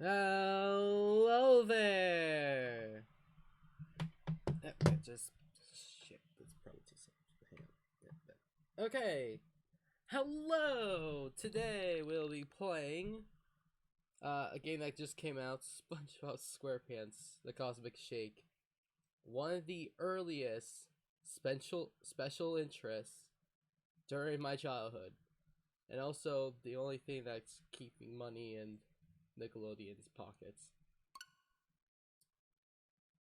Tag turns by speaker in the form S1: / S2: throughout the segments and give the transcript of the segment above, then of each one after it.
S1: Hello there. Just shit. That's probably too soon. Hang on. Yeah. Okay. Hello. Today we'll be playing a game that just came out, SpongeBob SquarePants: The Cosmic Shake. One of the earliest special interests during my childhood, and also the only thing that's keeping money in Nickelodeon's pockets.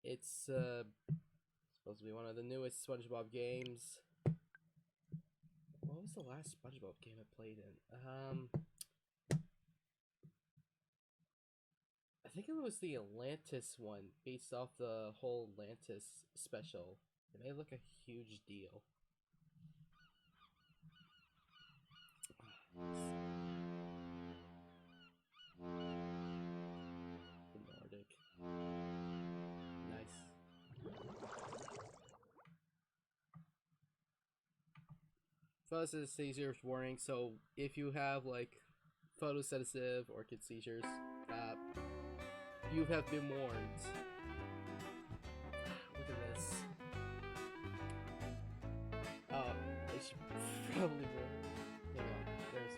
S1: It's supposed to be one of the newest SpongeBob games. What was the last SpongeBob game I played in? I think it was the Atlantis one, based off the whole Atlantis special. It made it look a huge deal. The Nordic. Nice. Photosensitive seizures warning. So if you have like photosensitive or kid seizures, you have been warned. Look at this. Oh, I should probably warn. Hang on. There's.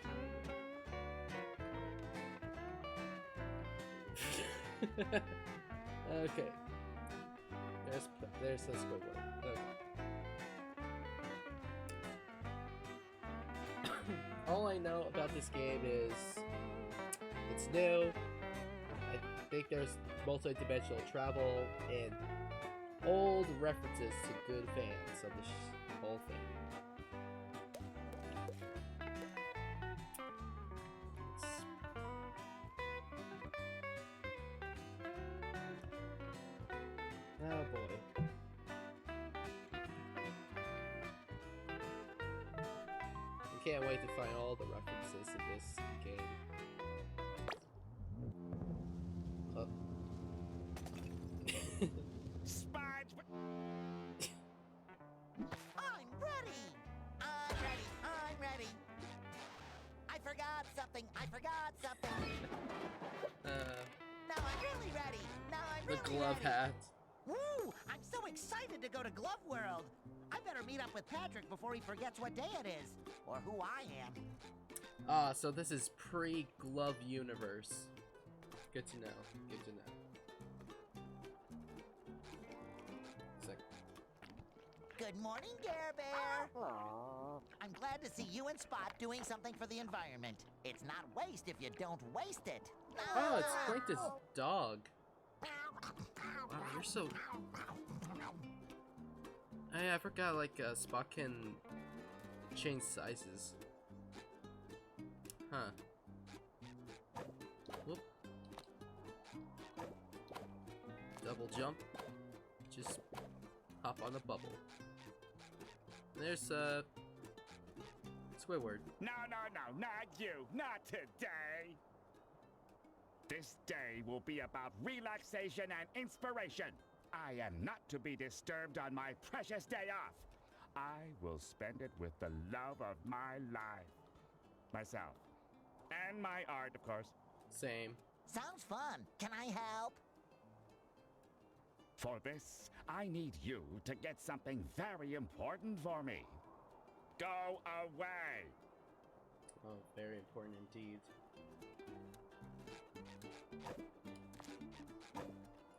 S1: Okay. There's the scoreboard. Okay. All I know about this game is it's new. I think there's multi-dimensional travel and old references to good fans of this whole thing. Oh boy. I can't wait to find all the references in this game.
S2: I'm ready! I'm ready! I forgot something! Now I'm really ready!
S1: The glove hat.
S2: Woo! I'm so excited to go to Glove World! I better meet up with Patrick before he forgets what day it is, or who I am.
S1: So this is pre-Glove universe. Good to know. Good to know.
S2: Good morning, Care Bear! I'm glad to see you and Spot doing something for the environment. It's not waste if you don't waste it.
S1: Oh, it's Plankton's dog. Wow, you're so... Hey, I forgot, like, Spot can change sizes. Huh. Whoop. Double jump. Just hop on the bubble. There's, Squidward.
S3: No, not you. Not today. This day will be about relaxation and inspiration. I am not to be disturbed on my precious day off. I will spend it with the love of my life. Myself. And my art, of course.
S1: Same.
S2: Sounds fun. Can I help?
S3: For this, I need you to get something very important for me. Go away!
S1: Oh, very important indeed.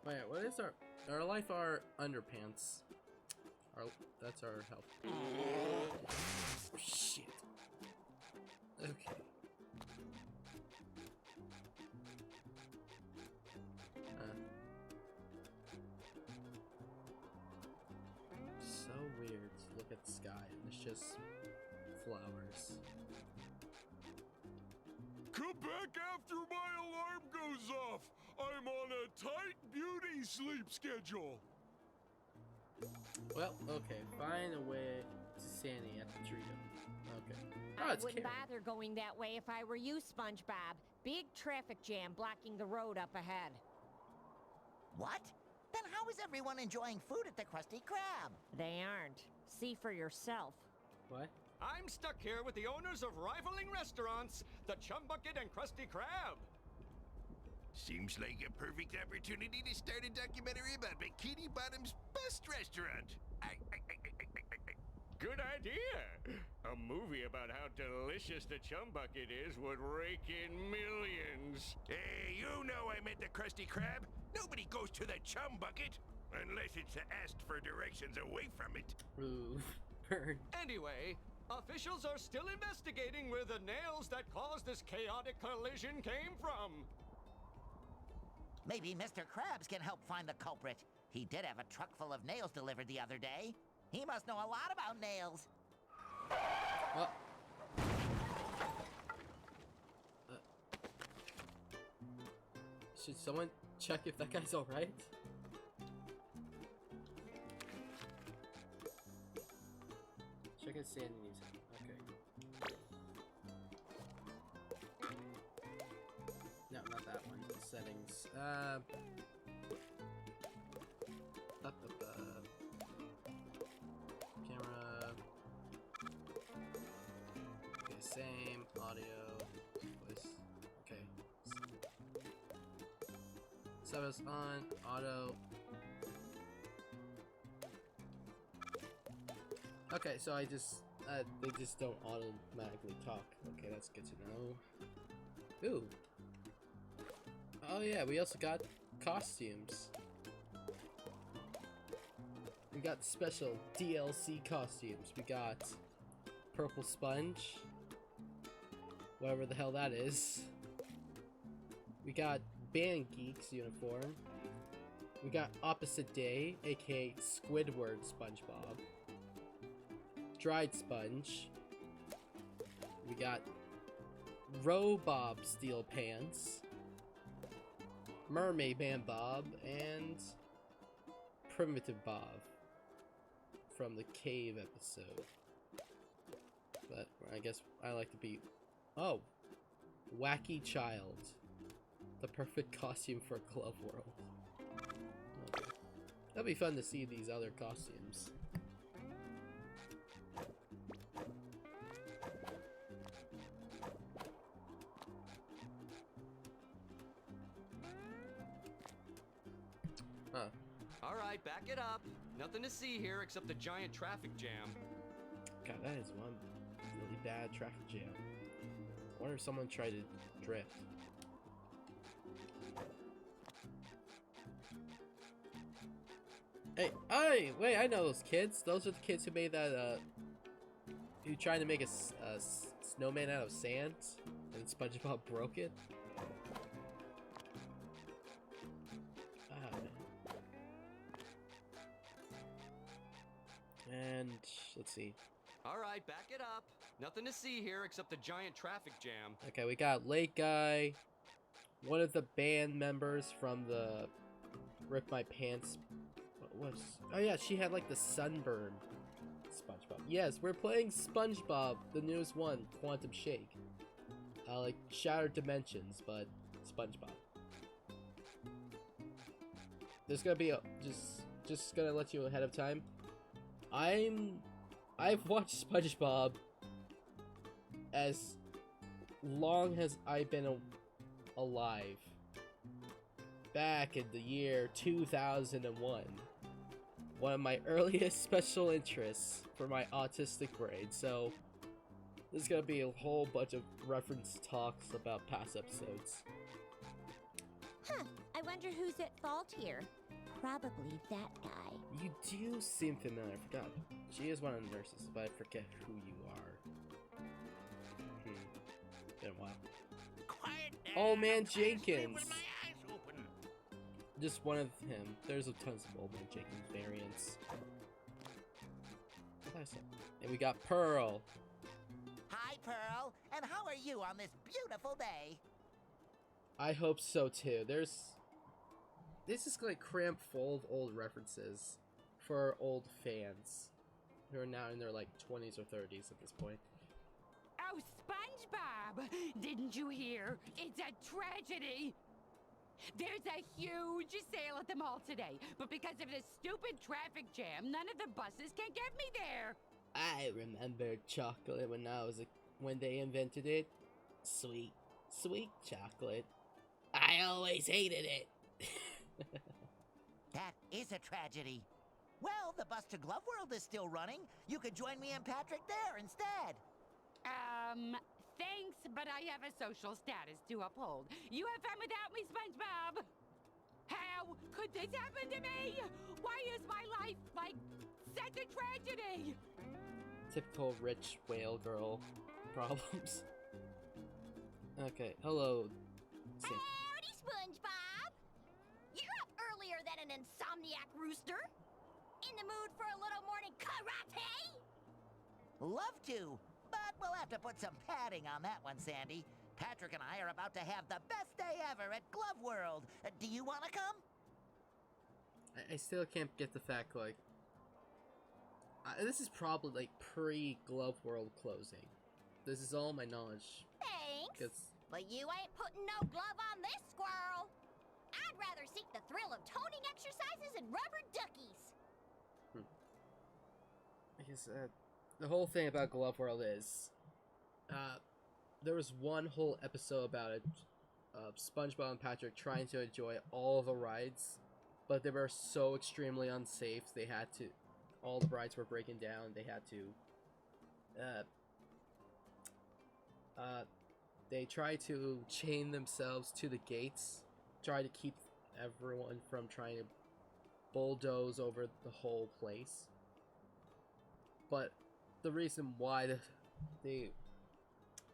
S1: Wait, what is our life, our underpants? That's our health. Oh, shit. Okay. So weird to look at the sky and it's just flowers.
S4: Come back after my alarm goes off. I'm on a tight beauty sleep schedule.
S1: Well, okay. Find a way to Sandy at the tree. Okay. Oh,
S5: I
S1: it's
S5: wouldn't
S1: Karen.
S5: bother going that way if I were you, SpongeBob. Big traffic jam blocking the road up ahead.
S2: What? Then how is everyone enjoying food at the Krusty Krab?
S5: They aren't. See for yourself.
S1: What?
S6: I'm stuck here with the owners of rivaling restaurants, the Chum Bucket and Krusty Krab. Seems like a perfect opportunity to start a documentary about Bikini Bottom's best restaurant.
S7: Good idea! A movie about how delicious the Chum Bucket is would rake in millions.
S6: Hey, you know I meant the Krusty Krab. Nobody goes to the Chum Bucket unless it's asked for directions away from it.
S1: Ooh, burn.
S7: Anyway, officials are still investigating where the nails that caused this chaotic collision came from.
S2: Maybe Mr. Krabs can help find the culprit. He did have a truck full of nails delivered the other day. He must know a lot about nails.
S1: Oh. Should someone check if that guy's alright? Check his sanity needs. Okay. No, not that one. Settings. Up. Camera. Okay, same. Audio. Voice. Okay. Settings on. Auto. Okay, so I just, they just don't automatically talk. Okay, that's good to know. Ooh. Oh yeah, we also got costumes. We got special DLC costumes. We got Purple Sponge. Whatever the hell that is. We got Band Geeks uniform. We got Opposite Day, aka Squidward SpongeBob. Dried Sponge. We got Robob Steel Pants. Mermaid Man Bob. And Primitive Bob. From the cave episode. But I guess I like to be... Oh! Wacky Child. The perfect costume for Glove World. Okay. That'll be fun to see these other costumes. Huh.
S7: Alright, back it up. Nothing to see here except the giant traffic jam.
S1: God, that is one really bad traffic jam. I wonder if someone tried to drift. Hey, wait, I know those kids. Those are the kids who made that, who tried to make a snowman out of sand, and SpongeBob broke it. Ah, man. And, let's see.
S7: Alright, back it up. Nothing to see here except the giant traffic jam.
S1: Okay, we got Lake Guy, one of the band members from the Rip My Pants. Oh yeah, she had like the sunburn SpongeBob. Yes, we're playing SpongeBob, the newest one, Quantum Shake. Like Shattered Dimensions, but SpongeBob. There's gonna be a just gonna let you ahead of time. I've watched SpongeBob as long as I've been alive. Back in the year 2001. One of my earliest special interests for my autistic brain. So there's gonna be a whole bunch of reference talks about past episodes.
S5: Huh, I wonder who's at fault here. Probably that guy.
S1: You do seem familiar. I forgot. She is one of the nurses, but I forget who you are. Been a while.
S6: Quiet down.
S1: Old Man
S6: I'm trying to sleep
S1: Jenkins.
S6: with my eyes open.
S1: Just one of him. There's tons of Old Man Jenkins variants. What did I say? And we got Pearl.
S2: Hi, Pearl. And how are you on this beautiful day?
S1: I hope so too. This is like crammed full of old references for old fans who are now in their like 20s or 30s at this point.
S8: Oh, SpongeBob! Didn't you hear? It's a tragedy! There's a huge sale at the mall today, but because of this stupid traffic jam, none of the buses can get me there!
S1: I remember chocolate when they invented it. Sweet chocolate. I always hated it.
S2: That is a tragedy. Well, the Bus to Glove World is still running. You could join me and Patrick there instead.
S8: Thanks, but I have a social status to uphold. You have fun without me, SpongeBob! How could this happen to me? Why is my life like such a tragedy?
S1: Typical rich whale girl problems. Okay, hello.
S9: Howdy, SpongeBob! You're up earlier than an insomniac rooster. In the mood for a little morning karate?
S2: Love to, but we'll have to put some padding on that one, Sandy. Patrick and I are about to have the best day ever at Glove World. Do you want to come?
S1: I still can't get the fact, like... this is probably, like, pre-Glove World closing. This is all my knowledge.
S9: Thanks, but you ain't putting no glove on this squirrel. I'd rather seek the thrill of toning exercises and rubber duckies.
S1: Because, the whole thing about Glove World is... there was one whole episode about it, SpongeBob and Patrick trying to enjoy all the rides, but they were so extremely unsafe, they had to... all the rides were breaking down, they had to... they tried to chain themselves to the gates, try to keep everyone from trying to bulldoze over the whole place. But the reason why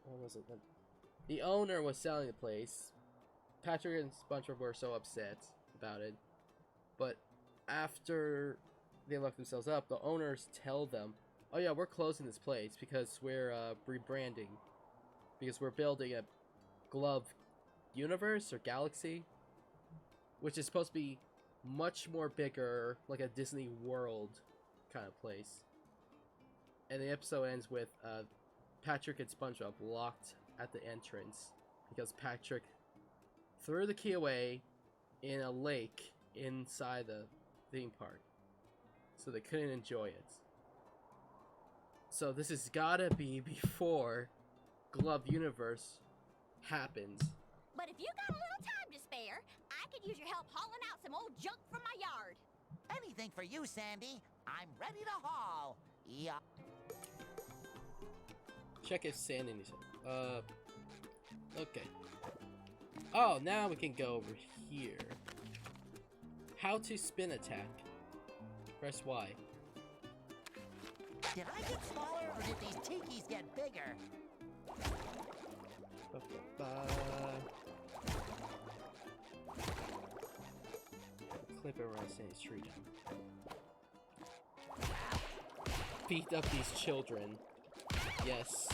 S1: what was it? The owner was selling the place. Patrick and SpongeBob were so upset about it. But after they locked themselves up, the owners tell them, "Oh yeah, we're closing this place because we're rebranding. Because we're building a glove universe or galaxy, which is supposed to be much more bigger, like a Disney World kind of place." And the episode ends with Patrick and SpongeBob locked at the entrance because Patrick threw the key away in a lake inside the theme park, so they couldn't enjoy it. So this has gotta be before Glove Universe happens.
S9: But if you got a little time to spare, I could use your help hauling out some old junk from my yard.
S2: Anything for you, Sandy. I'm ready to haul. Yeah.
S1: Check if sand in his okay. Oh, now we can go over here. How to spin attack. Press Y.
S2: Did I get smaller or did these tikis get bigger?
S1: Clip it around Sandy's tree down. Beat up these children. Yes.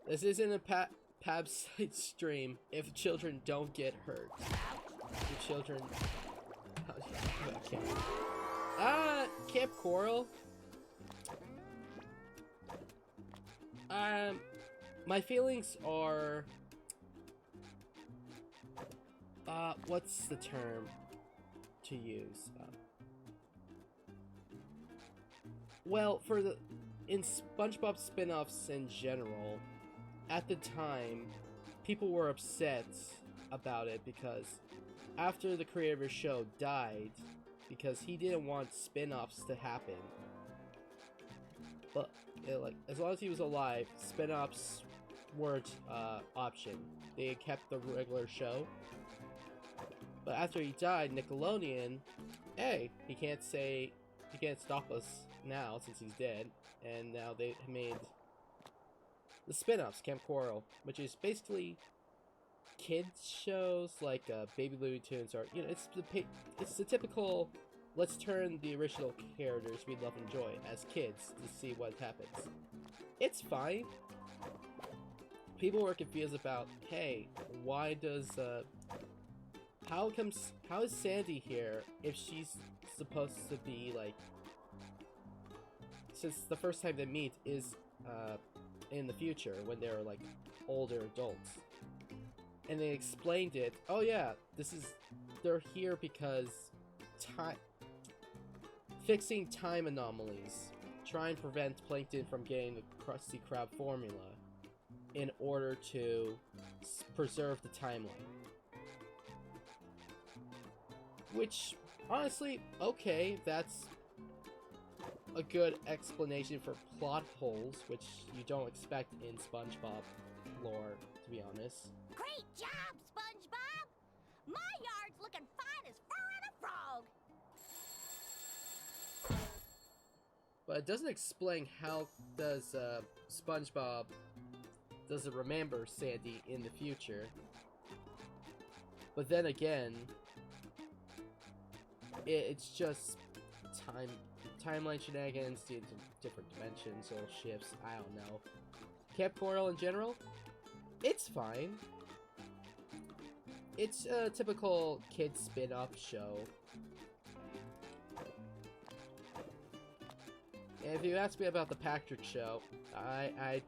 S1: This isn't a Pab side stream if children don't get hurt. The children... Camp Coral? My feelings are... what's the term to use? Well, in SpongeBob spin-offs in general, at the time, people were upset about it because after the creator of the show died, because he didn't want spin-offs to happen. But like, as long as he was alive, spin-offs weren't option. They kept the regular show. But after he died, Nickelodeon, hey, he can't stop us now since he's dead, and now they made the spin-offs, Camp Coral, which is basically kids shows like Baby Looney Tunes, or it's the typical let's turn the original characters we love and enjoy as kids to see what happens. It's fine. People were confused about, hey, why does how is Sandy here if she's supposed to be like, since the first time they meet is in the future when they're like older adults. And they explained it, oh yeah, they're here because fixing time anomalies, try and prevent Plankton from getting the Krusty Krab formula. in order to preserve the timeline. Which, honestly, okay, that's a good explanation for plot holes, which you don't expect in SpongeBob lore, to be honest.
S9: Great job, SpongeBob! My yard's looking fine as fur on a frog!
S1: But it doesn't explain how does SpongeBob doesn't remember Sandy in the future. But then again, it's just timeline shenanigans, different dimensions, little shifts, I don't know. Camp Coral in general, it's fine. It's a typical kid spin-off show. And if you ask me about the Patrick show, I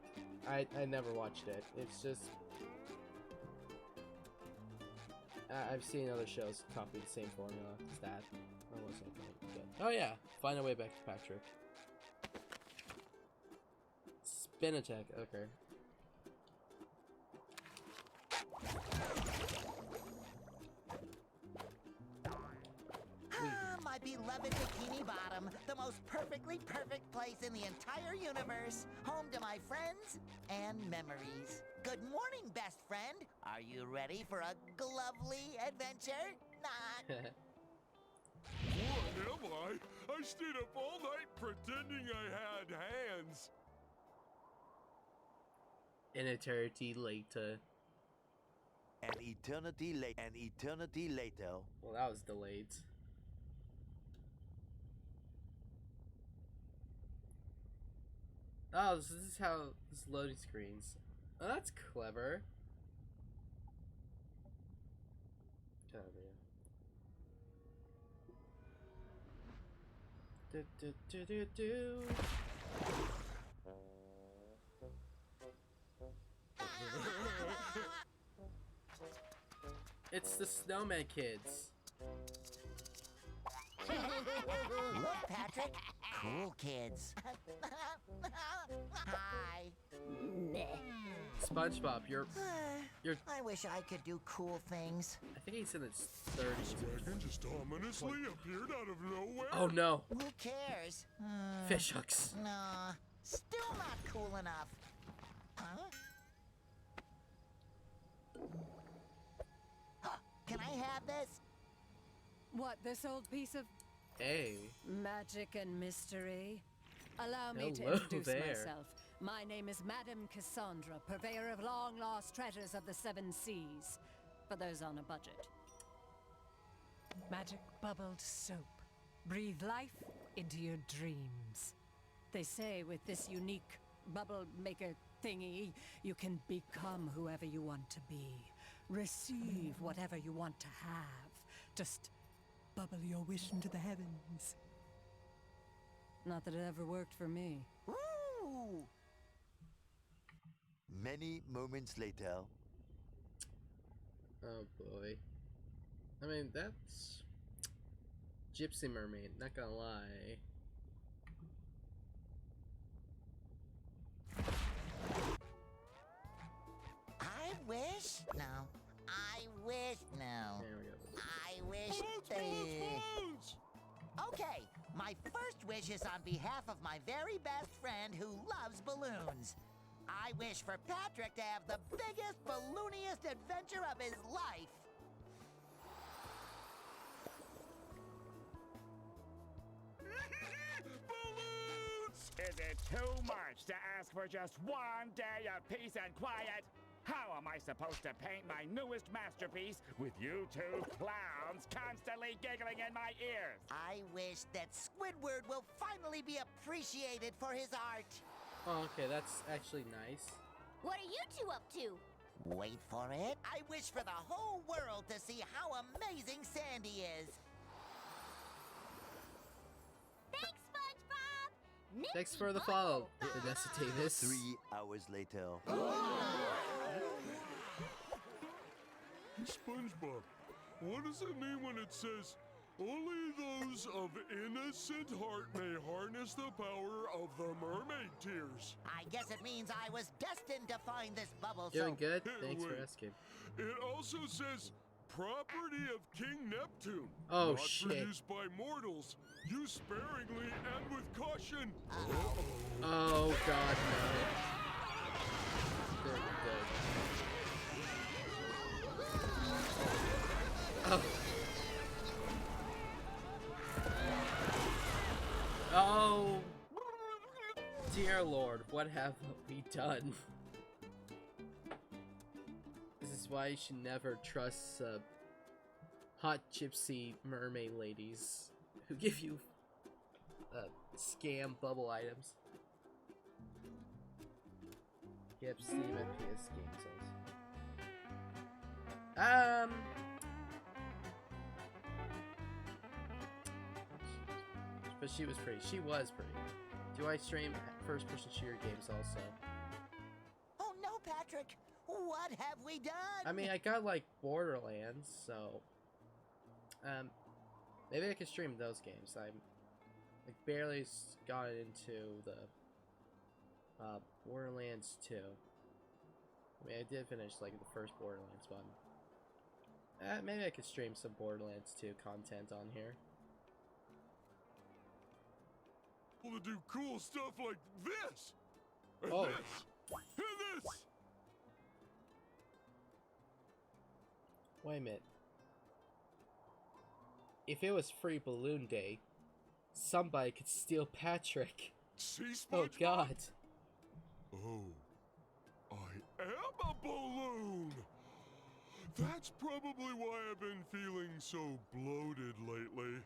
S1: never watched it. It's just I've seen other shows copy the same formula as that. Or was I going to get? Oh yeah, find a way back to Patrick. Spin attack. Okay.
S2: My beloved Bikini Bottom, the most perfectly perfect place in the entire universe, home to my friends and memories. Good morning, best friend. Are you ready for a glovely adventure? Not.
S4: What am I? I stayed up all night pretending I had hands.
S1: An eternity later.
S10: An eternity later.
S1: Well, that was delayed. Oh, this is how this loading screens. Oh, that's clever. Oh, yeah. Do. It's the Snowman Kids.
S2: Look, Patrick. Cool kids. Hi.
S1: SpongeBob, you're.
S2: I wish I could do cool things.
S1: I think he's in his 30s.
S4: Dragon just ominously appeared out of nowhere.
S1: Oh no.
S2: Who cares?
S1: Fish hooks.
S2: Nah, still not cool enough. Huh? Can I have this?
S11: What, this old piece of
S1: Hey.
S11: magic and mystery? Allow me to
S1: Hello
S11: introduce
S1: there.
S11: myself. My name is Madame Cassandra, purveyor of long-lost treasures of the Seven Seas, for those on a budget. Magic bubbled soap. Breathe life into your dreams. They say with this unique bubble maker thingy, you can become whoever you want to be. Receive whatever you want to have. Just bubble your wish into the heavens. Not that it ever worked for me.
S2: Ooh!
S10: Many moments later.
S1: Oh boy. I mean, that's Gypsie Mermaid, not gonna lie.
S2: I wish? No. I wish? No.
S1: There we go.
S2: I wish Okay, my first wish is on behalf of my very best friend who loves balloons. I wish for Patrick to have the biggest, ballooniest adventure of his life.
S3: Balloons! Is it too much to ask for just one day of peace and quiet? How am I supposed to paint my newest masterpiece with you two clowns constantly giggling in my ears?
S2: I wish that Squidward will finally be appreciated for his art.
S1: Oh, okay, that's actually nice.
S9: What are you two up to?
S2: Wait for it. I wish for the whole world to see how amazing Sandy is.
S9: Thanks, SpongeBob! Nick
S1: Thanks for the follow, Vanessa Davis.
S10: 3 hours later.
S4: SpongeBob, what does it mean when it says Only those of innocent heart may harness the power of the mermaid tears.
S2: I guess it means I was destined to find this bubble
S1: Doing
S2: soap.
S1: good?
S4: Hey,
S1: Thanks for
S4: wait.
S1: asking.
S4: It also says property of King Neptune.
S1: Oh,
S4: not
S1: shit.
S4: for use by mortals. Use sparingly and with caution.
S1: Oh, God, no. Good, good. Oh. Oh. Dear Lord, what have we done? This is why you should never trust hot gypsy mermaid ladies who give you scam bubble items. Yep, Steam and PS game sales. But she was pretty. She was pretty. Do I stream first-person shooter games also?
S2: Oh no, Patrick! What have we done?
S1: I mean, I got like Borderlands, so maybe I can stream those games. I'm like barely got into the Borderlands 2. I mean, I did finish like the first Borderlands one. Maybe I could stream some Borderlands 2 content on here.
S4: To do cool stuff like this. And
S1: Oh.
S4: this. And this.
S1: Wait a minute. If it was free balloon day, somebody could steal Patrick.
S4: See,
S1: Oh
S4: SpongeBob?
S1: God.
S4: Oh, I am a balloon! That's probably why I've been feeling so bloated lately.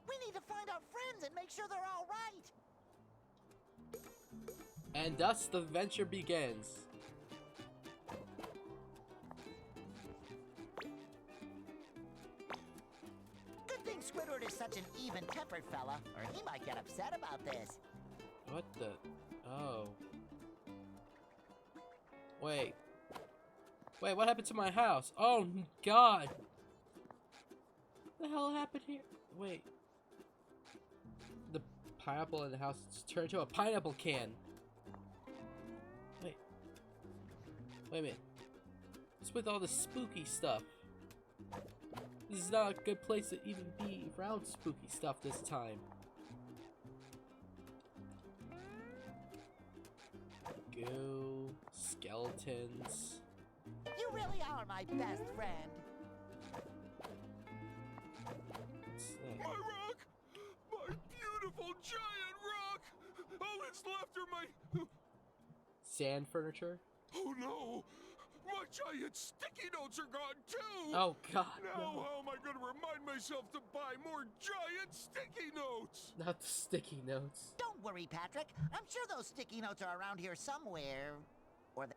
S2: We need to find our friends and make sure they're all right.
S1: And thus the venture begins.
S2: Good thing Squidward is such an even-tempered fella, or he might get upset about this.
S1: What the? Oh. Wait. Wait, what happened to my house? Oh God. What the hell happened here? Wait. The pineapple in the house turned into a pineapple can. Wait. Wait a minute. What's with all this spooky stuff? This is not a good place to even be around spooky stuff this time. Goo, skeletons.
S2: You really are my best friend.
S1: What's that?
S4: My rock! My beautiful giant rock! All that's left are my...
S1: Sand furniture?
S4: Oh no! My giant sticky notes are gone too!
S1: Oh God,
S4: Now
S1: no.
S4: how am I going to remind myself to buy more giant sticky notes?
S1: Not the sticky notes.
S2: Don't worry, Patrick. I'm sure those sticky notes are around here somewhere. Or the...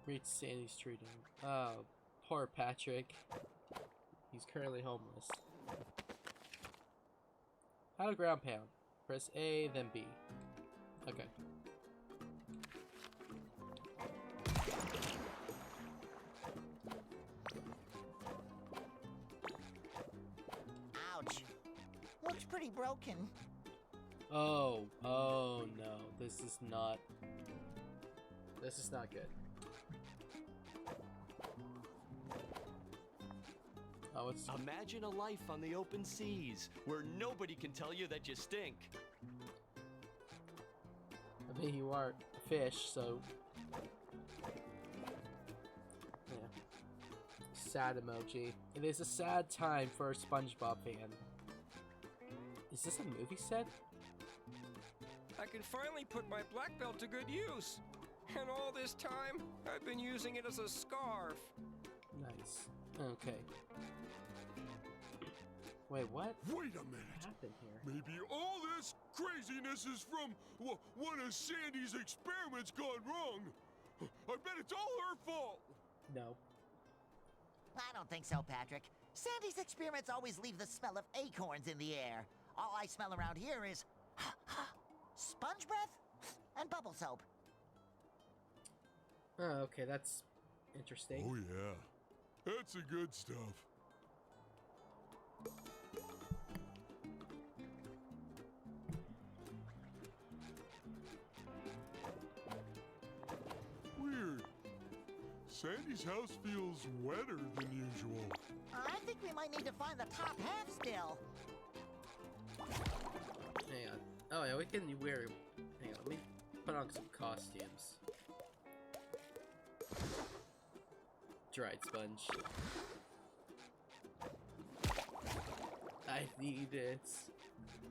S1: Reach Sandy's treating. Oh, poor Patrick. He's currently homeless. How to ground pound. Press A, then B. Okay.
S2: Ouch. Looks pretty broken.
S1: Oh, oh no. This is not good. Oh, it's...
S12: Imagine a life on the open seas, where nobody can tell you that you stink.
S1: I mean, you are a fish, so... Yeah. Sad emoji. It is a sad time for a SpongeBob fan. Is this a movie set?
S13: I can finally put my black belt to good use. And all this time, I've been using it as a scarf.
S1: Nice. Okay. Wait, what?
S4: Wait a
S1: What
S4: minute.
S1: happened here?
S4: Maybe all this craziness is from one of Sandy's experiments gone wrong. I bet it's all her fault.
S1: No.
S2: I don't think so, Patrick. Sandy's experiments always leave the smell of acorns in the air. All I smell around here is sponge breath and bubble soap.
S1: Oh, okay, that's interesting.
S4: Oh yeah. That's the good stuff. Weird. Sandy's house feels wetter than usual.
S2: I think we might need to find the top half still.
S1: Hang on. Oh yeah, we can wear. Hang on, let me put on some costumes. Dried sponge. I need it.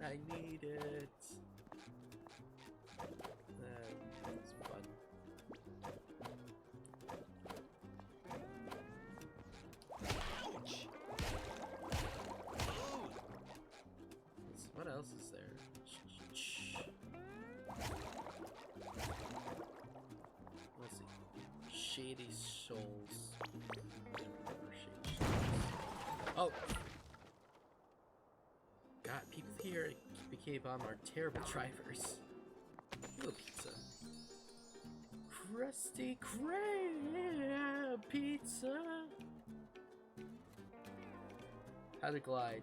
S1: I need it. That's fun.
S12: Ouch!
S1: What else is there? Let's see. Shady Shoals. Oh! God, people here at Bikini Bottom are terrible drivers. Little pizza. Krusty Krab pizza! How to glide.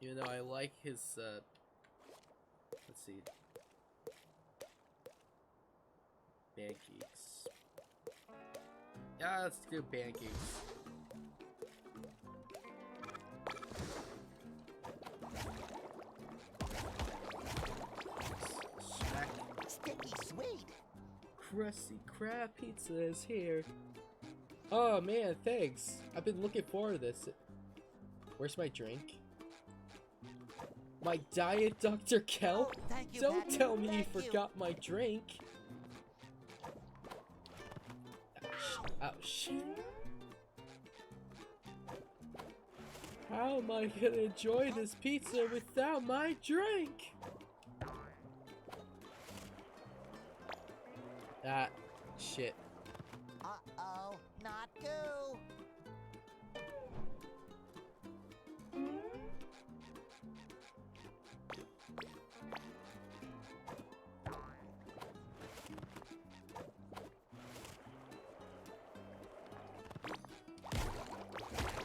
S1: Even though I like his, let's see. Pancakes. Yeah, let's do pancakes. Smack.
S2: Sticky sweet.
S1: Krusty Krab pizza is here. Oh man, thanks. I've been looking forward to this. Where's my drink? My Diet Dr. Kelp?
S2: Oh, thank you,
S1: Don't
S2: Patty.
S1: tell me you
S2: Thank you.
S1: forgot my drink. Oh, shit. How am I gonna enjoy this pizza without my drink? Ah, shit.
S2: Uh-oh, not goo.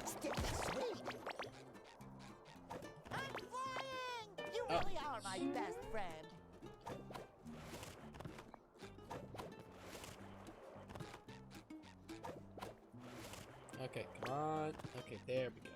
S2: Sticky sweet. I'm flying! You
S1: Oh.
S2: really are my best friend.
S1: Okay, come on. Okay, there we go.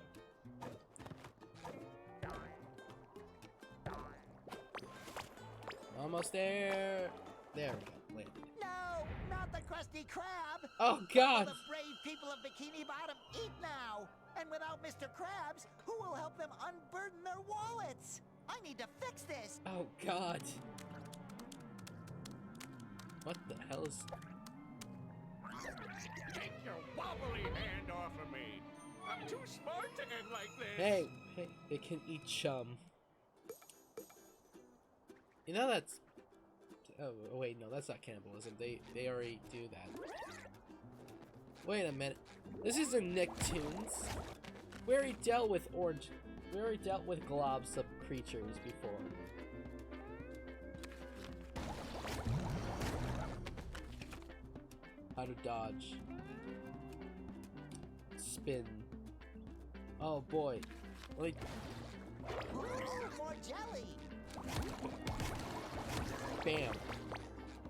S1: Almost there. There we go. Wait.
S2: No, not the Krusty Krab.
S1: Oh
S2: What
S1: God!
S2: will the brave people of Bikini Bottom eat now? And without Mr. Krabs, who will help them unburden their wallets? I need to fix this.
S1: Oh God! What the hell is?
S7: Take your wobbly hand off of me. I'm too smart to end like this.
S1: Hey, hey! They can eat chum. You know that's. Oh wait, no, that's not cannibalism. They already do that. Wait a minute. This isn't Nicktoons. We already dealt with orange. We already dealt with globs of creatures before. How to dodge. Spin. Oh boy. Like.
S2: Ooh, more jelly.
S1: Bam.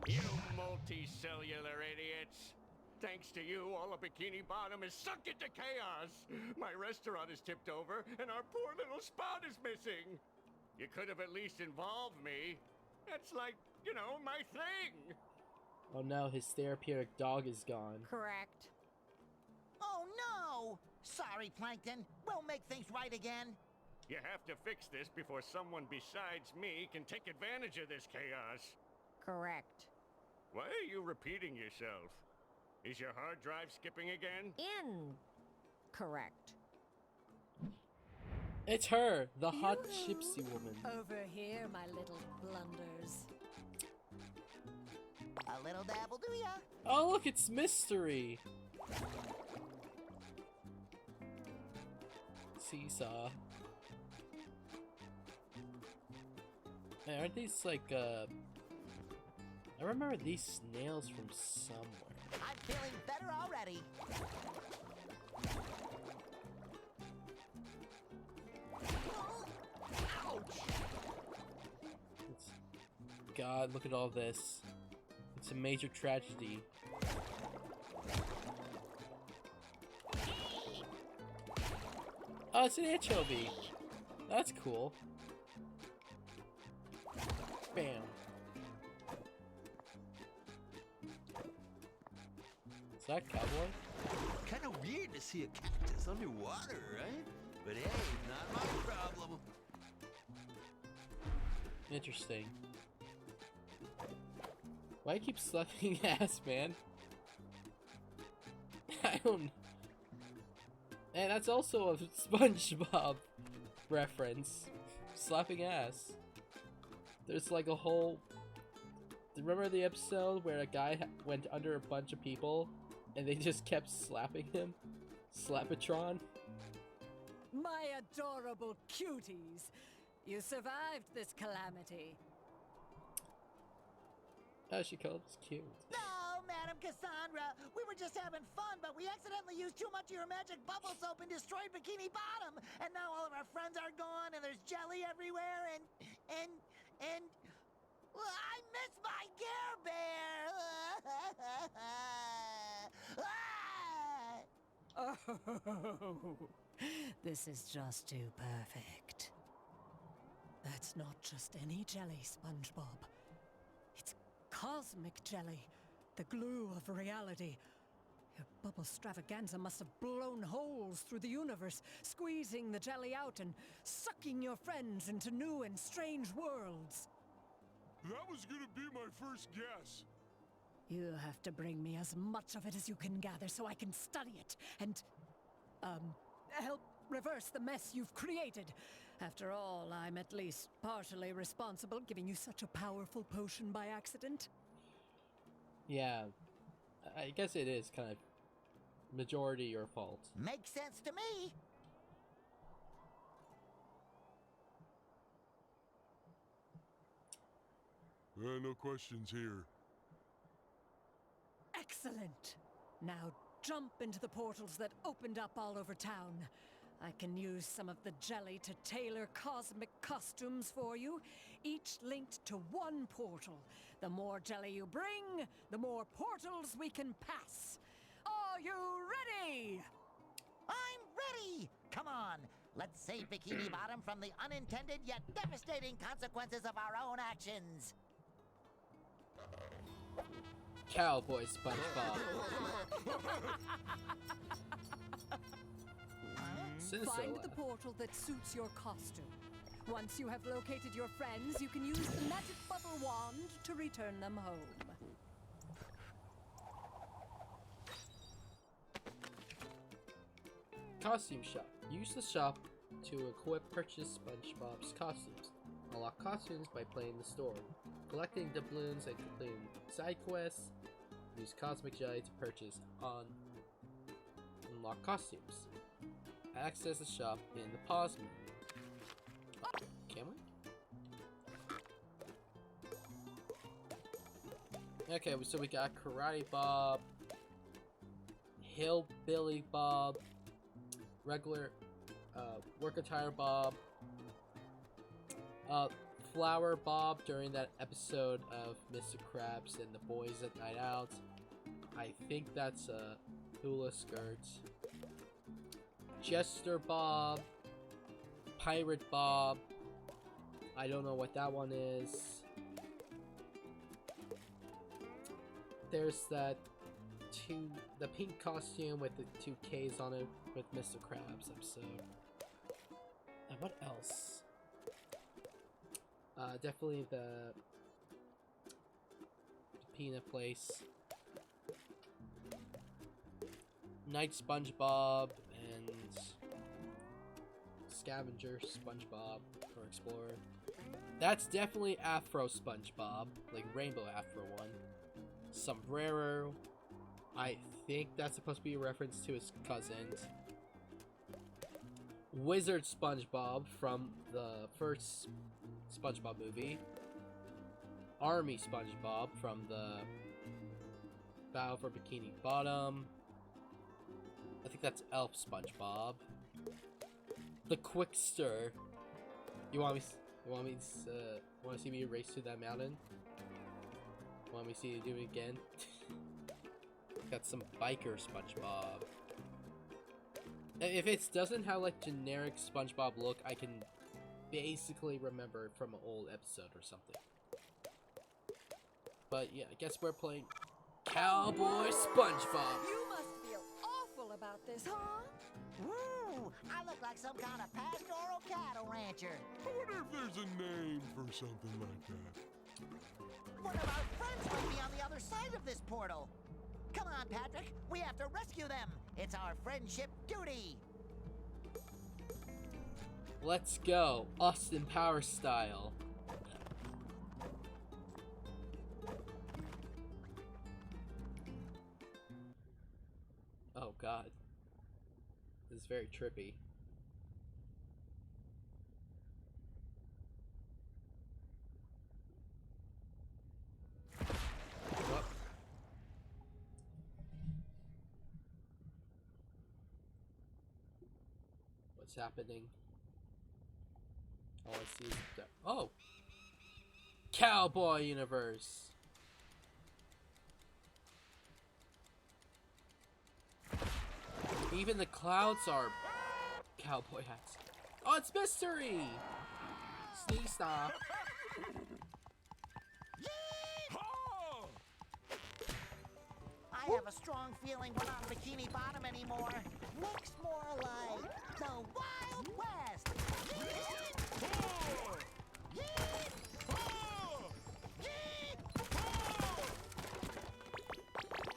S7: You multicellular idiots. Thanks to you, all of Bikini Bottom is sunk into chaos. My restaurant is tipped over, and our poor little spot is missing. You could have at least involved me. That's like, you know, my thing.
S1: Oh no, his therapeutic dog is gone.
S5: Correct.
S2: Oh no! Sorry, Plankton. We'll make things right again.
S7: You have to fix this before someone besides me can take advantage of this chaos.
S5: Correct.
S7: Why are you repeating yourself? Is your hard drive skipping again?
S5: Correct.
S1: It's her, the hot gypsy woman.
S11: Over here, my little blunders.
S2: A little dabble, do ya?
S1: Oh look, it's Mystery. Seesaw. Man, aren't these like I remember these snails from somewhere.
S2: I'm feeling better already.
S1: God, look at all this. It's a major tragedy. Oh, it's an anchovy. That's cool. Bam. Is that cowboy?
S10: Kind of weird to see a cactus underwater, right? But hey, not my problem.
S1: Interesting. Why do you keep slapping ass, man? I don't. And that's also a SpongeBob reference. Slapping ass. There's like a whole. Remember the episode where a guy went under a bunch of people and they just kept slapping him? Slapatron?
S11: My adorable cuties! You survived this calamity.
S1: Oh, she called us cute.
S2: No, Madam Cassandra. We were just having fun, but we accidentally used too much of your magic bubble soap and destroyed Bikini Bottom. And now all of our friends are gone, and there's jelly everywhere, and well, I miss my Care Bear.
S11: Oh, this is just too perfect. That's not just any jelly, SpongeBob. It's cosmic jelly, the glue of reality. Your bubble stravaganza must have blown holes through the universe, squeezing the jelly out and sucking your friends into new and strange worlds.
S4: That was gonna be my first guess.
S11: You have to bring me as much of it as you can gather so I can study it and, help reverse the mess you've created. After all, I'm at least partially responsible, giving you such a powerful potion by accident.
S1: Yeah, I guess it is kind of majority your fault.
S2: Makes sense to me.
S4: No questions here.
S11: Excellent! Now jump into the portals that opened up all over town. I can use some of the jelly to tailor cosmic costumes for you, each linked to one portal. The more jelly you bring, the more portals we can pass. Are you ready?
S2: I'm ready! Come on, let's save Bikini Bottom from the unintended yet devastating consequences of our own actions.
S1: Cowboy SpongeBob.
S11: Find the portal that suits your costume. Once you have located your friends, you can use the magic bubble wand to return them home.
S1: Costume shop. Use the shop to purchase SpongeBob's costumes. Unlock costumes by playing the story, collecting doubloons and completing side quests. Use Cosmic Jelly to purchase unlock costumes. Access the shop in the pause menu. Can we? Okay, so we got Karate Bob, Hillbilly Bob, regular work attire Bob, Flower Bob during that episode of Mr. Krabs and the Boys at Night Out. I think that's a hula skirt. Jester Bob, Pirate Bob. I don't know what that one is. There's the pink costume with the 2 Ks on it with Mr. Krabs episode. And what else? Definitely the peanut place. Night SpongeBob and Scavenger SpongeBob or Explorer. That's definitely Afro SpongeBob, like Rainbow Afro one. Sombrero. I think that's supposed to be a reference to his cousins. Wizard SpongeBob from the first SpongeBob movie. Army SpongeBob from the Battle for Bikini Bottom. I think that's Elf SpongeBob. The Quickster. You want to see me race to that mountain? Want me to see you do it again? Got some biker SpongeBob. If it doesn't have like generic SpongeBob look, I can basically remember it from an old episode or something. But yeah, I guess we're playing Cowboy SpongeBob.
S11: You must feel awful about this, huh?
S2: Woo! I look like some kind of pastoral cattle rancher.
S4: I wonder if there's a name for something like that.
S2: One of our friends might be on the other side of this portal. Come on, Patrick. We have to rescue them. It's our friendship duty.
S1: Let's go, Austin Powers style. Oh god. This is very trippy. What? What's happening? All I see is oh! Cowboy Universe! Even the clouds are cowboy hats. Oh, it's mystery! Sneak stop.
S2: I have a strong feeling we're not Bikini Bottom anymore. Looks more like the Wild West.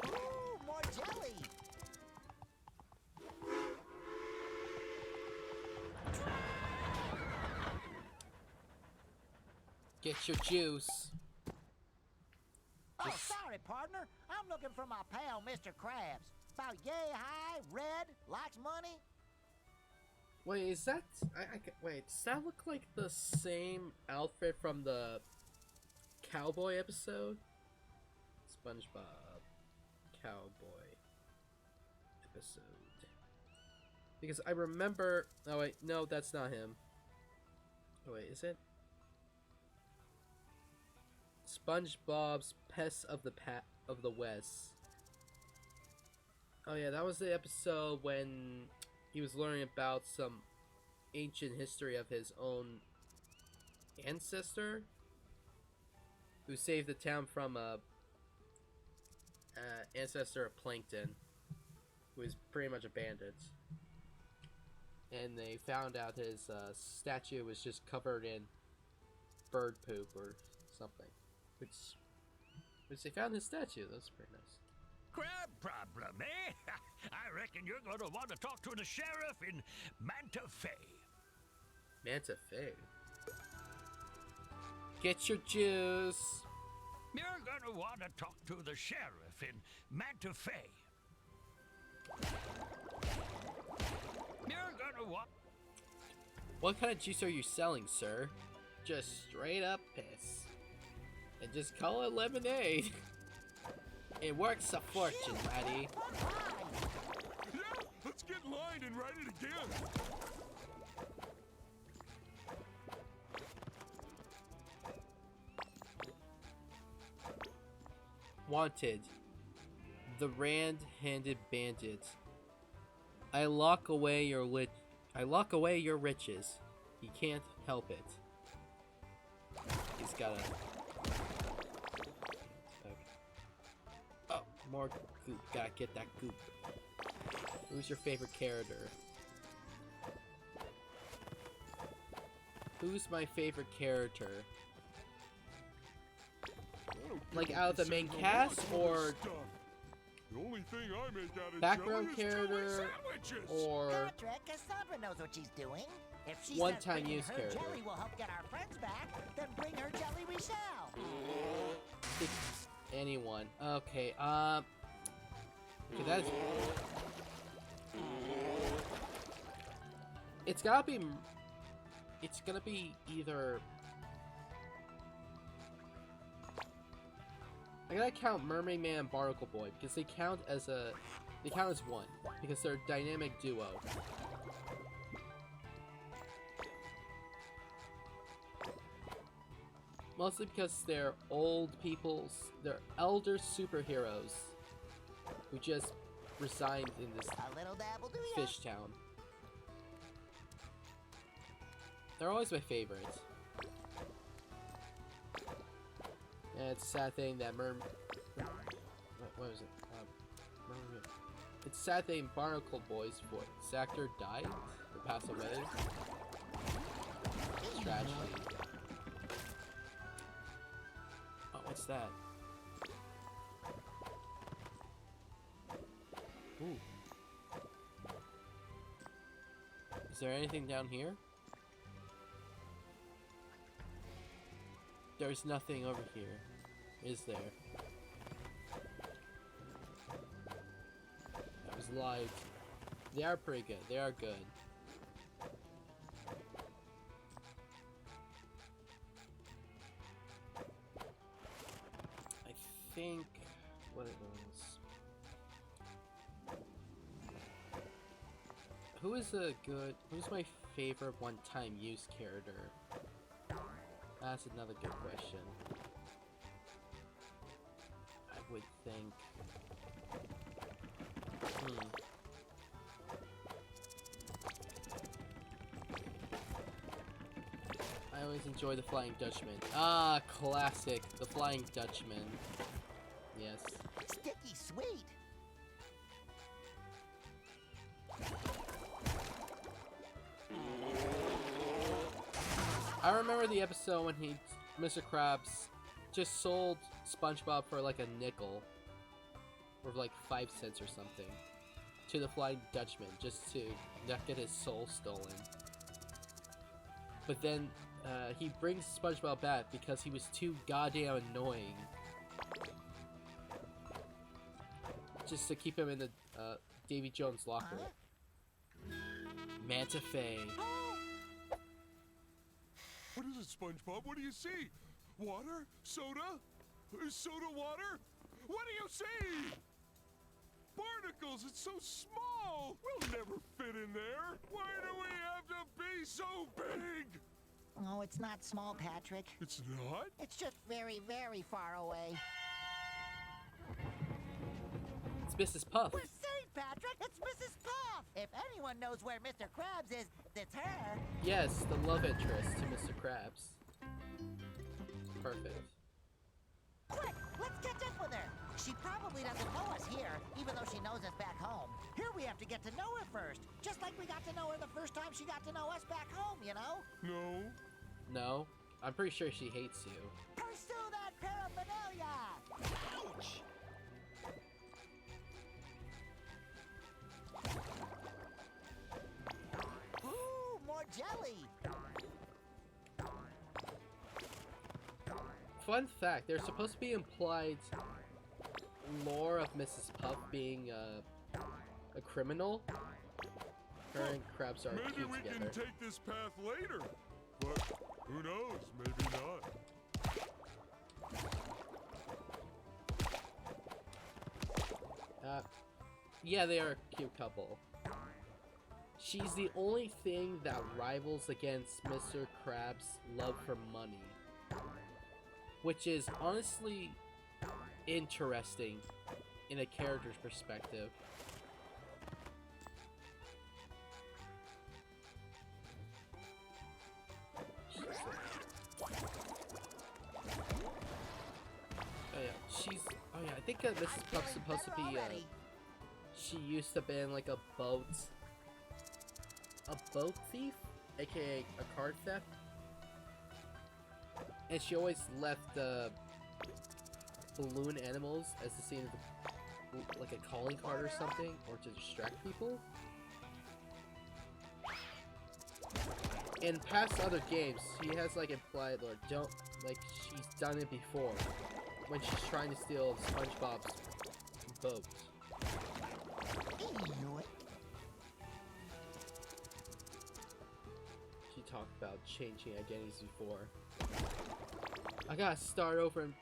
S2: Ooh, more jelly.
S1: Get your juice.
S2: Oh, sorry, partner. I'm looking for my pal, Mr. Krabs. About yay high, red, likes money.
S1: Wait, is that... wait, does that look like the same outfit from the cowboy episode? SpongeBob cowboy episode. Because I remember... Oh wait, no, that's not him. Oh wait, is it? SpongeBob's Pests of the West. Oh yeah, that was the episode when he was learning about some ancient history of his own ancestor who saved the town from a ancestor of Plankton, who is pretty much a bandit. And they found out his statue was just covered in bird poop or something. Which they found his statue. That's pretty nice.
S6: Crab problem, eh? I reckon you're going to want to talk to the sheriff in Manta Fe.
S1: Manta Fe? Get your juice.
S6: You're going to want to talk to the sheriff in Manta Fe. You're going to want...
S1: What kind of juice are you selling, sir? Just straight up piss. And just call it lemonade. It works a fortune, laddie.
S4: Yeah, let's get in line and write it again.
S1: Wanted. The Rand-handed bandit. I lock away your riches. He can't help it. He's got a... Oh, more goop. Gotta get that goop. Who's your favorite character? Who's my favorite character? Like out of the main cast or
S4: the only thing I make out of
S1: background
S4: jelly is
S1: character or
S2: Patrick, Cassandra knows what she's doing. If she
S1: one-time
S2: says
S1: use
S2: her
S1: character?
S2: jelly will help get our friends back, then bring her jelly we shall.
S1: Anyone. Okay, okay, that's... It's gonna be either I gotta count Mermaid Man and Barnacle Boy because they count as one because they're a dynamic duo. Mostly because they're they're elder superheroes who just resigned in this fish town. They're always my favorites. And it's a sad thing that what was it? It's a sad thing Barnacle Boy's voice actor died or passed away. Tragedy. Oh, what's that? Ooh. Is there anything down here? There's nothing over here, is there? That was live. They are pretty good. They are good. I think what it was. Who's my favorite one-time use character? That's another good question. I would think. I always enjoy the Flying Dutchman. Ah, classic. The Flying Dutchman. Yes.
S2: Sticky sweet.
S1: I remember the episode when Mr. Krabs just sold SpongeBob for like a nickel, or like 5 cents or something, to the Flying Dutchman just to not get his soul stolen. But then he brings SpongeBob back because he was too goddamn annoying, just to keep him in the Davy Jones locker. Manta Fe.
S4: What is it, SpongeBob? What do you see? Water? Soda? Soda water? What do you see? Barnacles! It's so small! We'll never fit in there! Why do we have to be so big?
S2: Oh, it's not small, Patrick.
S4: It's not?
S2: It's just very, very far away.
S1: It's Mrs. Puff.
S2: We're safe, Patrick! It's Mrs. Puff! If anyone knows where Mr. Krabs is, it's her.
S1: Yes, the love interest to Mr. Krabs. Perfect.
S2: Quick, let's catch up with her. She probably doesn't know us here, even though she knows us back home. Here we have to get to know her first, just like we got to know her the first time she got to know us back home, you know?
S4: No.
S1: No? I'm pretty sure she hates you.
S2: Pursue that paraphernalia! Ouch! Ooh, more jelly!
S1: Fun fact, there's supposed to be implied lore of Mrs. Puff being a criminal. Her and Krabs are
S4: Maybe
S1: cute
S4: we
S1: together.
S4: can take this path later. But who knows? Maybe not.
S1: Yeah, they are a cute couple. She's the only thing that rivals against Mr. Krabs' love for money. Which is honestly interesting in a character's perspective. Oh yeah, I think Mrs. Puff's supposed to be, she used to be like a boat thief, aka a card theft. And she always left balloon animals as the scene of like a calling card or something, or to distract people. In past other games, she has like implied or don't like she's done it before when she's trying to steal SpongeBob's boat. She talked about changing identities before. I gotta start over and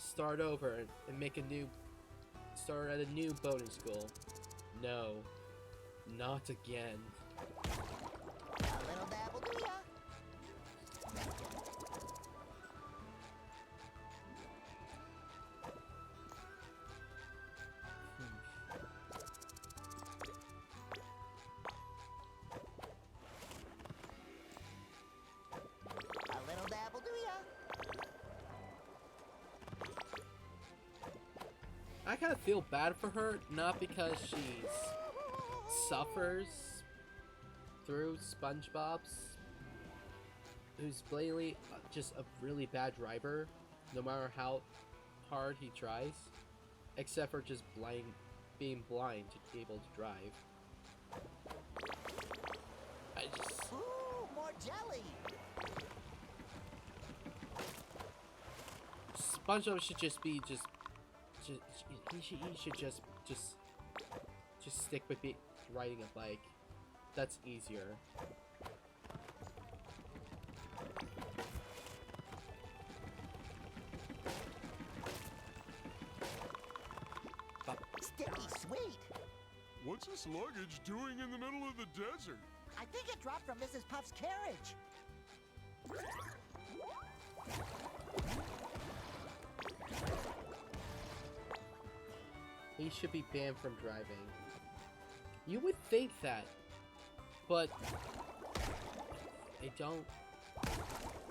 S1: start over and make a new, start at a new boating school. No, not again.
S2: A little dab will do ya. A little dab will do ya.
S1: I kind of feel bad for her, not because she suffers through SpongeBob's, who's blatantly just a really bad driver, no matter how hard he tries, except for just being blind to be able to drive. I just...
S2: Ooh, more jelly.
S1: SpongeBob should just be he should just stick with riding a bike. That's easier.
S2: Sticky sweet.
S4: What's this luggage doing in the middle of the desert?
S2: I think it dropped from Mrs. Puff's carriage.
S1: He should be banned from driving. You would think that, but they don't.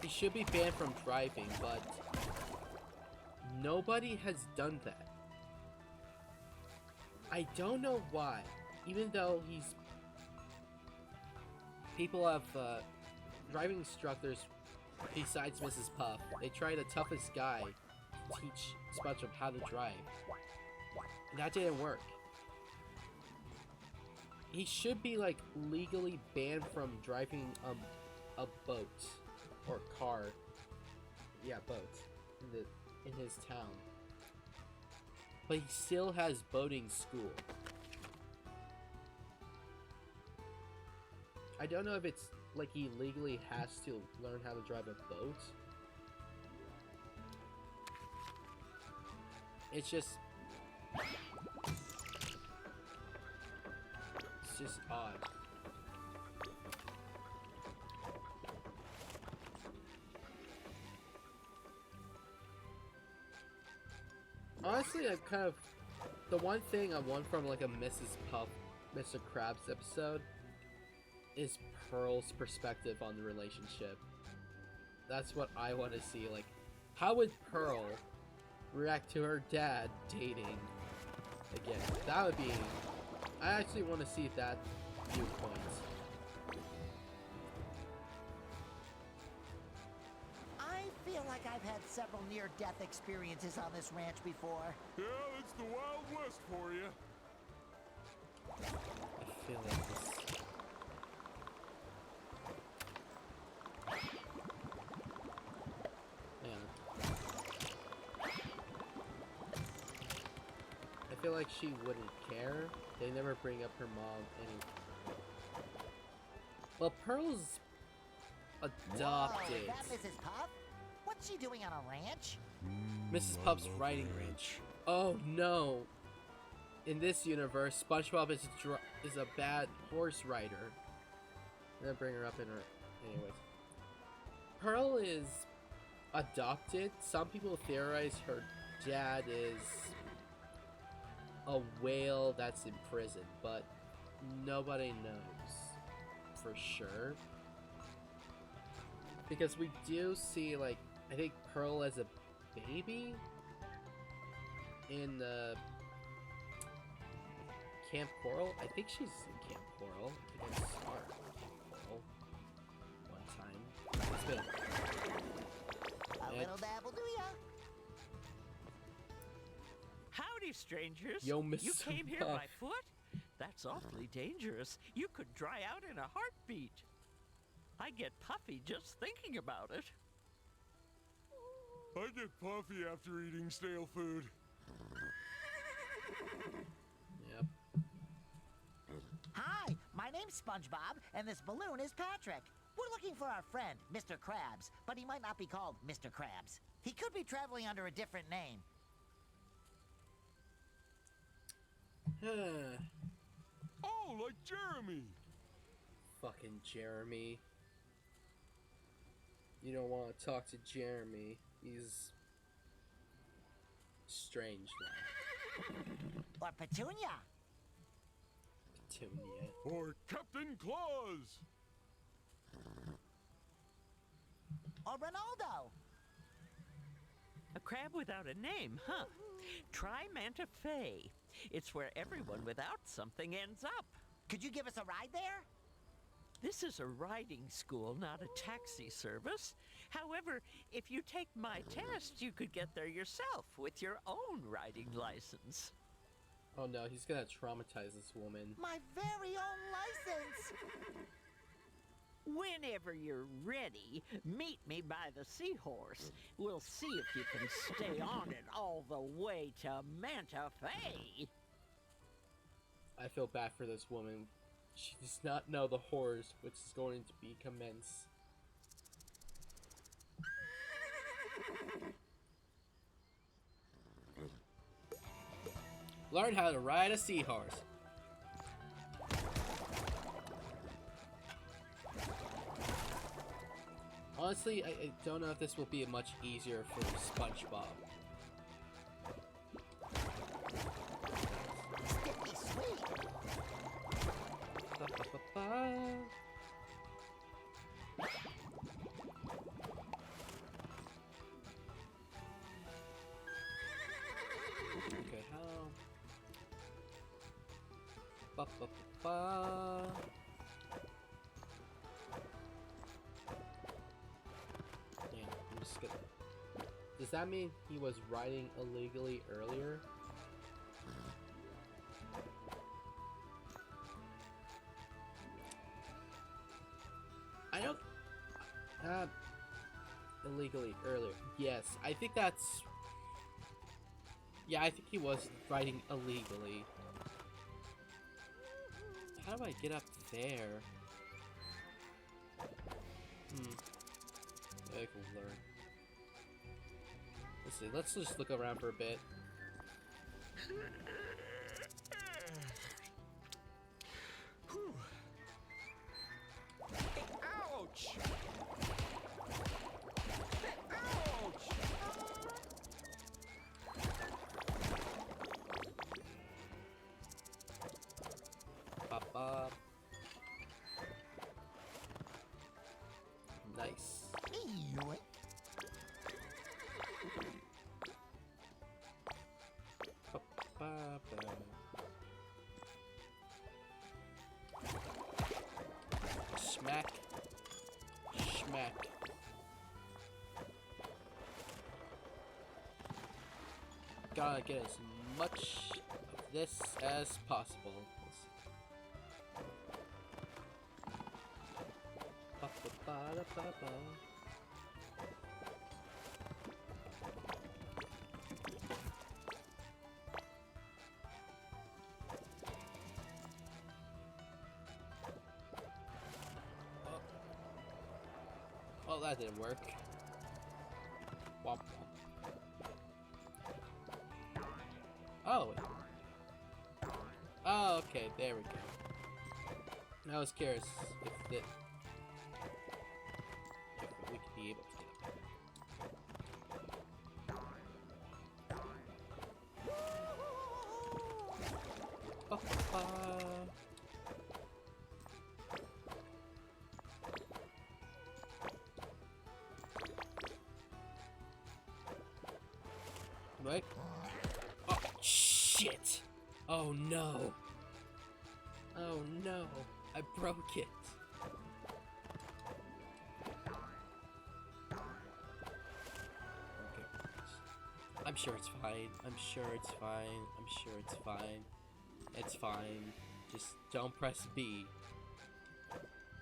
S1: He should be banned from driving, but nobody has done that. I don't know why, even though people have driving instructors besides Mrs. Puff. They try the toughest guy to teach SpongeBob how to drive. And that didn't work. He should be like legally banned from driving a boat or car. Yeah, boat in his town. But he still has boating school. I don't know if it's like he legally has to learn how to drive a boat. It's just odd. Honestly, I kind of... The one thing I want from like a Mrs. Puff, Mr. Krabs episode is Pearl's perspective on the relationship. That's what I want to see. Like, how would Pearl react to her dad dating again? That would be... I actually want to see that viewpoint.
S2: I feel like I've had several near-death experiences on this ranch before.
S4: Yeah, it's the Wild West for you.
S1: I feel like this... Yeah. I feel like she wouldn't care. They never bring up her mom any... Well, Pearl's adopted.
S2: Whoa, is that Mrs. Puff? What's she doing on a ranch?
S1: Mrs. Puff's riding ranch. Oh no! In this universe, SpongeBob is a bad horse rider. I'm gonna bring her up in her... Anyways. Pearl is adopted. Some people theorize her dad is a whale that's in prison, but nobody knows for sure. Because we do see, like, I think Pearl as a baby in Camp Coral. I think she's in Camp Coral. I think I saw her in Camp Coral one time. It's been
S2: A little dabble, do ya?
S14: Howdy, strangers.
S1: Yo, Mr.
S14: You came here
S1: Puff.
S14: by foot? That's awfully dangerous. You could dry out in a heartbeat. I get puffy just thinking about it.
S4: I get puffy after eating stale food.
S1: Yep.
S2: Hi, my name's SpongeBob, and this balloon is Patrick. We're looking for our friend, Mr. Krabs, but he might not be called Mr. Krabs. He could be traveling under a different name.
S4: Oh, like Jeremy.
S1: Fucking Jeremy. You don't want to talk to Jeremy. He's strange
S2: Or Petunia.
S1: Petunia.
S4: Or Captain Claus.
S2: Or Ronaldo.
S14: A crab without a name, huh? Try Manta Fe. It's where everyone without something ends up.
S2: Could you give us a ride there?
S14: This is a riding school, not a taxi service. However, if you take my test, you could get there yourself with your own riding license.
S1: Oh no, he's gonna traumatize this woman.
S2: My very own license!
S14: Whenever you're ready, meet me by the seahorse. We'll see if you can stay on it all the way to Manta Fe.
S1: I feel bad for this woman. She does not know the horrors which is going to be commence. Learn how to ride a seahorse. Honestly, I don't know if this will be much easier for SpongeBob.
S2: Sticky sweet.
S1: Okay, how? Ba ba ba. Yeah, I'm just gonna. Does that mean he was riding illegally earlier? I don't. Illegally earlier. Yes, I think that's. Yeah, I think he was riding illegally. How do I get up there? I can learn. Let's see, let's just look around for a bit.
S13: Ouch! Ouch!
S1: Papa. Nice.
S2: Yoink.
S1: Smack. Smack. Gotta get as much of this as possible. Well, that didn't work. Womp womp. Oh. Oh, okay, there we go. I was curious if we could be able to get up there. Right? Oh, shit! Oh no! Oh no! I broke it! Okay. I'm sure it's fine. I'm sure it's fine. I'm sure it's fine. It's fine. Just don't press B.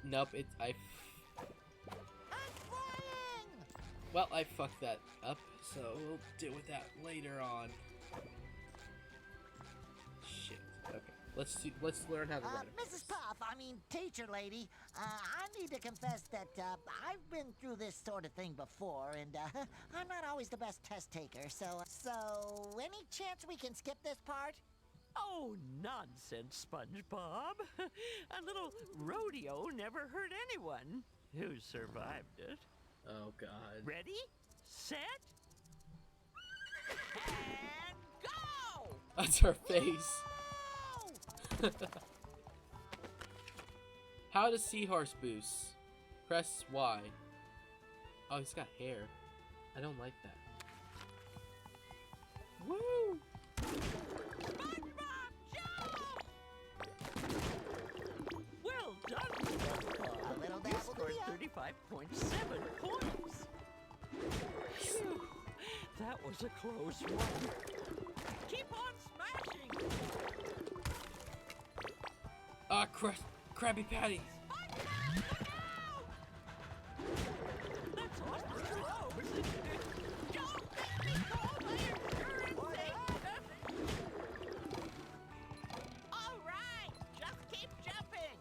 S1: Nope,
S2: I'm flying!
S1: Well, I fucked that up, so we'll deal with that later on. Shit. Okay. Let's learn how to ride it
S2: Mrs. Puff, I mean, teacher lady, I need to confess that I've been through this sort of thing before, and I'm not always the best test taker, so any chance we can skip this part?
S14: Oh, nonsense, SpongeBob. A little rodeo never hurt anyone who survived it.
S1: Oh, God.
S14: Ready, set, and go!
S1: That's her face. How does Seahorse boost? Press Y. Oh, he's got hair. I don't like that. Woo!
S14: SpongeBob, jump! Well done, SpongeBob.
S2: A little
S14: You
S2: dabble
S14: scored
S2: to
S14: 35.7 points. Phew, that was a close one. Keep on smashing!
S1: Ah, Krabby Patty.
S14: That's awfully close. Don't let me call my insurance agent. All right, just keep jumping.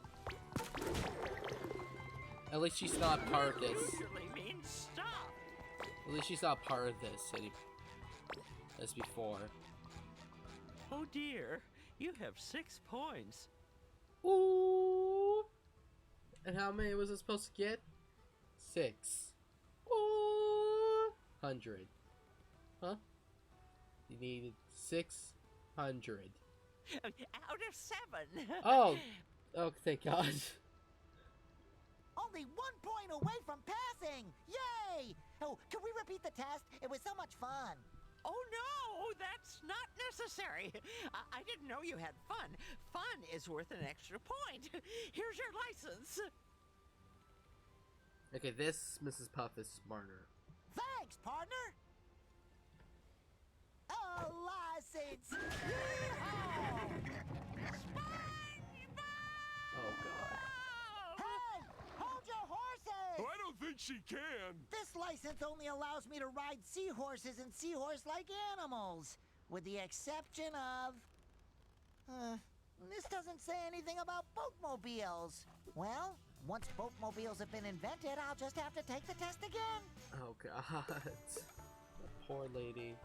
S1: At least she's not part of this.
S14: Usually means stop.
S1: At least she's not part of this as before.
S14: Oh dear, you have 6 points.
S1: Ooh. And how many was it supposed to get? 6. Ooh. 100. Huh? You needed 600.
S14: Out of 7.
S1: Oh. Oh, thank God.
S2: Only 1 point away from passing! Yay! Oh, can we repeat the test? It was so much fun.
S14: Oh no, that's not necessary. I didn't know you had fun. Fun is worth an extra point. Here's your license.
S1: Okay, this Mrs. Puff is smarter.
S2: Thanks, partner! A license! Yeehaw!
S1: Oh, God.
S2: Hey! Hold your horses!
S4: I don't think she can.
S2: This license only allows me to ride seahorses and seahorse-like animals, with the exception of... this doesn't say anything about boatmobiles. Well, once boatmobiles have been invented, I'll just have to take the test again.
S1: Oh, God. Poor lady.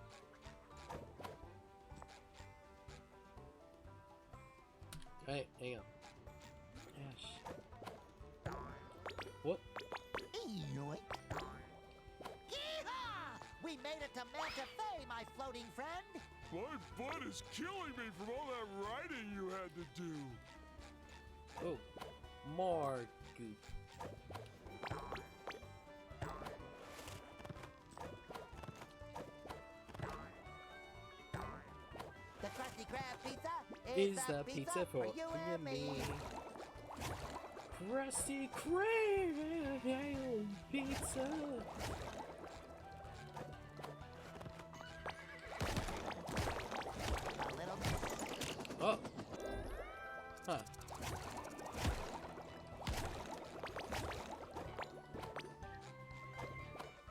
S1: Hey, hang on. Ash. What?
S2: Yoink. Yeehaw! We made it to Manta Fe, my floating friend.
S4: My butt is killing me from all that riding you had to do.
S1: Oh, more goop.
S2: The Krusty Krab pizza
S1: Is the pizza for you and me? Krusty Krab pizza.
S2: A little...
S1: Oh. Huh.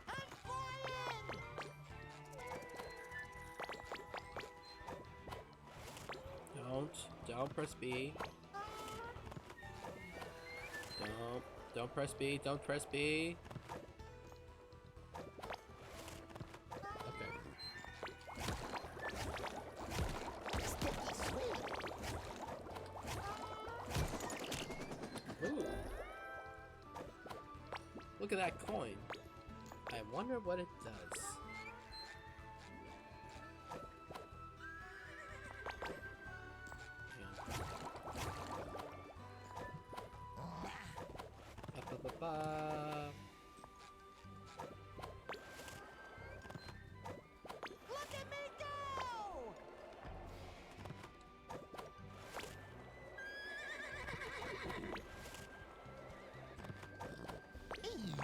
S2: I'm flying!
S1: Don't press B. Don't press B. Don't press B. Okay.
S2: Sticky sweet.
S1: Ooh. Look at that coin. I wonder what it does. Ba-ba-ba.
S2: Look at me go!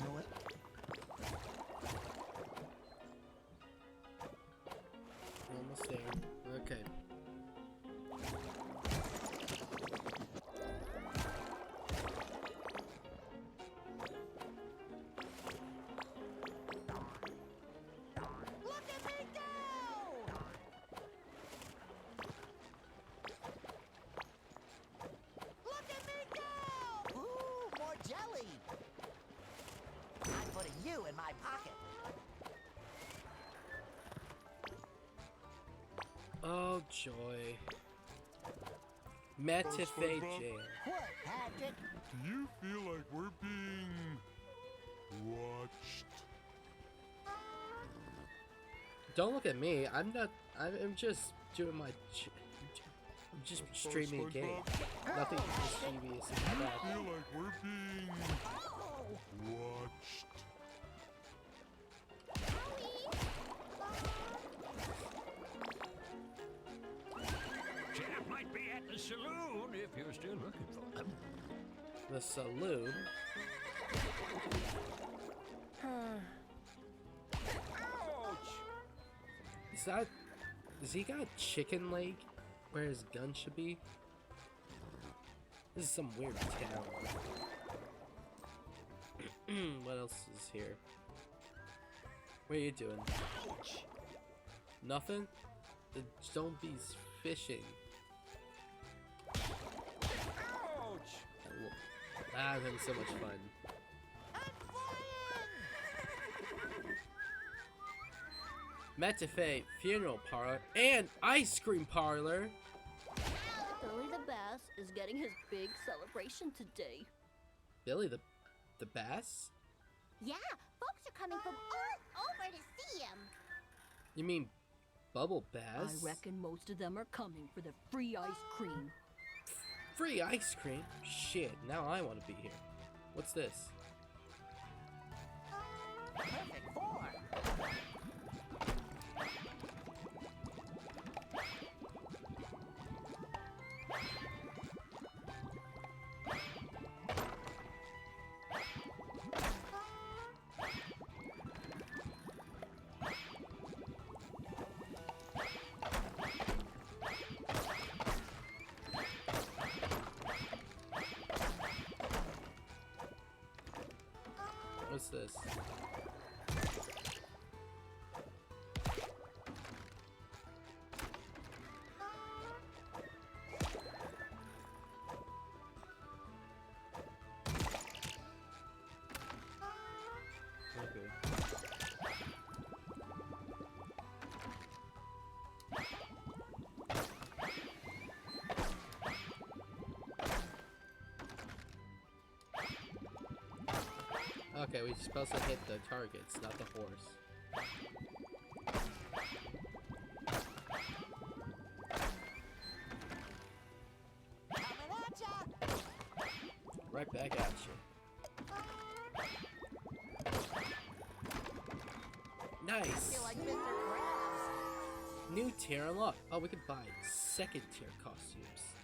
S2: Yoink.
S1: Almost there. Okay.
S2: Look at me go! Look at me go! you in my pocket.
S1: Oh joy. Metafe
S4: SpongeBob?
S1: Jam.
S2: What, Patrick?
S4: Do you feel like we're being watched?
S1: Don't look at me. I'm not. I'm just doing my. I'm just streaming a game. Nothing mischievous
S4: Do
S1: about
S4: you
S1: that.
S4: feel like we're being watched?
S7: Champ might be at the saloon if you're still looking for him.
S1: The saloon. Is that? Does he got a chicken leg where his gun should be? This is some weird town. What else is here? What are you doing? Nothing? The zombies fishing. I'm having so much fun. Metafe Funeral Parlor and Ice Cream Parlor.
S9: Billy the Bass is getting his big celebration today.
S1: Billy the Bass?
S9: Yeah, folks are coming from all over to see him.
S1: You mean Bubble Bass?
S9: I reckon most of them are coming for the free ice cream.
S1: Free ice cream? Shit, now I want to be here. What's this?
S2: Perfect 4.
S1: What's this? Okay, we're supposed to hit the targets, not the horse.
S2: Coming at ya!
S1: Right back at you. Nice!
S2: I feel like Mr. Krabs.
S1: New tier unlocked. Oh, we can buy second tier costumes.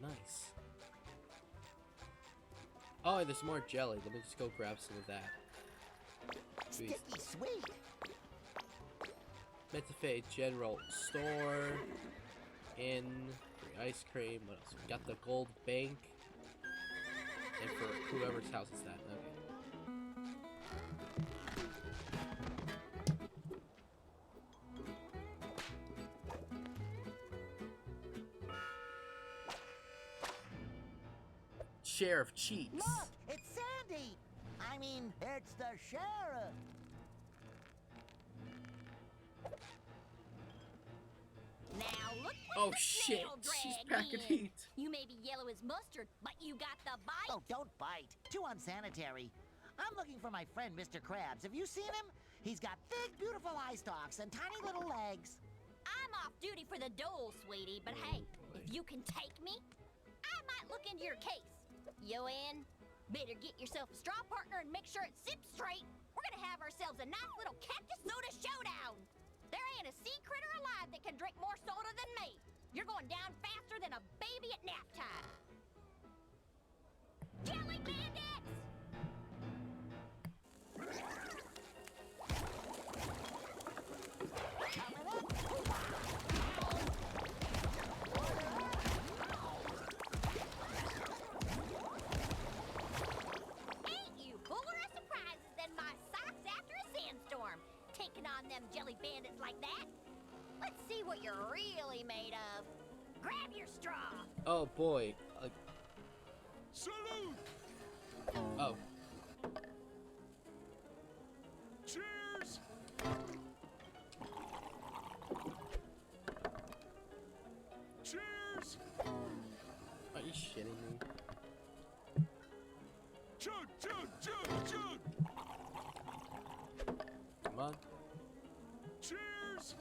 S1: Nice. Oh, and there's more jelly. Let me just go grab some of that.
S2: Sticky sweet.
S1: Metafe General Store. In free ice cream. What else? We got the gold bank. And for whoever's house is that. Okay. Sheriff Cheeks.
S2: Look, it's Sandy. I mean, it's the sheriff.
S9: Now look what
S1: Oh
S9: the
S1: shit,
S9: snail
S1: she's
S9: dragged
S1: packing
S9: in.
S1: heat.
S9: You may be yellow as mustard, but you got the bite.
S2: Oh, don't bite. Too unsanitary. I'm looking for my friend, Mr. Krabs. Have you seen him? He's got big, beautiful eye stalks and tiny little legs.
S9: I'm off duty for the dole, sweetie, but hey, if you can take me, I might look into your case. You in? Better get yourself a straw partner and make sure it sips straight. We're gonna have ourselves a nice little cactus soda showdown. There ain't a sea critter alive that can drink more soda than me. You're going down faster than a baby at nap time. Jelly bandits!
S2: Coming up.
S9: Ain't you fuller of surprises than my socks after a sandstorm? Taking on them jelly bandits like that? Let's see what you're really made of. Grab your straw.
S1: Oh boy.
S4: Salute!
S1: Oh. on.
S4: Cheers!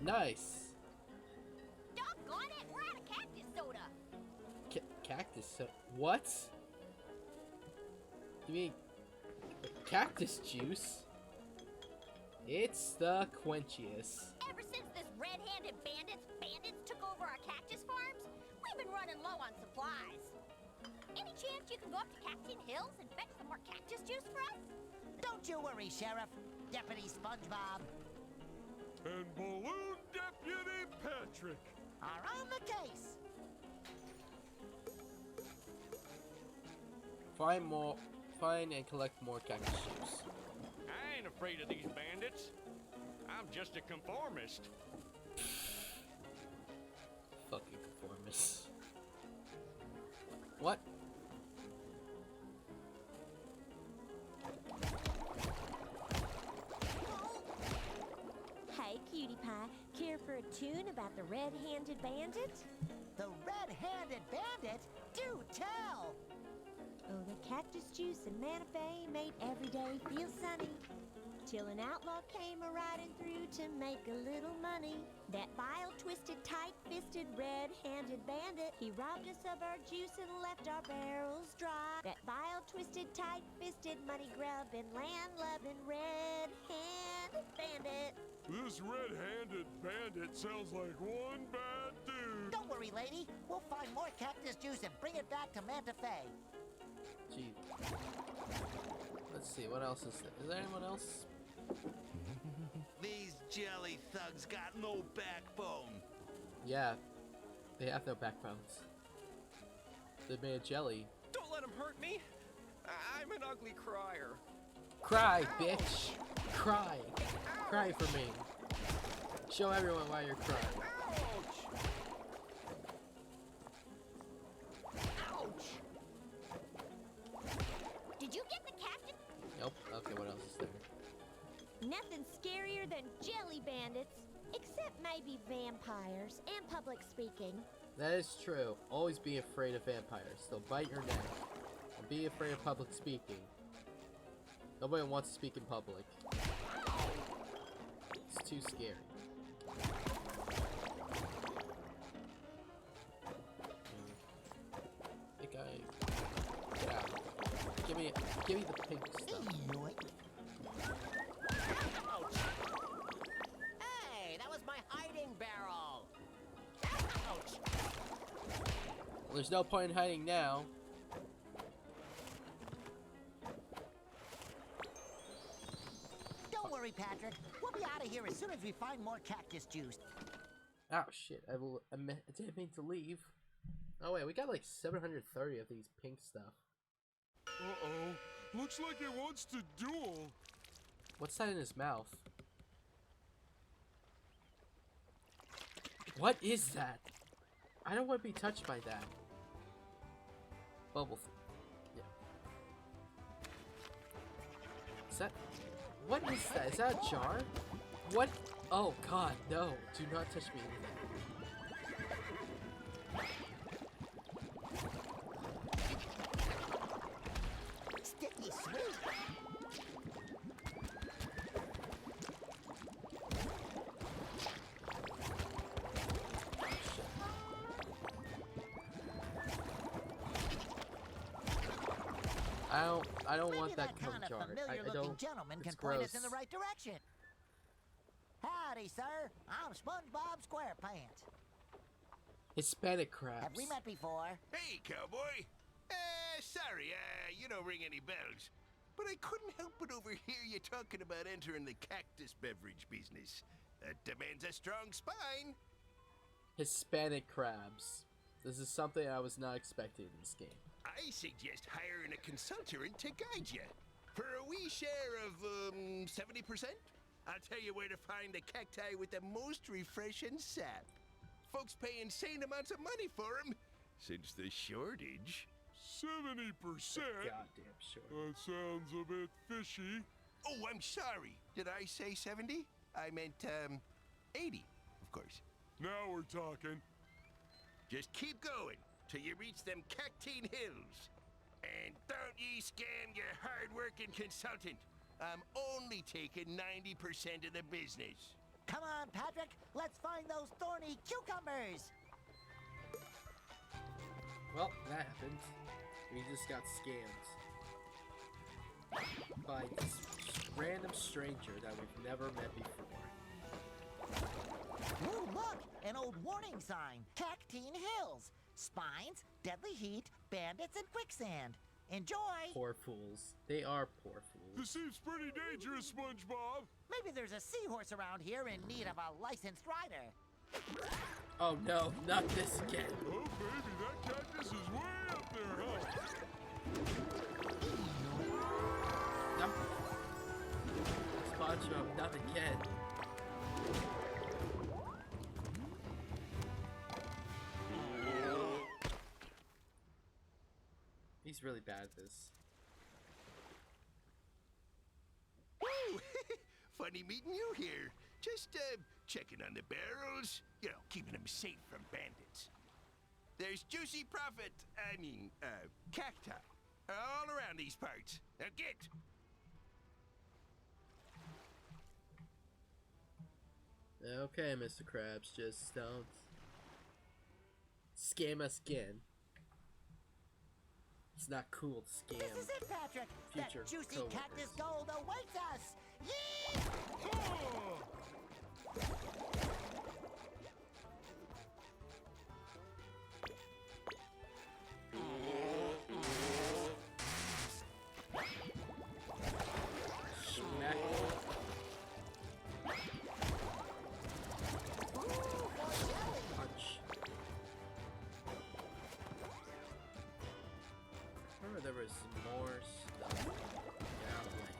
S1: Nice.
S9: Doggone it, we're out of cactus soda.
S1: Cactus soda? What? You mean cactus juice? It's the quenchiest.
S9: Ever since this red-handed bandits took over our cactus farms, we've been running low on supplies. Any chance you can go up to Cactus Hills and fetch some more cactus juice for us?
S2: Don't you worry, Sheriff. Deputy Spongebob
S4: And Balloon Deputy Patrick
S2: are on the case.
S1: Find and collect more cactus juice.
S7: I ain't afraid of these bandits. I'm just a conformist.
S1: Fucking conformist. What?
S5: Hey, cutie pie, care for a tune about the red-handed bandit?
S2: The red-handed bandit? Do tell!
S5: Oh, the cactus juice and Manna Fe made every day feel sunny. Till an outlaw came a-riding through to make a little money. That vile, twisted, tight-fisted, red-handed bandit, he robbed us of our juice and left our barrels dry. That vile, twisted, tight-fisted, money-grubbing, land-loving, red-handed bandit.
S4: This red-handed bandit sounds like one bad dude.
S2: Don't worry, lady. We'll find more cactus juice and bring it back to Manta Fe.
S1: Gee. Let's see, what else is there? Is there anyone else?
S10: These jelly thugs got no backbone.
S1: Yeah, they have no backbones. They're made of jelly.
S13: Don't let him hurt me. I'm an ugly crier.
S1: Cry, bitch! Cry! Cry for me. Show everyone why you're crying.
S9: Did you get the captain?
S1: Nope. Okay, what else is there?
S5: Nothing scarier than jelly bandits, except maybe vampires and public speaking.
S1: That is true. Always be afraid of vampires. They'll bite your neck. And be afraid of public speaking. Nobody wants to speak in public. It's too scary. I think yeah. Give me the pink stuff.
S14: Hey, that was my hiding barrel. Ouch!
S1: Well, there's no point in hiding now.
S2: Don't worry, Patrick. We'll be out of here as soon as we find more cactus juice.
S1: Oh shit! I didn't mean to leave. Oh wait, we got like 730 of these pink stuff.
S4: Uh-oh. Looks like it wants to duel.
S1: What's that in his mouth? What is that? I don't want to be touched by that. Bubble. Yeah. Is that? What is that? Is that a jar? What? Oh god, no. Do not touch me.
S2: Sticky sweet.
S1: I don't want
S2: Maybe
S1: that
S2: kind
S1: Coke
S2: of
S1: jar. I
S2: familiar-looking
S1: don't.
S2: gentleman
S1: It's
S2: can point us
S1: gross.
S2: in the right direction. Howdy, sir. I'm Spongebob SquarePants.
S1: Hispanic crabs.
S2: Have we met before?
S6: Hey, cowboy. Sorry, you don't ring any bells. But I couldn't help but overhear you talking about entering the cactus beverage business. That demands a strong spine.
S1: Hispanic crabs. This is something I was not expecting in this game.
S6: I suggest hiring a consultant to guide you. For a wee share of, 70%, I'll tell you where to find the cacti with the most refreshing sap. Folks pay insane amounts of money for them, since the shortage.
S4: 70%?
S1: Goddamn short.
S4: That sounds a bit fishy.
S6: Oh, I'm sorry. Did I say 70? I meant, 80, of course.
S4: Now we're talking.
S6: Just keep going till you reach them Cactine Hills. And don't ye scam your hard-working consultant. I'm only taking 90% of the business.
S2: Come on, Patrick. Let's find those thorny cucumbers.
S1: Well, that happened. We just got scammed by this random stranger that we've never met before.
S2: Ooh, look! An old warning sign. Cactine Hills. Spines, deadly heat, bandits, and quicksand. Enjoy!
S1: Poor fools. They are poor fools.
S4: This seems pretty dangerous, SpongeBob.
S2: Maybe there's a seahorse around here in need of a licensed rider.
S1: Oh no, not this again.
S4: Oh, baby, that cactus is way up there, huh?
S1: No. SpongeBob, not again. He's really bad at this.
S6: Woo! Funny meeting you here. Just, checking on the barrels. You know, keeping them safe from bandits. There's juicy cacti all around these parts. Now get!
S1: Okay, Mr. Krabs, just don't scam us again. It's not cool to scam
S2: This is it, Patrick.
S1: future
S2: That juicy
S1: coworkers.
S2: cactus gold awaits us. Yee!
S1: Smack. Punch. Remember there was more stuff. Get out of the way.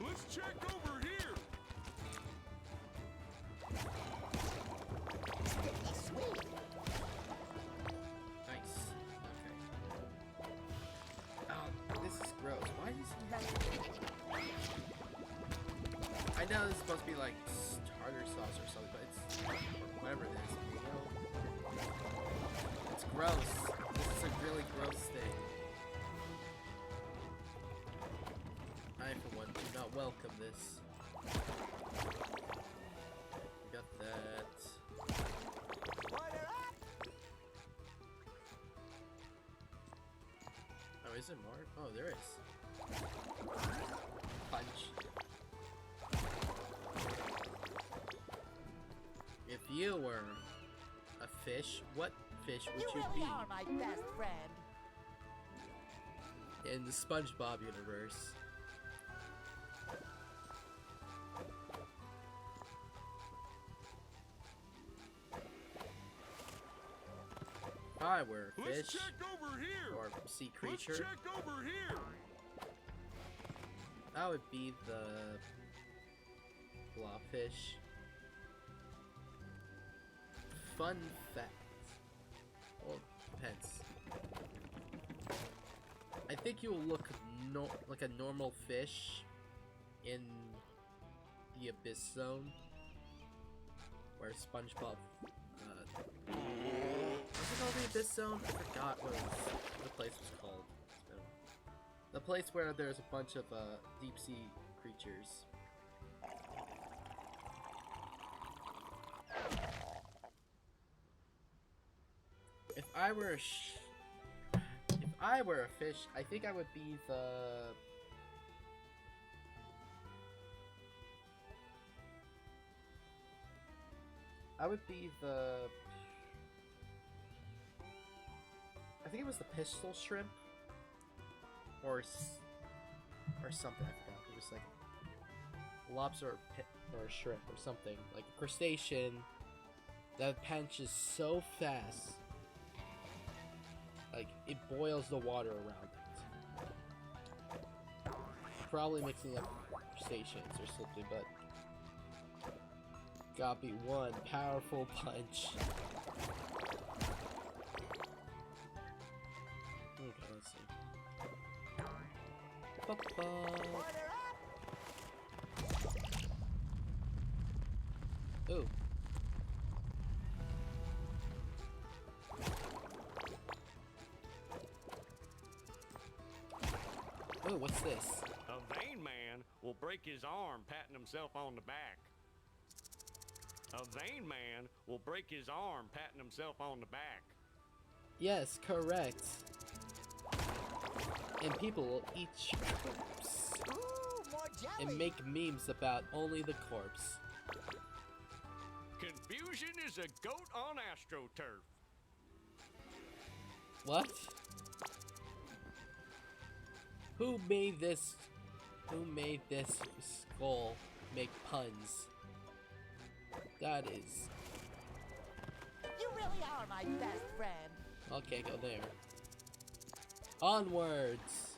S4: Let's check over here.
S2: Sticky sweet.
S1: Nice. Okay. Oh, this is gross. Why does he have... I know this is supposed to be like tartar sauce or something, but it's... or whatever it is, you know? It's gross. This is a really gross thing. I, for one, do not welcome this. We got that.
S2: Order up!
S1: Oh, is there more? Oh, there is. Punch. If you were a fish, what fish would you
S2: really
S1: be
S2: are my best friend.
S1: in the SpongeBob universe? If I were a
S4: Let's
S1: fish
S4: check over here.
S1: or sea
S4: Let's
S1: creature,
S4: check over here.
S1: I would be the blobfish. Fun fact. Well, depends. I think you'll look like a normal fish in the Abyss Zone, where SpongeBob. Was it called the Abyss Zone? I forgot what the place was called. It's been a while. The place where there's a bunch of deep sea creatures. If I were a fish, I think I would be the I think it was the pistol shrimp or something. I forgot. It was like lobster or shrimp or something, like a crustacean that punches so fast. Like, it boils the water around it. Probably mixing up crustaceans or something, but... gotta be one powerful punch. Okay, let's see. Ba-ba. Ooh. what's this?
S7: A vain man will break his arm patting himself on the back. A vain man will break his arm patting himself on the back.
S1: Yes, correct. And people will eat your corpse.
S2: Ooh, more jelly.
S1: And make memes about only the corpse.
S7: Confusion is a goat on AstroTurf.
S1: What? Who made this skull make puns? That is...
S2: You really are my best friend.
S1: Okay, go there. Onwards!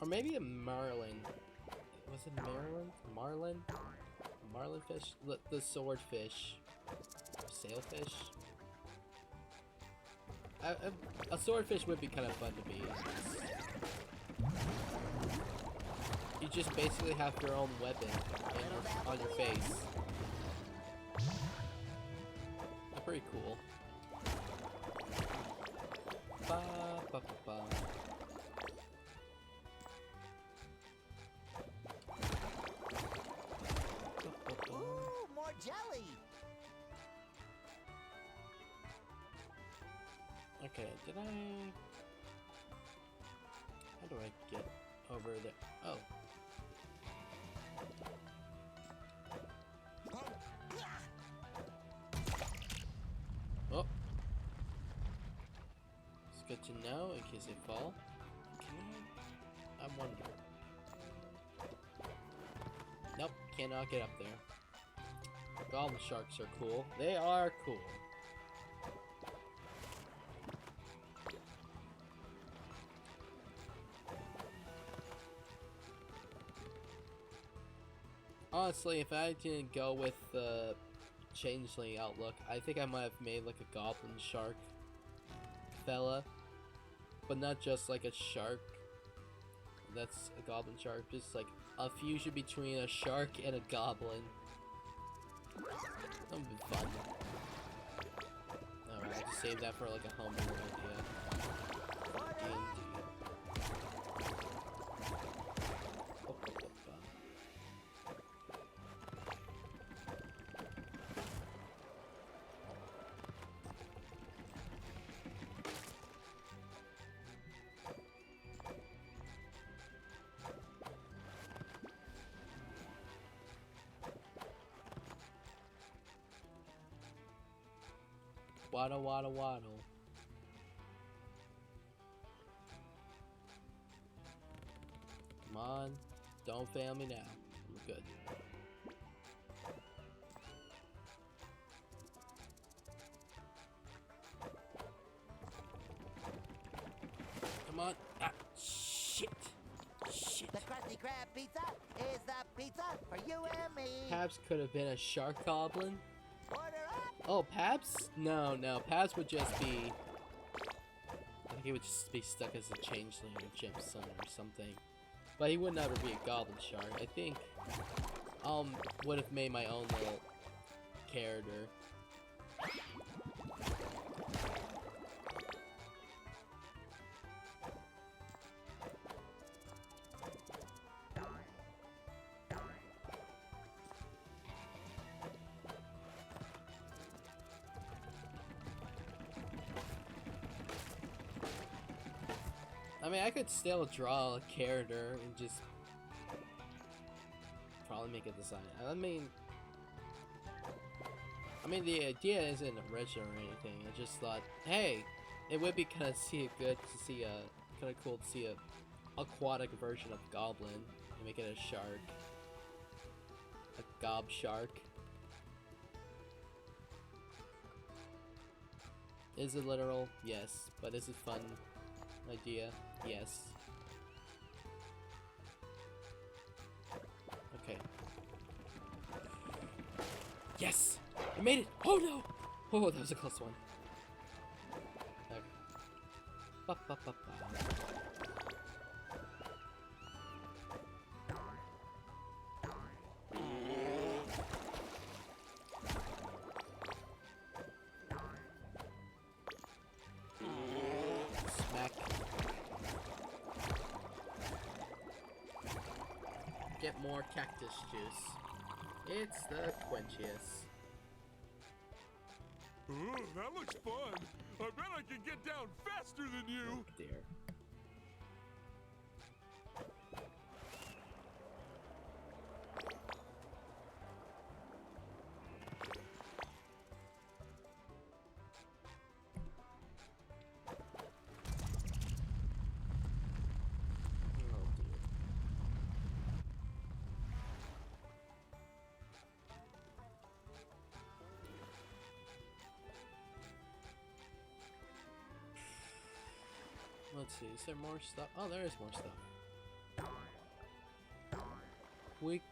S1: Or maybe a marlin. Was it marlin? Marlin? Marlin fish? The swordfish. Sailfish? A swordfish would be kind of fun to be. You just basically have your own weapon on your face. That's pretty cool. Ba, ba, ba, ba.
S2: Ooh, more jelly.
S1: Okay, did I... How do I get over there? Oh. Oh. It's good to know in case I fall. Can I wonder. Nope, cannot get up there. Goblin sharks are cool. They are cool. Honestly, if I didn't go with the changeling outlook, I think I might have made like a goblin shark fella. But not just like a shark. That's a goblin shark. Just like a fusion between a shark and a goblin. That would be fun. Alright, I'll just save that for like a homebrew idea. Waddle, waddle, waddle. Come on. Don't fail me now. I'm good. Come on. Ah, shit. Shit.
S2: The Krusty Krab pizza is the pizza for you and me.
S1: Perhaps could have been a shark goblin.
S2: Order up.
S1: Oh, Pabs? No, Pabs would just be... I think he would just be stuck as a changeling or Gypsum or something. But he would never be a goblin shark. I think would have made my own little character. I mean, I could still draw a character and just probably make a design. I mean, the idea isn't original or anything. I just thought, hey, it would be kind of kind of cool to see a aquatic version of Goblin and make it a shark, a gob shark. Is it literal? Yes, but is it fun? Idea? Yes. Okay. Yes! I made it! Oh no! Oh, that was a close one. Okay. Ba, ba, ba, ba. get more cactus juice. It's the quenchiest.
S4: Ooh, that looks fun. I bet I can get down faster than you.
S1: Oh dear. Let's see, is there more stuff? Oh, there is more stuff. Weak.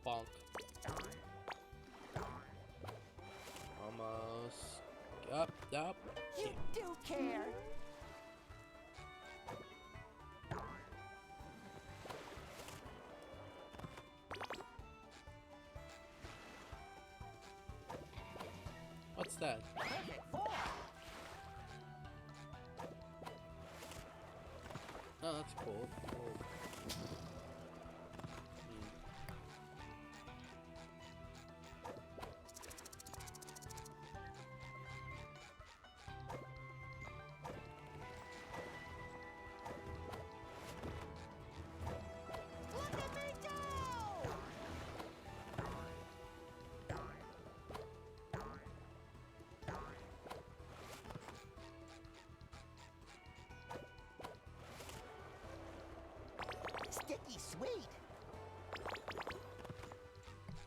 S1: Bonk. Almost. Up, up.
S2: You do care.
S1: What's that?
S2: Perfect form.
S1: Oh, that's cool. Cool.
S2: Look at me go! Sticky sweet.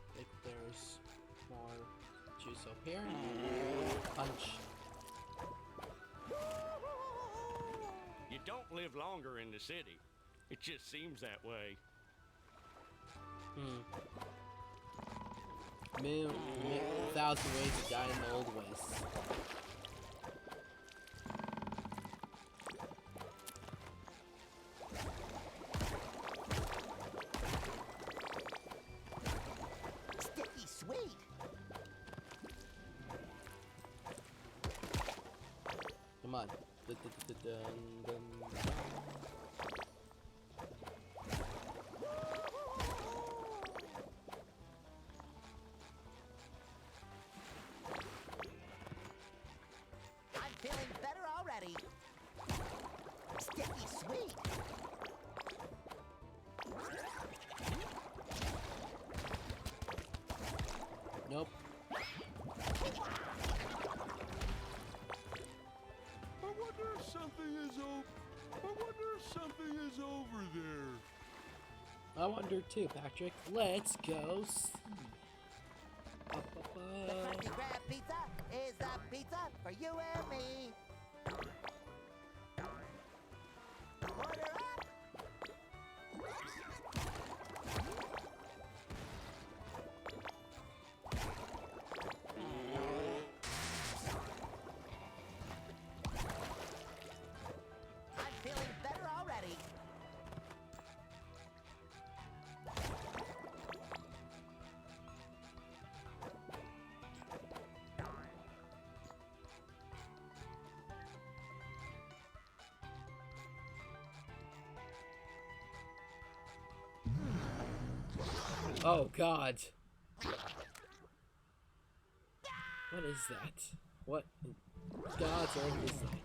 S1: I think there's more juice up here. Punch.
S7: You don't live longer in the city. It just seems that way.
S1: Thousand ways to die in the old west.
S2: Sticky sweet.
S1: Come on. Dun.
S2: I'm feeling better already. Sticky sweet.
S1: Nope.
S4: I wonder if something is over there.
S1: I wonder too, Patrick. Let's go see.
S2: The Krusty Krab pizza is the pizza for you and me. Order up. I'm feeling better already.
S1: Oh God. What is that? What in God's earth is that?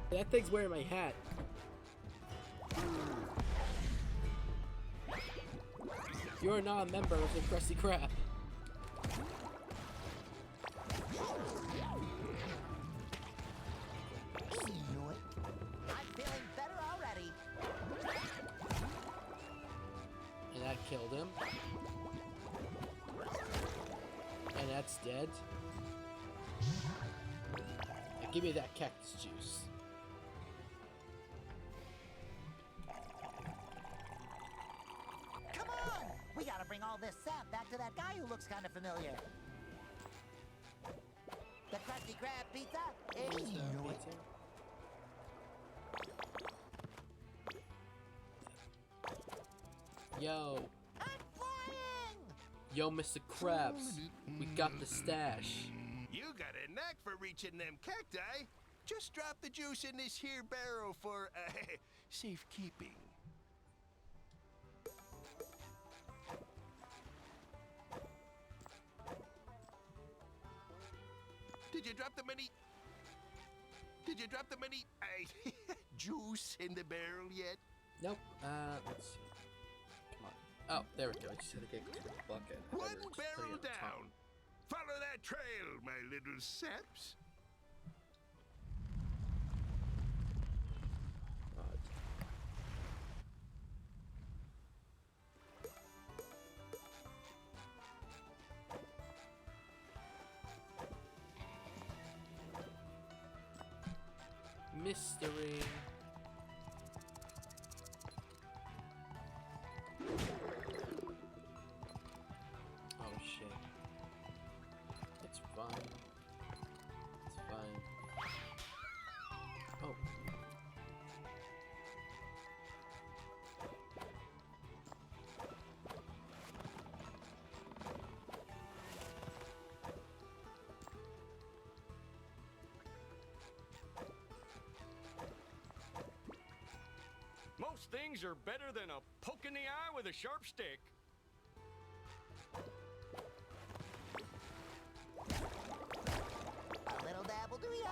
S1: That thing's wearing my hat. You're not a member of the Krusty Krab.
S2: I'm feeling better already.
S1: And that killed him. And that's dead. Now give me that cactus juice.
S2: Come on! We gotta bring all this sap back to that guy who looks kind of familiar. The Krusty Krab pizza is
S1: Yo.
S2: I'm flying!
S1: Yo, Mr. Krabs. We got the stash.
S6: You got a knack for reaching them cacti. Just drop the juice in this here barrel for safekeeping. Did you drop the many? Did you drop the many juice in the barrel yet?
S1: Nope. Let's see. Come on. Oh, there we go. I just had to get to the bucket.
S6: One barrel down. Follow that trail, my little saps.
S1: Mystery. Oh shit. It's fine. It's fine. Oh.
S13: Most things are better than a poke in the eye with a sharp stick.
S2: A little dab will do ya.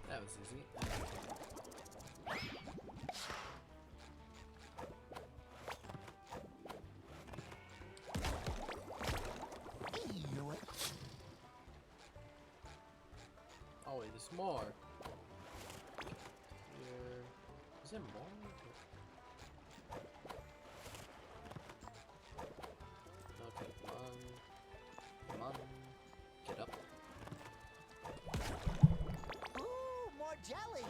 S1: That was easy. Oh wait, there's more. Here. Is there more? Okay, come on. Come on. Get up.
S2: Ooh, more jelly.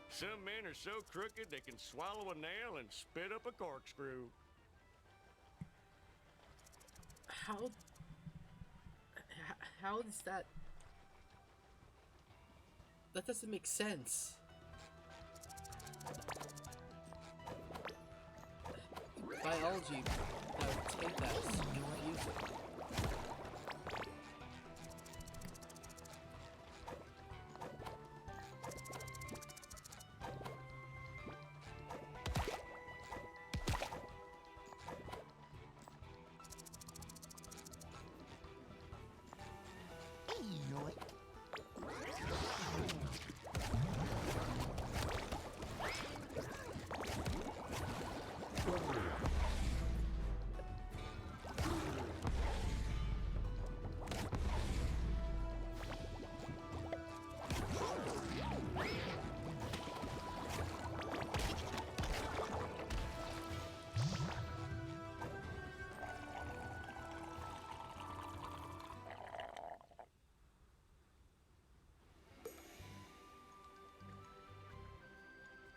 S13: Some men are so crooked they can swallow a nail and spit up a corkscrew.
S1: How is that? That doesn't make sense. Biology that would take that is confusing.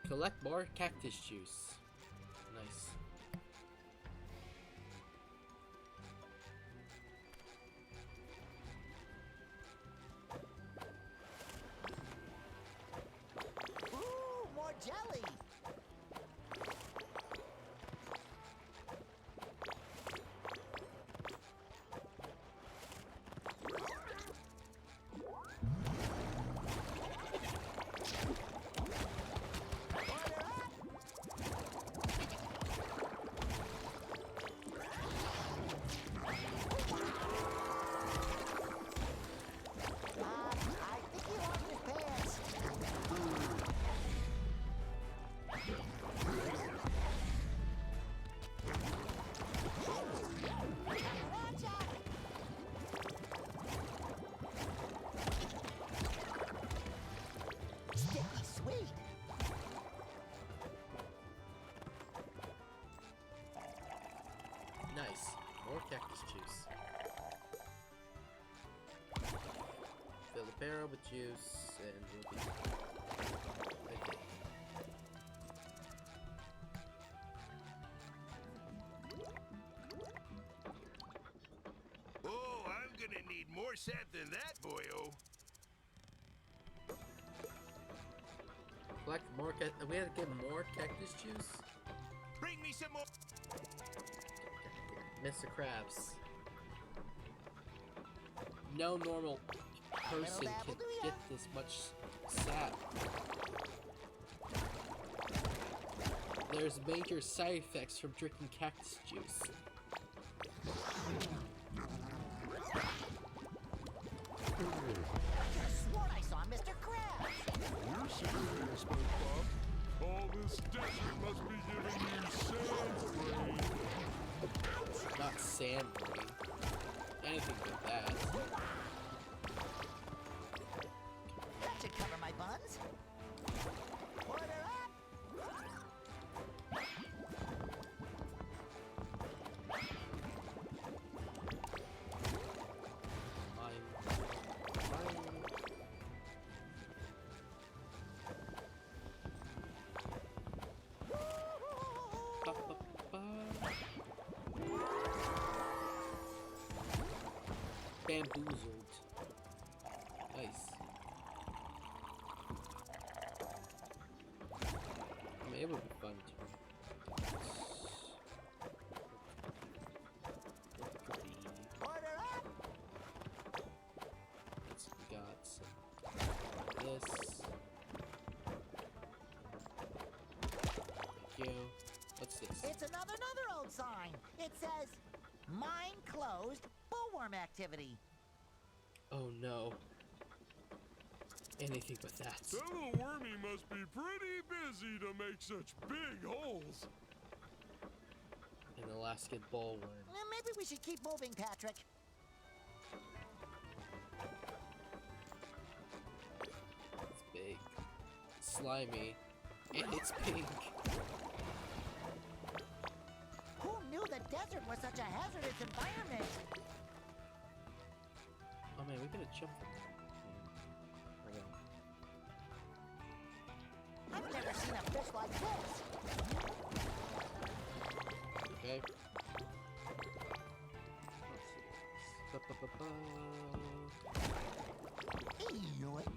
S1: Collect more cactus juice. Nice.
S2: Ooh, more jelly.
S1: guava juice, and we'll be okay.
S6: Oh, I'm gonna need more sap than that, boyo.
S1: Collect more we had to get more cactus juice?
S6: Bring me some more.
S1: Mr. Krabs. No normal person can get this much sap. There's major side effects from drinking cactus juice.
S2: I swore I saw Mr. Krabs.
S4: You're serious, SpongeBob. All this desert must be giving you sand brain.
S1: Not sand brain. Anything but that.
S2: That should cover my buns. Order up.
S1: Bamboozled. Nice. I mean, it would be fun to.
S2: Order up.
S1: Let's got some this. Thank you. What's this?
S2: It's another old sign. It says, "Mine closed. Bullworm activity."
S1: Oh no. Anything but that.
S4: That little wormy must be pretty busy to make such big holes.
S1: An Alaskan bullworm.
S2: Maybe we should keep moving, Patrick.
S1: It's big. Slimy. And it's pink.
S2: Who knew the desert was such a hazardous environment?
S1: Oh man, we gotta jump from there.
S2: I've never seen a fish like this.
S1: Okay. Let's see.
S2: Yoink.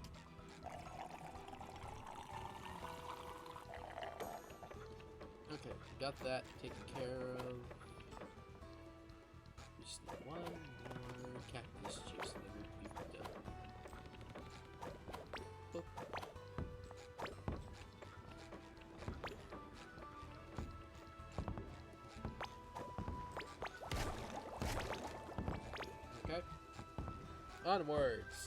S1: Okay, got that taken care of. We just need one more cactus juice and then we'll be done. Boop. Okay. Onwards.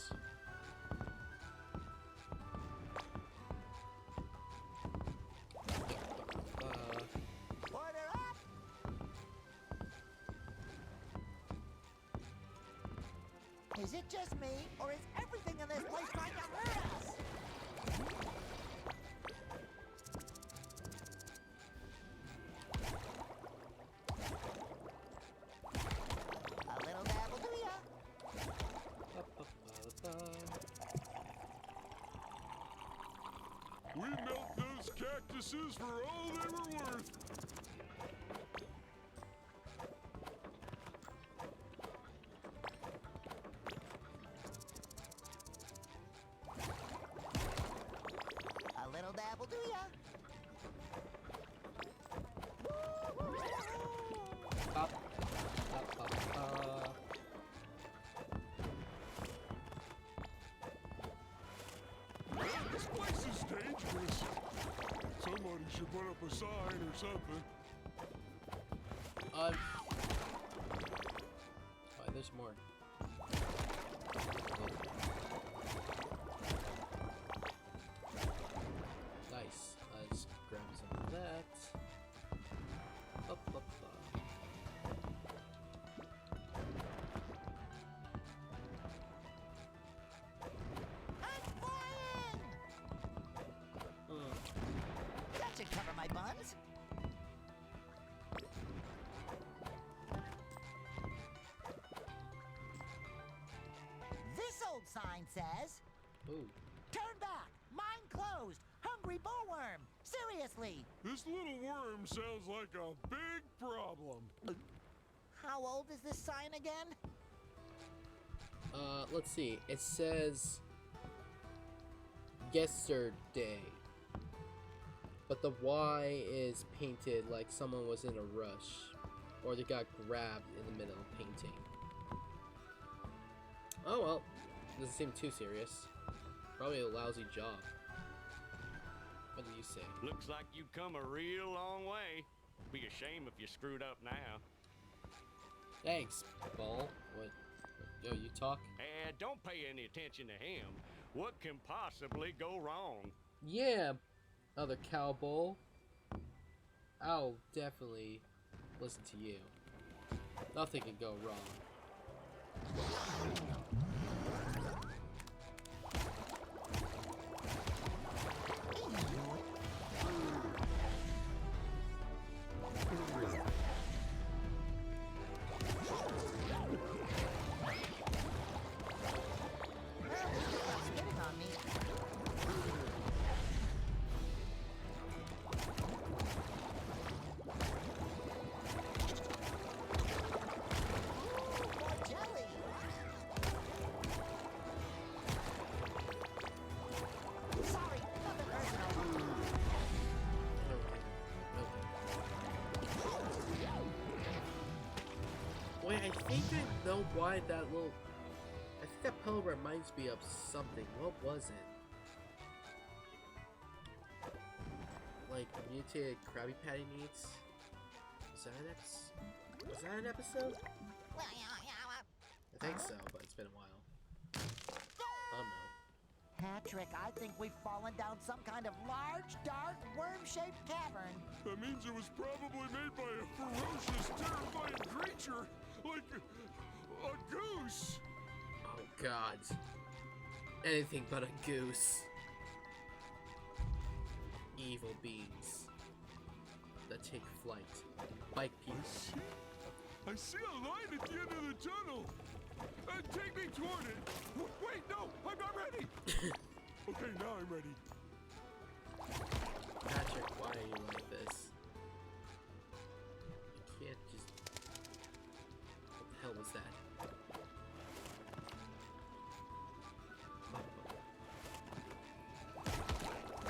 S2: Order up. Is it just me, or is everything in this place trying to hurt us? A little dab will do ya.
S4: We milked those cactuses for all they were worth.
S2: A little dab will do ya.
S1: Pop. Pop, pop, pop.
S4: This place is dangerous. Somebody should put up a sign or something.
S1: Oh, there's more. Nice. Let's grab some of that. Up, up, up.
S2: I'm flying! That should cover my buns. This old sign says,
S1: Ooh.
S2: Turn back! Mine closed! Hungry bullworm! Seriously!
S4: This little worm sounds like a big problem.
S2: How old is this sign again?
S1: Let's see. It says yesterday. But the Y is painted like someone was in a rush. Or they got grabbed in the middle of painting. Oh well. Doesn't seem too serious. Probably a lousy job. What do you say?
S7: Looks like you've come a real long way. Be a shame if you screwed up now.
S1: Thanks, Ball. What? Yo, you talk?
S7: Don't pay any attention to him. What can possibly go wrong?
S1: Yeah, other cowboy. I'll definitely listen to you. Nothing can go wrong. Wait, I think I know why that little... I think that pillow reminds me of something. What was it? Like, mutated Krabby Patty meats? Was that an episode? I think so, but it's been a while. Oh no.
S2: Patrick, I think we've fallen down some kind of large, dark, worm-shaped cavern.
S4: That means it was probably made by a ferocious, terrifying creature, like a goose.
S1: Oh god. Anything but a goose. Evil beings that take flight, bite people.
S4: I see a line at the end of the tunnel. Take me toward it. Wait, no, I'm not ready. Okay, now I'm ready.
S1: Patrick, why are you like this? You can't just... What the hell was that?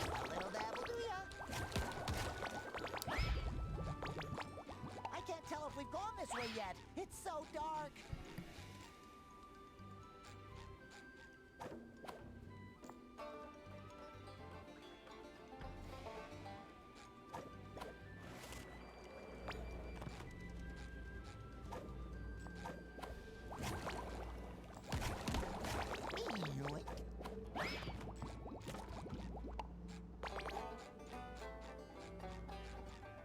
S2: A little dabble, do ya? I can't tell if we've gone this way yet. It's so dark.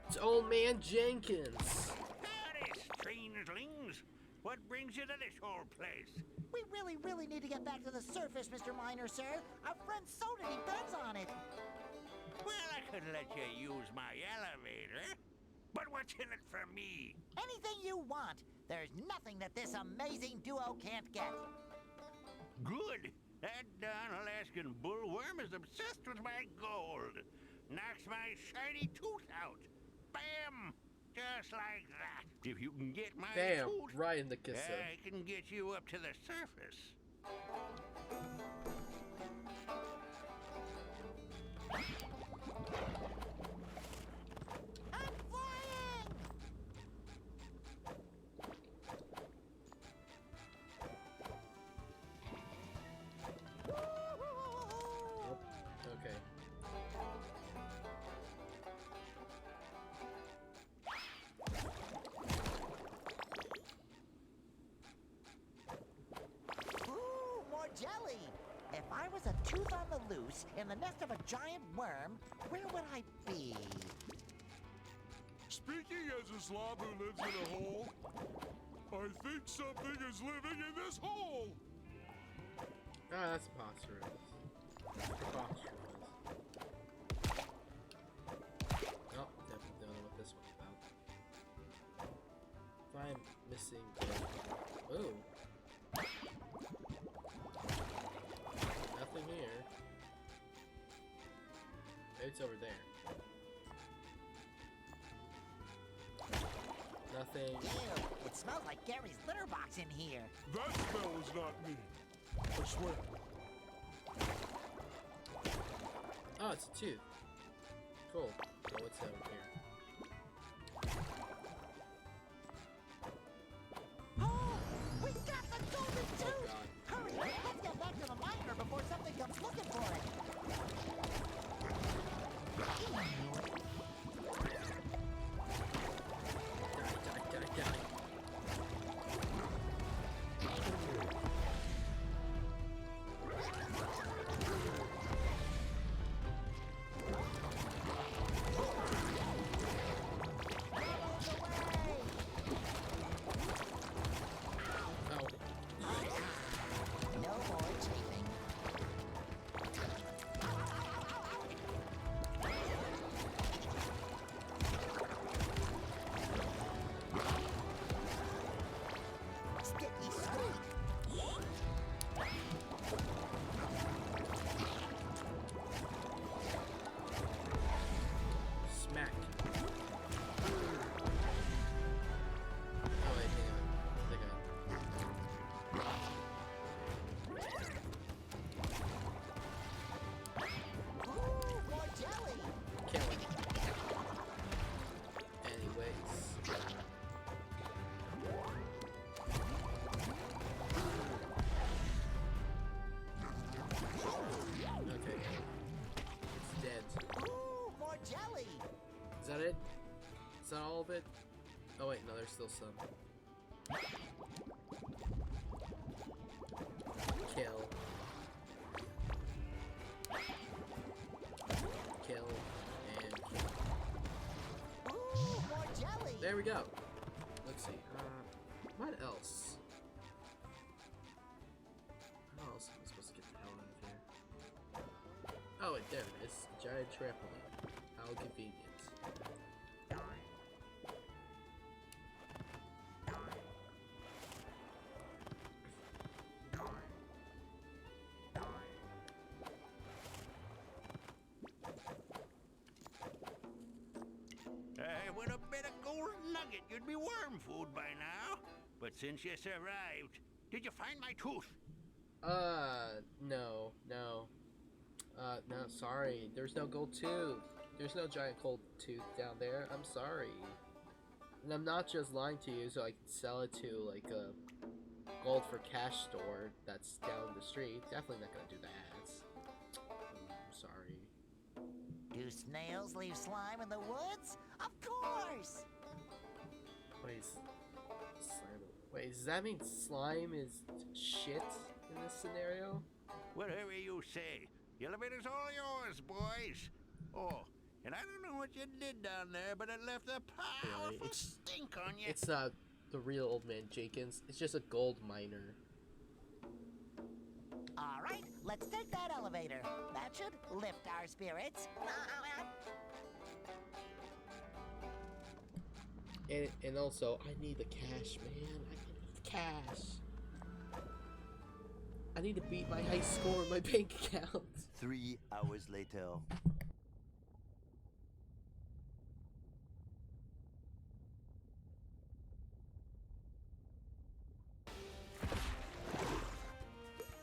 S1: It's Old Man Jenkins.
S15: Howdy, strangelings. What brings you to this old place?
S2: We really need to get back to the surface, Mr. Miner, sir. Our friend Soda depends on it.
S15: Well, I could let you use my elevator. But what's in it for me?
S2: Anything you want. There's nothing that this amazing duo can't get.
S15: Good. That darn Alaskan bullworm is obsessed with my gold. Knocks my shiny tooth out. Bam! Just like that. If you can get my
S1: Bam!
S15: tooth,
S1: Right in the kisser.
S15: I can get you up to the surface.
S2: I'm flying!
S1: Nope. Okay.
S2: Ooh, more jelly! If I was a tooth on the loose in the nest of a giant worm, where would I be?
S4: Speaking as a slob who lives in a hole, I think something is living in this hole.
S1: Ah, that's preposterous. Preposterous. Oh, definitely don't know what this one's about. If I'm missing the... Ooh. Nothing here. it's over there. Nothing.
S2: Ew, it smells like Gary's litter box in here.
S4: That smell is not me. I swear.
S1: Oh, it's a tooth. Cool. Oh, what's over here?
S2: Oh, we got the golden tooth!
S1: Oh, God.
S2: Hurry, let's get back to the miner before something comes looking for it.
S1: Die.
S2: No more chafing. Sticky sweet.
S1: Smack. Oh wait, hang on. I think
S2: Ooh, more jelly.
S1: kill him. Anyways. Okay. It's dead.
S2: Ooh, more jelly.
S1: Is that it? Is that all of it? Oh wait, no, there's still some. Kill. Kill. And kill.
S2: Ooh, more jelly.
S1: There we go. Let's see. What else? How else am I supposed to get the hell out of here? Oh wait, there it is. Giant trampoline. How convenient.
S15: With a bit of golden nugget, you'd be worm food by now. But since you survived, did you find my tooth?
S1: No. No, sorry. There's no gold tooth. There's no giant gold tooth down there. I'm sorry. And I'm not just lying to you so I can sell it to, like, a gold for cash store that's down the street. Definitely not gonna do that. I'm sorry.
S2: Do snails leave slime in the woods? Of course!
S1: Wait, does that mean slime is shit in this scenario?
S15: Whatever you say. The elevator's all yours, boys. Oh, and I don't know what you did down there, but it left a powerful stink on you.
S1: It's not the real old man Jenkins. It's just a gold miner.
S2: All right, let's take that elevator. That should lift our spirits.
S1: And also, I need the cash, man. I need cash. I need to beat my high score in my bank account.
S16: 3 hours later.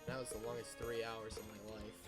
S1: That was the longest 3 hours of my life.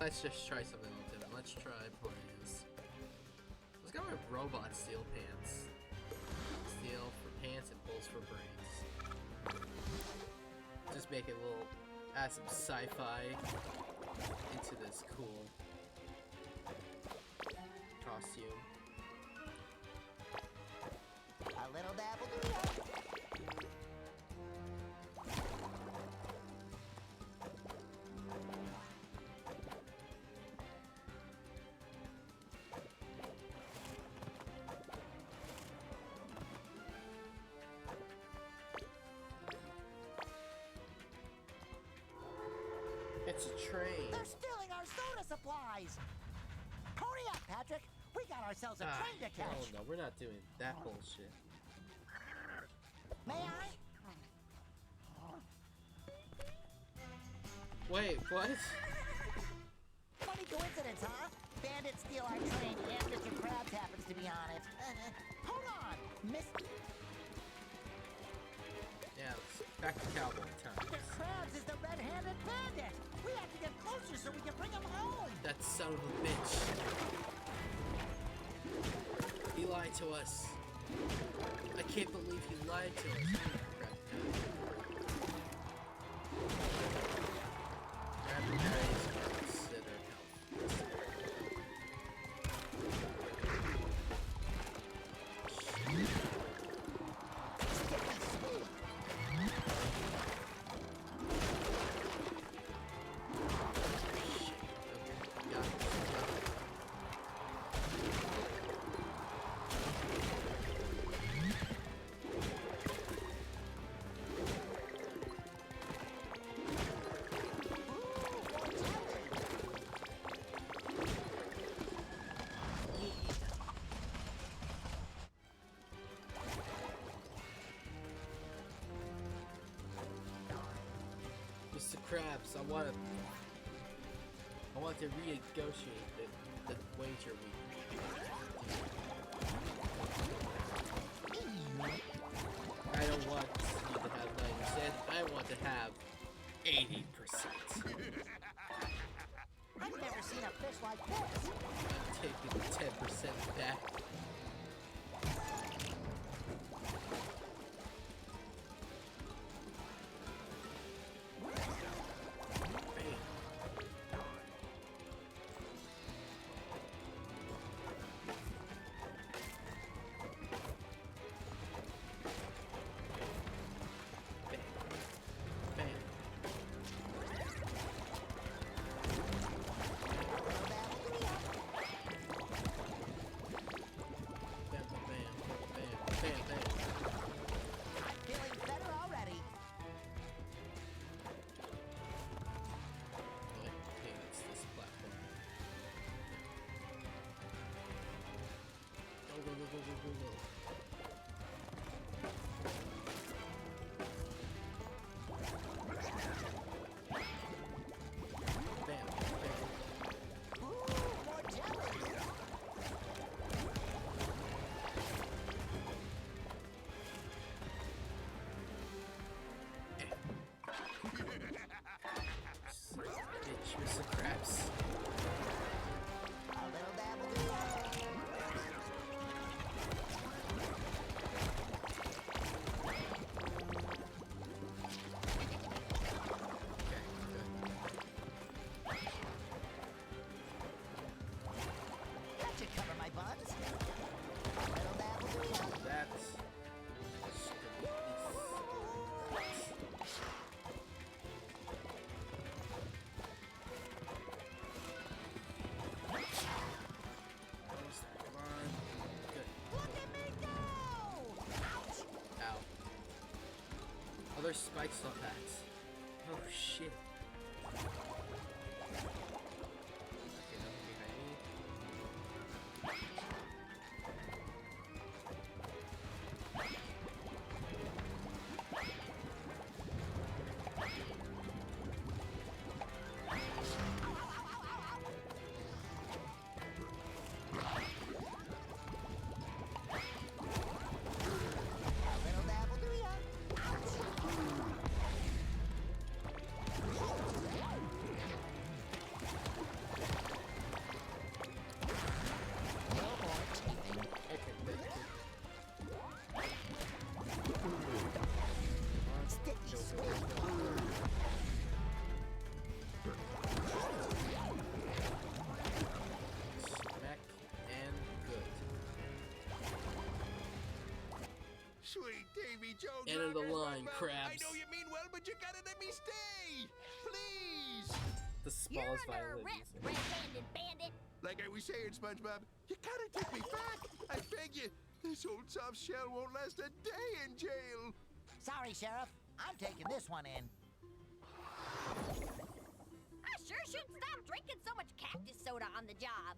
S1: Let's just try something a little different. Let's try playing as... Let's go with robot steel pants. Steel for pants and pulls for brains. Just make it a little... add some sci-fi into this cool costume.
S2: A little dabble do ya.
S1: It's a train.
S2: They're stealing our soda supplies. Hurry up, Patrick. We got ourselves a train to catch.
S1: Oh no, we're not doing that bullshit.
S2: May I?
S1: Wait, what?
S2: Funny coincidence, huh? Bandits steal our train and Mr. Krabs happens to be on it. Hold on, Miss...
S1: Yeah, it's back to cowboy time.
S2: Mr. Krabs is the red-handed bandit. We have to get closer so we can bring him home.
S1: That son of a bitch. He lied to us. I can't believe he lied to us. Grab the berries and consider health. Mr. Krabs, I want to renegotiate the wager I don't want you to have 90%, I want to have 80%.
S2: I've never seen a fish like this.
S1: I'm taking 10% back. Mr. Krabs.
S2: A little dabble do that should cover my buns. A little dabble do
S1: That's There's spikes on that. Oh shit. Okay, nothing behind me.
S6: silly joke.
S1: End of the
S6: longer,
S1: line,
S6: SpongeBob. I
S1: crabs.
S6: know you mean well, but you gotta let me stay. Please.
S1: The
S9: You're
S1: smallest
S9: under
S1: violin.
S9: arrest, red-handed bandit.
S6: Like I was saying, SpongeBob, you gotta take me back. I beg you. This old soft shell won't last a day in jail.
S2: Sorry, Sheriff. I'm taking this one in.
S9: I sure should stop drinking so much cactus soda on the job.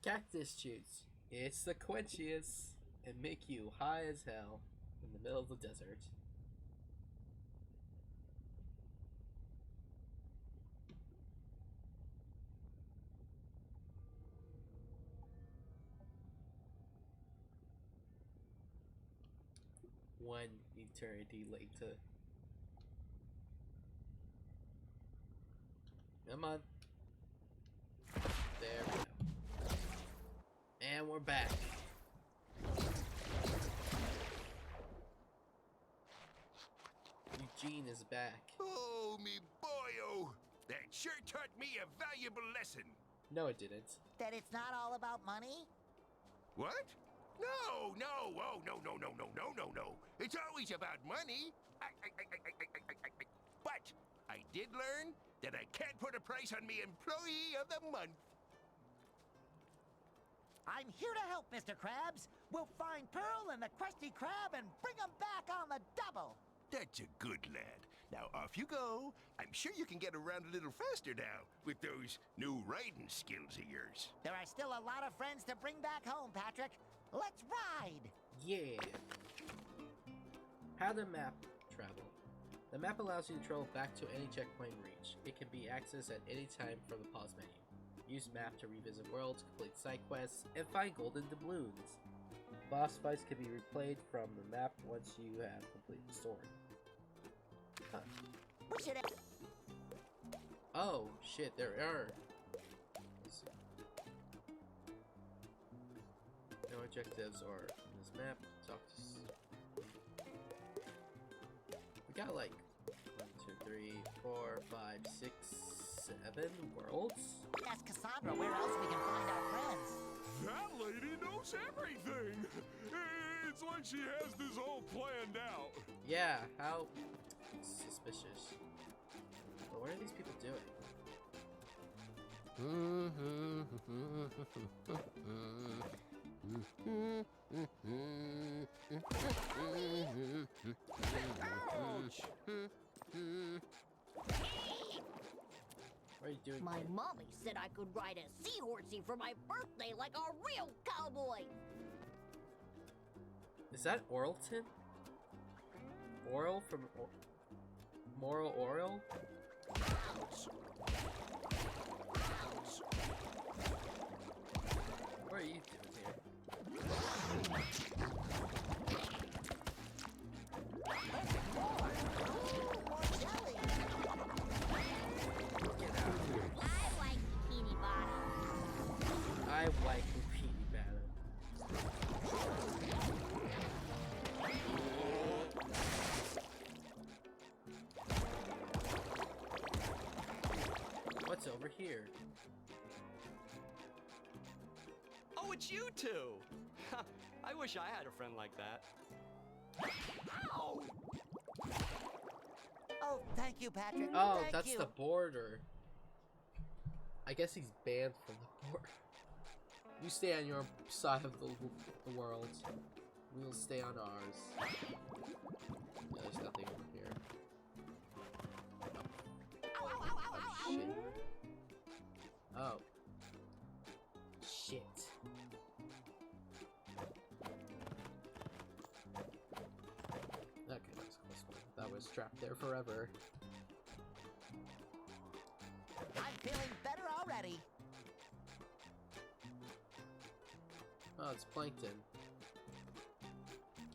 S1: Cactus juice. It's the quenchiest and make you high as hell in the middle of the desert. One eternity later. Come on. There we go. And we're back. Eugene is back.
S6: Oh, me boyo. That sure taught me a valuable lesson.
S1: No, it didn't.
S2: That it's not all about money?
S6: What? No, no, oh, no, no, no, no, no, no, no. It's always about money. But I did learn that I can't put a price on me employee of the month.
S2: I'm here to help, Mr. Krabs. We'll find Pearl and the Krusty Krab and bring them back on the double.
S6: That's a good lad. Now off you go. I'm sure you can get around a little faster now with those new riding skills of yours.
S2: There are still a lot of friends to bring back home, Patrick. Let's ride!
S1: Yeah. How the map travel. The map allows you to travel back to any checkpoint reach. It can be accessed at any time from the pause menu. Use map to revisit worlds, complete side quests, and find golden doubloons. Boss fights can be replayed from the map once you have completed the story. Huh.
S2: We should have...
S1: Oh, shit, there are. No objectives or in this map. Talk to we got like 1, 2, 3, 4, 5, 6, 7 worlds.
S2: Ask Cassandra where else we can find our friends.
S4: That lady knows everything. It's like she has this all planned out.
S1: Yeah, how suspicious. But what are these people doing?
S13: Ouch!
S1: What are you doing?
S9: My mommy said I could ride a seahorsey for my birthday like a real cowboy.
S1: Is that Oralton? Oral from Moral Oral?
S2: Ouch! Ouch!
S1: What are you doing here?
S2: More jelly!
S1: Get out of here.
S9: I like Bikini Bottom.
S1: I like Bikini Bottom. What's over here?
S12: Oh, it's you two! I wish I had a friend like that. Ow!
S2: Oh, thank you, Patrick.
S1: Oh,
S2: Thank
S1: that's
S2: you.
S1: the border. I guess he's banned from the border. You stay on your side of the world. We'll stay on ours. Yeah, there's nothing over here. Oh, shit. Oh. Shit. Okay, that was a close one. That was trapped there forever.
S2: I'm feeling better already.
S1: Oh, it's Plankton.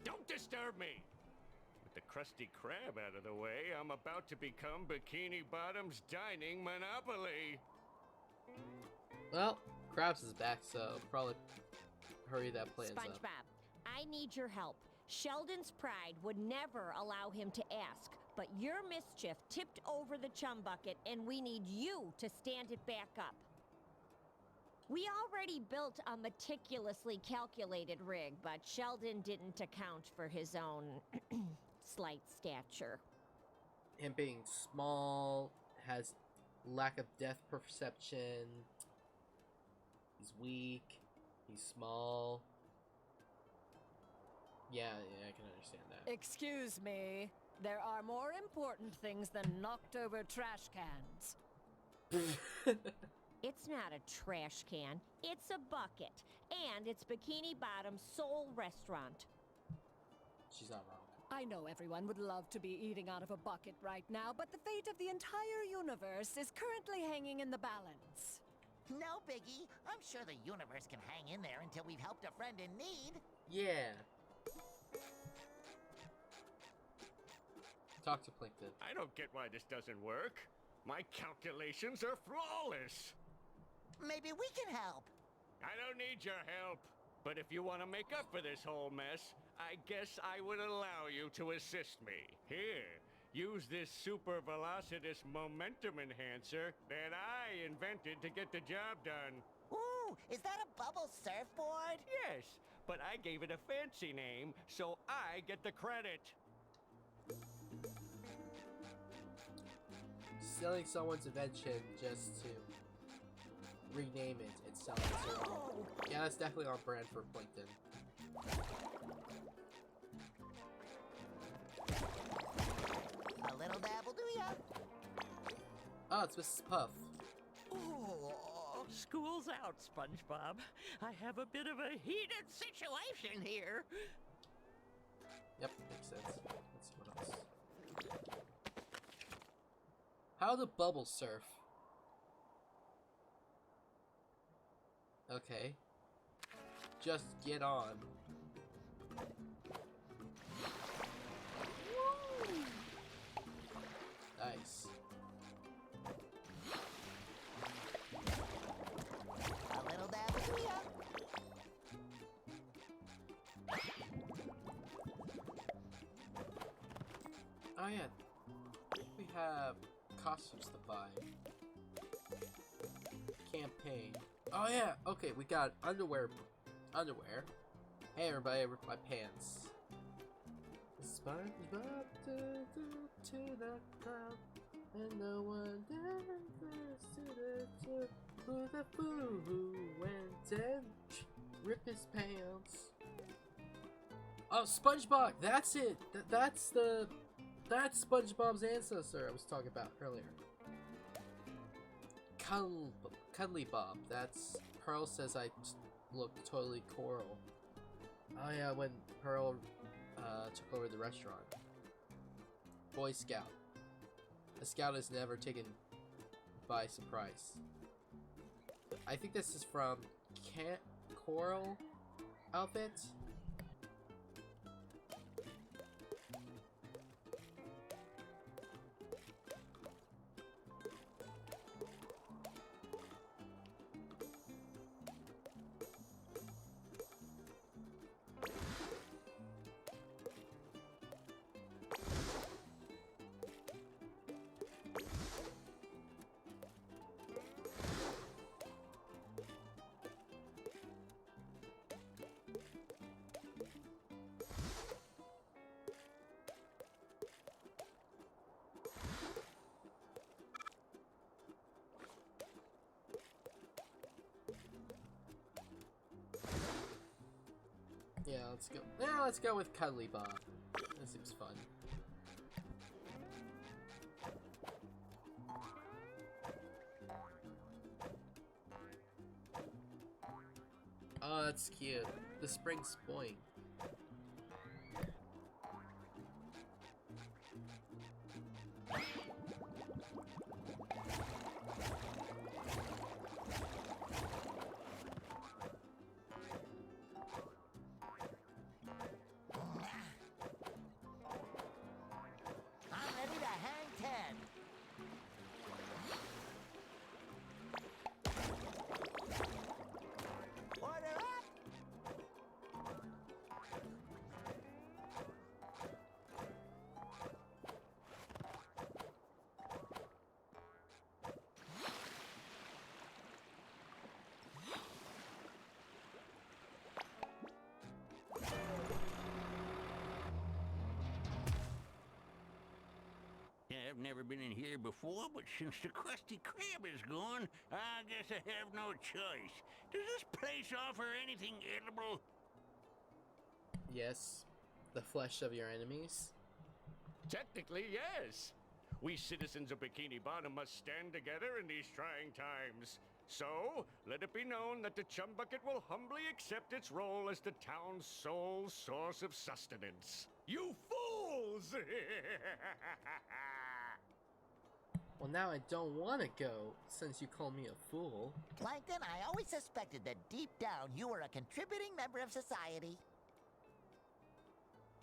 S7: Don't disturb me! With the Krusty Krab out of the way, I'm about to become Bikini Bottom's dining monopoly.
S1: Well, Krabs is back, so probably hurry that plans up.
S5: SpongeBob, I need your help. Sheldon's pride would never allow him to ask, but your mischief tipped over the chum bucket, and we need you to stand it back up. We already built a meticulously calculated rig, but Sheldon didn't account for his own slight stature.
S1: Him being small, has lack of depth perception, he's weak, he's small. Yeah, I can understand that.
S11: Excuse me. There are more important things than knocked over trash cans.
S5: It's not a trash can, it's a bucket. And it's Bikini Bottom's sole restaurant.
S1: She's not wrong.
S11: I know everyone would love to be eating out of a bucket right now, but the fate of the entire universe is currently hanging in the balance.
S2: No biggie. I'm sure the universe can hang in there until we've helped a friend in need.
S1: Yeah. Talk to Plankton.
S7: I don't get why this doesn't work. My calculations are flawless.
S2: Maybe we can help.
S7: I don't need your help. But if you want to make up for this whole mess, I guess I would allow you to assist me. Here, use this super velocitous momentum enhancer that I invented to get the job done.
S2: Ooh, is that a bubble surfboard?
S7: Yes, but I gave it a fancy name, so I get the credit.
S1: Stealing someone's invention just to rename it and sell it so wrong. Yeah, that's definitely on brand for Plankton.
S2: A little dab will do ya.
S1: Oh, it's Mrs. Puff.
S14: Oh, school's out, SpongeBob. I have a bit of a heated situation here.
S1: Yep, makes sense. Let's see what else. How to bubble surf. Okay. Just get on. Nice.
S2: A little dab will do ya.
S1: Oh yeah. We have costumes to buy. Campaign. Oh yeah, okay, we got underwear. Hey everybody, I ripped my pants. SpongeBob to the crowd, and no one dares to the fool who went and ripped his pants. Oh, SpongeBob, that's it. That's SpongeBob's ancestor I was talking about earlier. Cuddly Bob. That's Pearl says I look totally coral. Oh yeah, when Pearl took over the restaurant. Boy Scout. A scout is never taken by surprise. I think this is from Coral outfit. Yeah, let's go. Yeah, let's go with Cuddly Bob. That seems fun. Oh, that's cute. The spring spoing.
S2: I'm ready to hang 10. Order up!
S15: I've never been in here before, but since the Krusty Krab is gone, I guess I have no choice. Does this place offer anything edible?
S1: Yes. The flesh of your enemies?
S7: Technically, yes. We citizens of Bikini Bottom must stand together in these trying times. So, let it be known that the Chum Bucket will humbly accept its role as the town's sole source of sustenance. You fools!
S1: Well, now I don't want to go, since you call me a fool.
S2: Plankton, I always suspected that deep down you were a contributing member of society.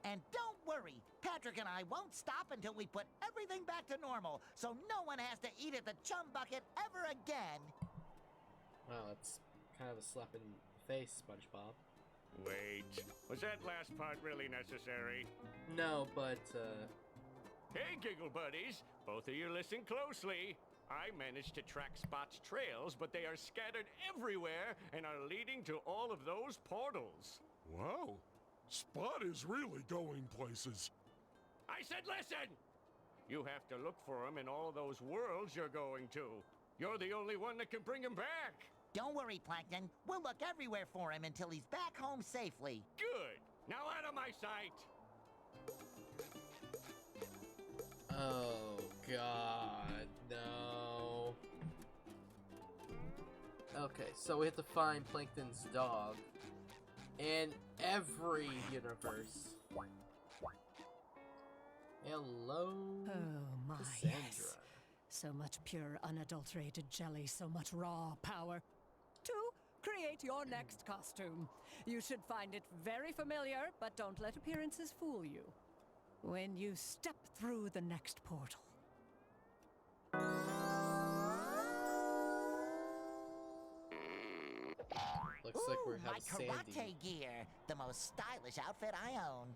S2: And don't worry, Patrick and I won't stop until we put everything back to normal, so no one has to eat at the Chum Bucket ever again.
S1: Wow, that's kind of a slap in the face, SpongeBob.
S7: Wait, was that last part really necessary?
S1: No, but,
S7: Hey, Giggle Buddies! Both of you listen closely. I managed to track Spot's trails, but they are scattered everywhere and are leading to all of those portals.
S4: Wow. Spot is really going places.
S7: I said listen! You have to look for him in all those worlds you're going to. You're the only one that can bring him back.
S2: Don't worry, Plankton. We'll look everywhere for him until he's back home safely.
S7: Good. Now out of my sight.
S1: oh god, no. Okay, so we have to find Plankton's dog in every universe. Hello,
S11: Oh my,
S1: Cassandra.
S11: yes. So much pure, unadulterated jelly, so much raw power. To create your next costume. You should find it very familiar, but don't let appearances fool you. When you step through the next portal.
S1: Looks like we're
S2: my
S1: having Sandy.
S2: karate gear, the most stylish outfit I own.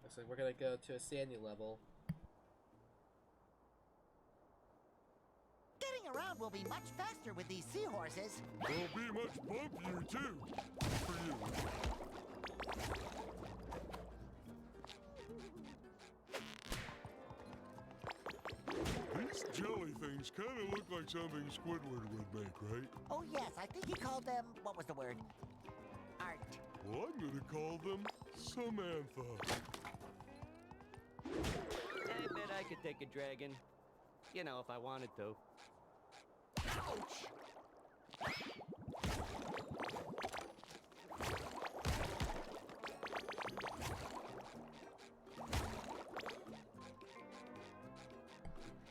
S1: Looks like we're gonna go to a Sandy level.
S2: Getting around will be much faster with these seahorses.
S4: Will be much bumpier, too. For you. These jelly things kind of look like something Squidward would make, right?
S2: Oh yes, I think he called them, what was the word? Art.
S4: Well, I'm gonna call them Samantha.
S12: I bet I could take a dragon. You know, if I wanted to. Ouch!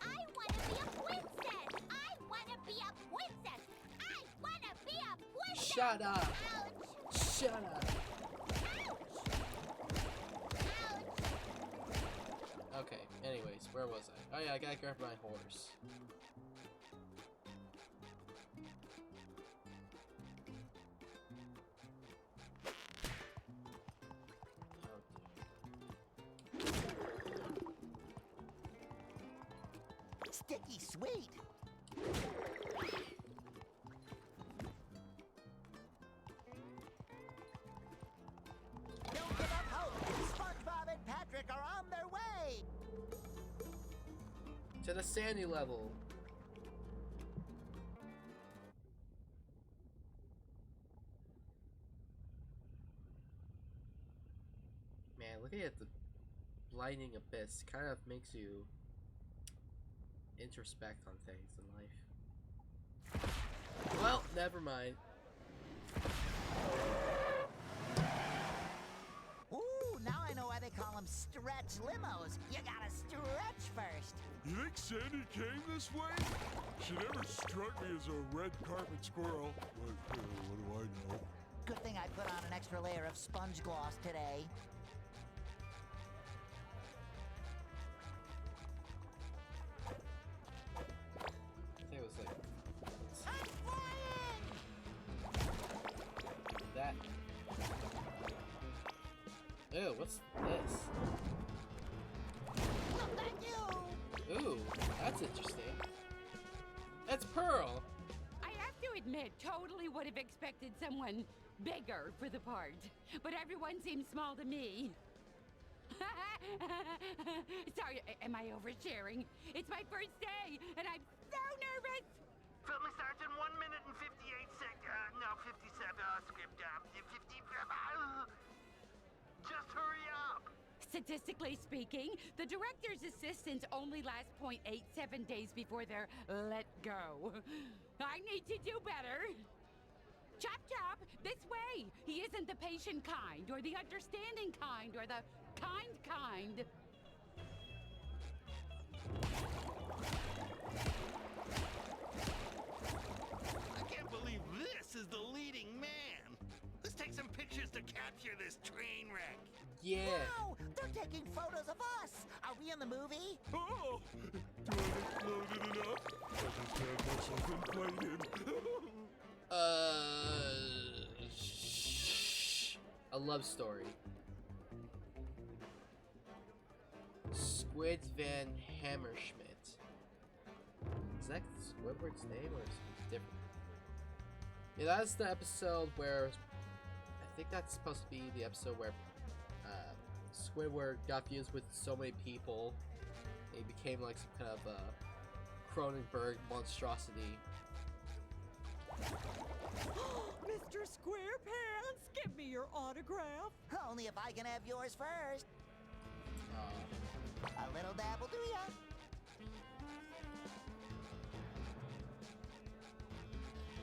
S9: I want to be a princess! I want to be a princess! I want to be a princess!
S1: Shut up!
S9: Ouch!
S1: Shut up! Okay, anyways, where was I? Oh yeah, I gotta grab my horse.
S2: Sticky sweet. Don't give up hope. SpongeBob and Patrick are on their way.
S1: To the Sandy level. Man, looking at the blinding abyss kind of makes you introspect on things in life. Well, never mind.
S2: Ooh, now I know why they call them stretch limos. You gotta stretch first.
S4: You think Sandy came this way? She never struck me as a red carpet squirrel. But, what do I know?
S2: Good thing I put on an extra layer of sponge gloss today.
S1: I think it was like
S2: I'm flying!
S1: that. Ew, what's this?
S2: Look at you!
S1: Ooh, that's interesting. That's Pearl!
S8: I have to admit, totally would have expected someone bigger for the part. But everyone seems small to me. Sorry, am I oversharing? It's my first day, and I'm so nervous!
S15: Filming starts in 1 minute and 58 seconds. No, 57. Script 50. Just hurry up.
S8: Statistically speaking, the director's assistants only last 0.87 days before they're let go. I need to do better. Chop Chop, this way! He isn't the patient kind, or the understanding kind, or the kind.
S10: I can't believe this is the leading man. Let's take some pictures to capture this train wreck.
S1: Yeah.
S2: Wow, they're taking photos of us. Are we in the movie?
S4: Oh! Do I look loaded enough? I just had myself inflated.
S1: A love story. Squid Van Hammerschmidt. Is that Squidward's name or is it different? Yeah, that's the episode where I think that's supposed to be the episode where Squidward got fused with so many people. He became like some kind of Cronenberg monstrosity.
S11: Mr. SquarePants, give me your autograph.
S2: Only if I can have yours first. A little dab will do ya.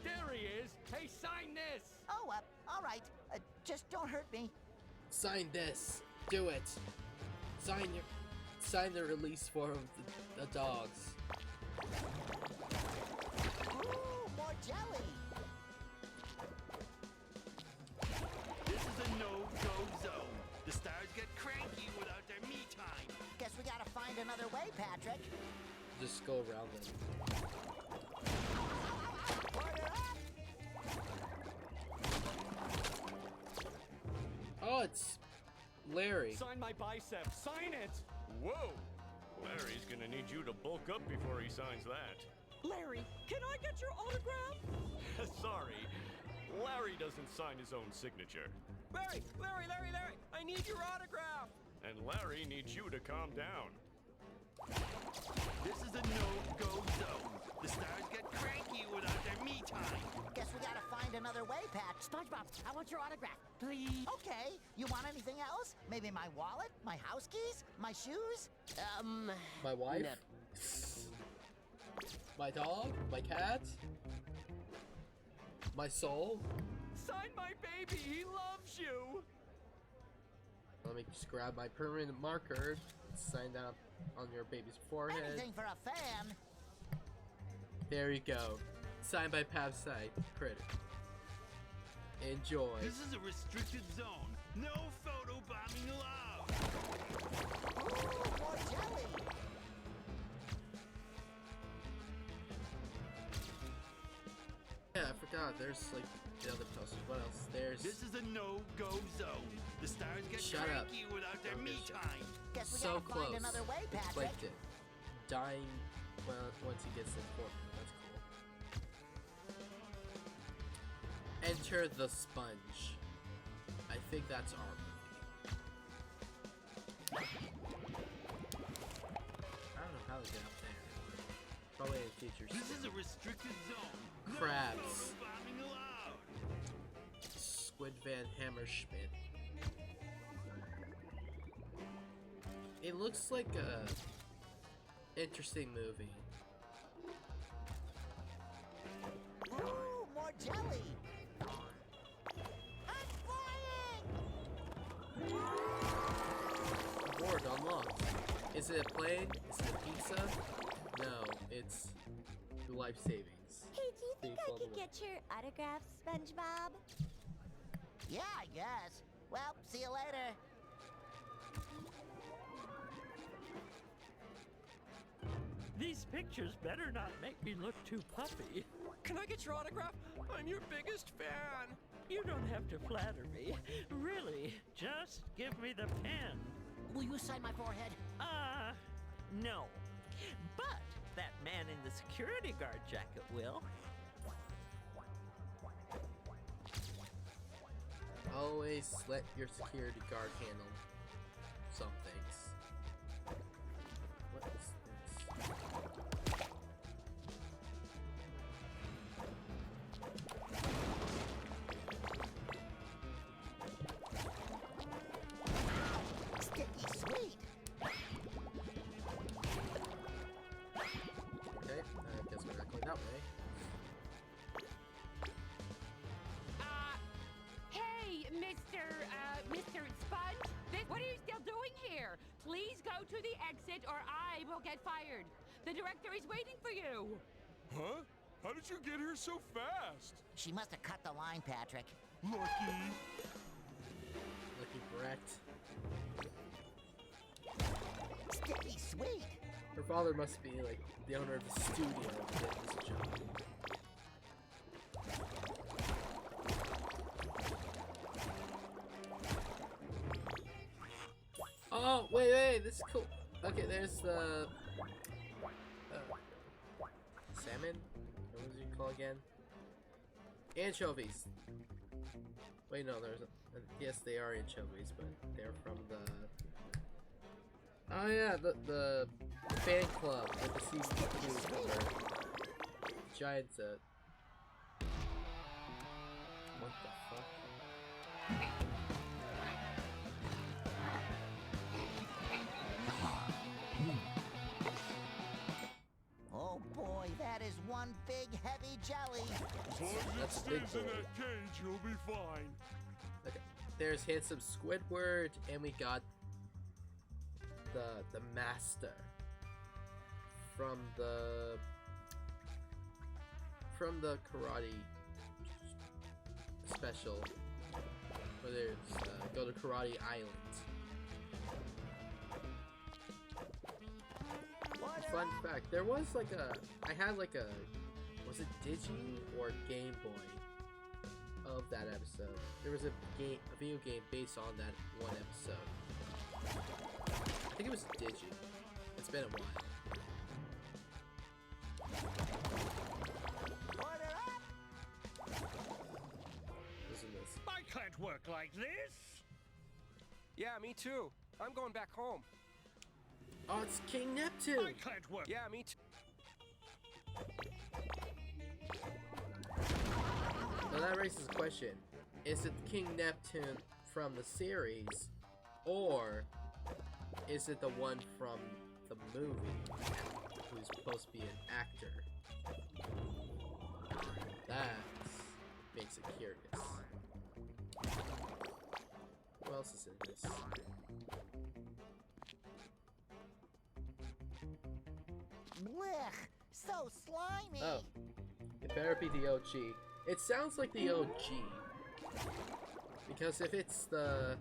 S7: There he is. Hey, sign this.
S2: Oh, all right. Just don't hurt me.
S1: Sign this. Do it. Sign the release form of the dogs.
S2: Ooh, more jelly.
S10: This is a no-go zone. The stars get cranky without their me time.
S2: Guess we gotta find another way, Patrick.
S1: Just go around them.
S2: Order up.
S1: Oh, it's Larry.
S12: Sign my biceps. Sign it.
S7: Whoa. Larry's gonna need you to bulk up before he signs that.
S11: Larry, can I get your autograph?
S7: Sorry. Larry doesn't sign his own signature.
S13: Larry! I need your autograph!
S7: And Larry needs you to calm down.
S10: This is a no-go zone. The stars get cranky without their me time.
S2: Guess we gotta find another way, Pat.
S9: SpongeBob, I want your autograph, please.
S2: Okay. You want anything else? Maybe my wallet? My house keys? My shoes?
S1: My wife?
S9: No.
S1: My dog? My cat? My soul?
S13: Sign my baby, he loves you!
S1: Let me just grab my permanent marker, sign that on your baby's forehead.
S2: Anything for a fan.
S1: There you go. Signed by Pavsite Critic. Enjoy.
S10: This is a restricted zone. No photo bombing allowed.
S2: Ooh, more jelly.
S1: Yeah, I forgot. There's like the other posters. What else? There's.
S10: This is a no-go zone. The stars get
S1: Shut up.
S10: cranky without their me time.
S2: Guess we
S1: So
S2: gotta
S1: close.
S2: find another way, Patrick.
S1: Clicked it. Dying. Well, once he gets important. That's cool. Enter the Sponge. I think that's our movie. I don't know how to get up there. Probably in features.
S10: This is a restricted zone.
S1: Crabs.
S10: No photo bombing allowed.
S1: Squid Van Hammerschmidt. It looks like a interesting movie.
S2: Ooh, more jelly. I'm flying.
S1: Board unlocked. Is it a plane? Is it a pizza? No, it's your life savings.
S5: Hey, do you think I could get your autograph, SpongeBob?
S2: Yeah, I guess. Well, see you later.
S14: These pictures better not make me look too puffy.
S13: Can I get your autograph? I'm your biggest fan.
S14: You don't have to flatter me. Really, just give me the pen.
S9: Will you sign my forehead?
S14: No. But that man in the security guard jacket will.
S1: Always let your security guard handle some things. What is this?
S2: Sticky sweet.
S1: Okay, I guess we're not going that way.
S8: Hey, Mr. Sponge, what are you still doing here? Please go to the exit or I will get fired. The director is waiting for you.
S4: Huh? How did you get here so fast?
S2: She must have cut the line, Patrick.
S4: Lucky.
S1: Lucky Brett.
S2: Sticky sweet.
S1: Her father must be like the owner of the studio to get this job. Oh, wait, this is cool. Okay, there's the salmon. What was it called again? Anchovies. Wait, no, there's yes, they are anchovies, but they're from the. Oh yeah, the fan club with the season 2 cover. Giant what the fuck?
S2: Oh boy, that is one big heavy jelly.
S4: As long as it
S1: That's a big
S4: stays in
S1: boy.
S4: that cage, you'll be fine.
S1: Okay, there's handsome Squidward, and we got the master from the karate special where there's go to Karate Island. Fun fact, there was like I had like was it Digi or Game Boy of that episode. There was a video game based on that one episode. I think it was Digi. It's been a while. Listen to this.
S3: I can't work like this.
S13: Yeah, me too. I'm going back home.
S1: Oh, it's King Neptune!
S3: I can't work.
S13: Yeah, me too.
S1: Now that raises a question. Is it King Neptune from the series, or is it the one from the movie who's supposed to be an actor? That makes it curious. What else is in this?
S2: Blech, so slimy.
S1: Oh, it better be the OG. It sounds like the OG. Because if it's the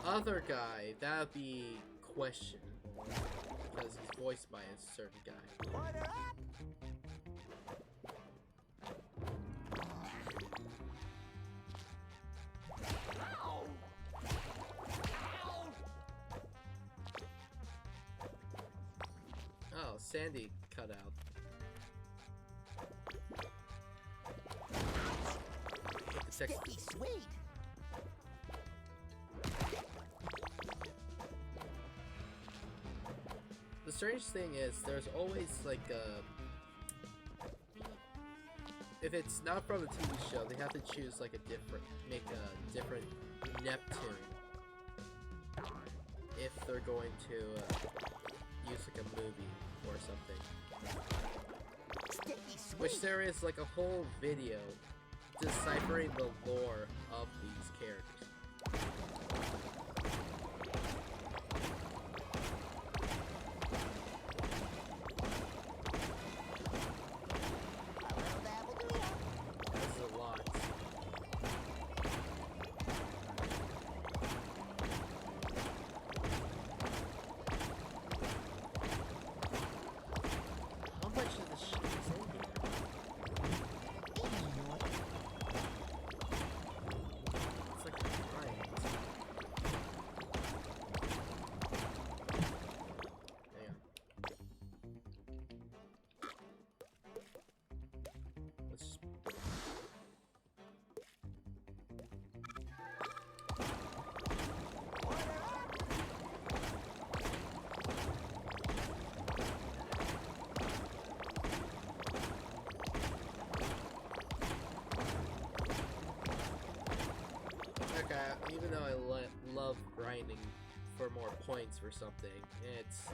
S1: other guy, that would be questionable. Because he's voiced by a certain guy.
S2: Order up.
S1: Oh, Sandy cut out.
S2: Sticky sweet.
S1: The strange thing is, there's always like if it's not from the TV show, they have to choose like make a different Neptune if they're going to use like a movie or something.
S2: Sticky sweet.
S1: Which there is like a whole video deciphering the lore of these characters. This is a lot. How much of this shit is in here? It's like Even though I love grinding for more points for something, it's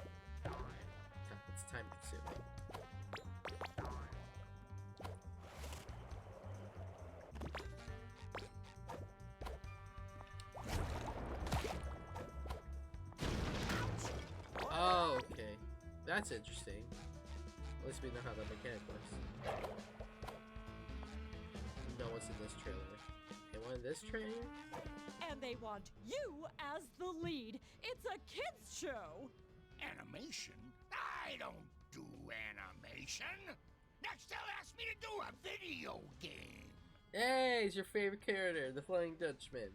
S1: time consuming. Oh, okay. That's interesting. At least we know how that mechanic works. No one's in this trailer. Anyone in this trailer?
S17: And they want you as the lead. It's a kids show.
S15: Animation? I don't do animation. Next, they'll ask me to do a video game.
S1: Hey, it's your favorite character, the Flying Dutchman.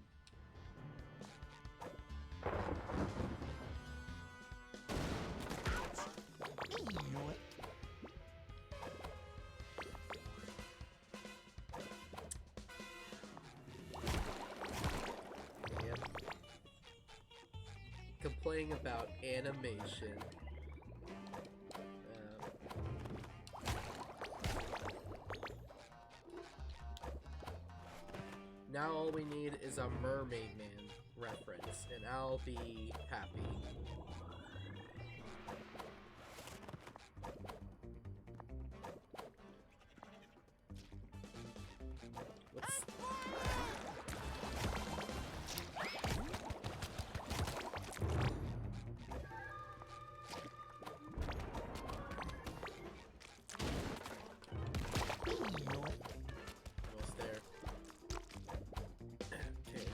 S1: Complaining about animation. Now all we need is a Mermaid Man reference, and I'll be happy. What's... Almost there. Okay.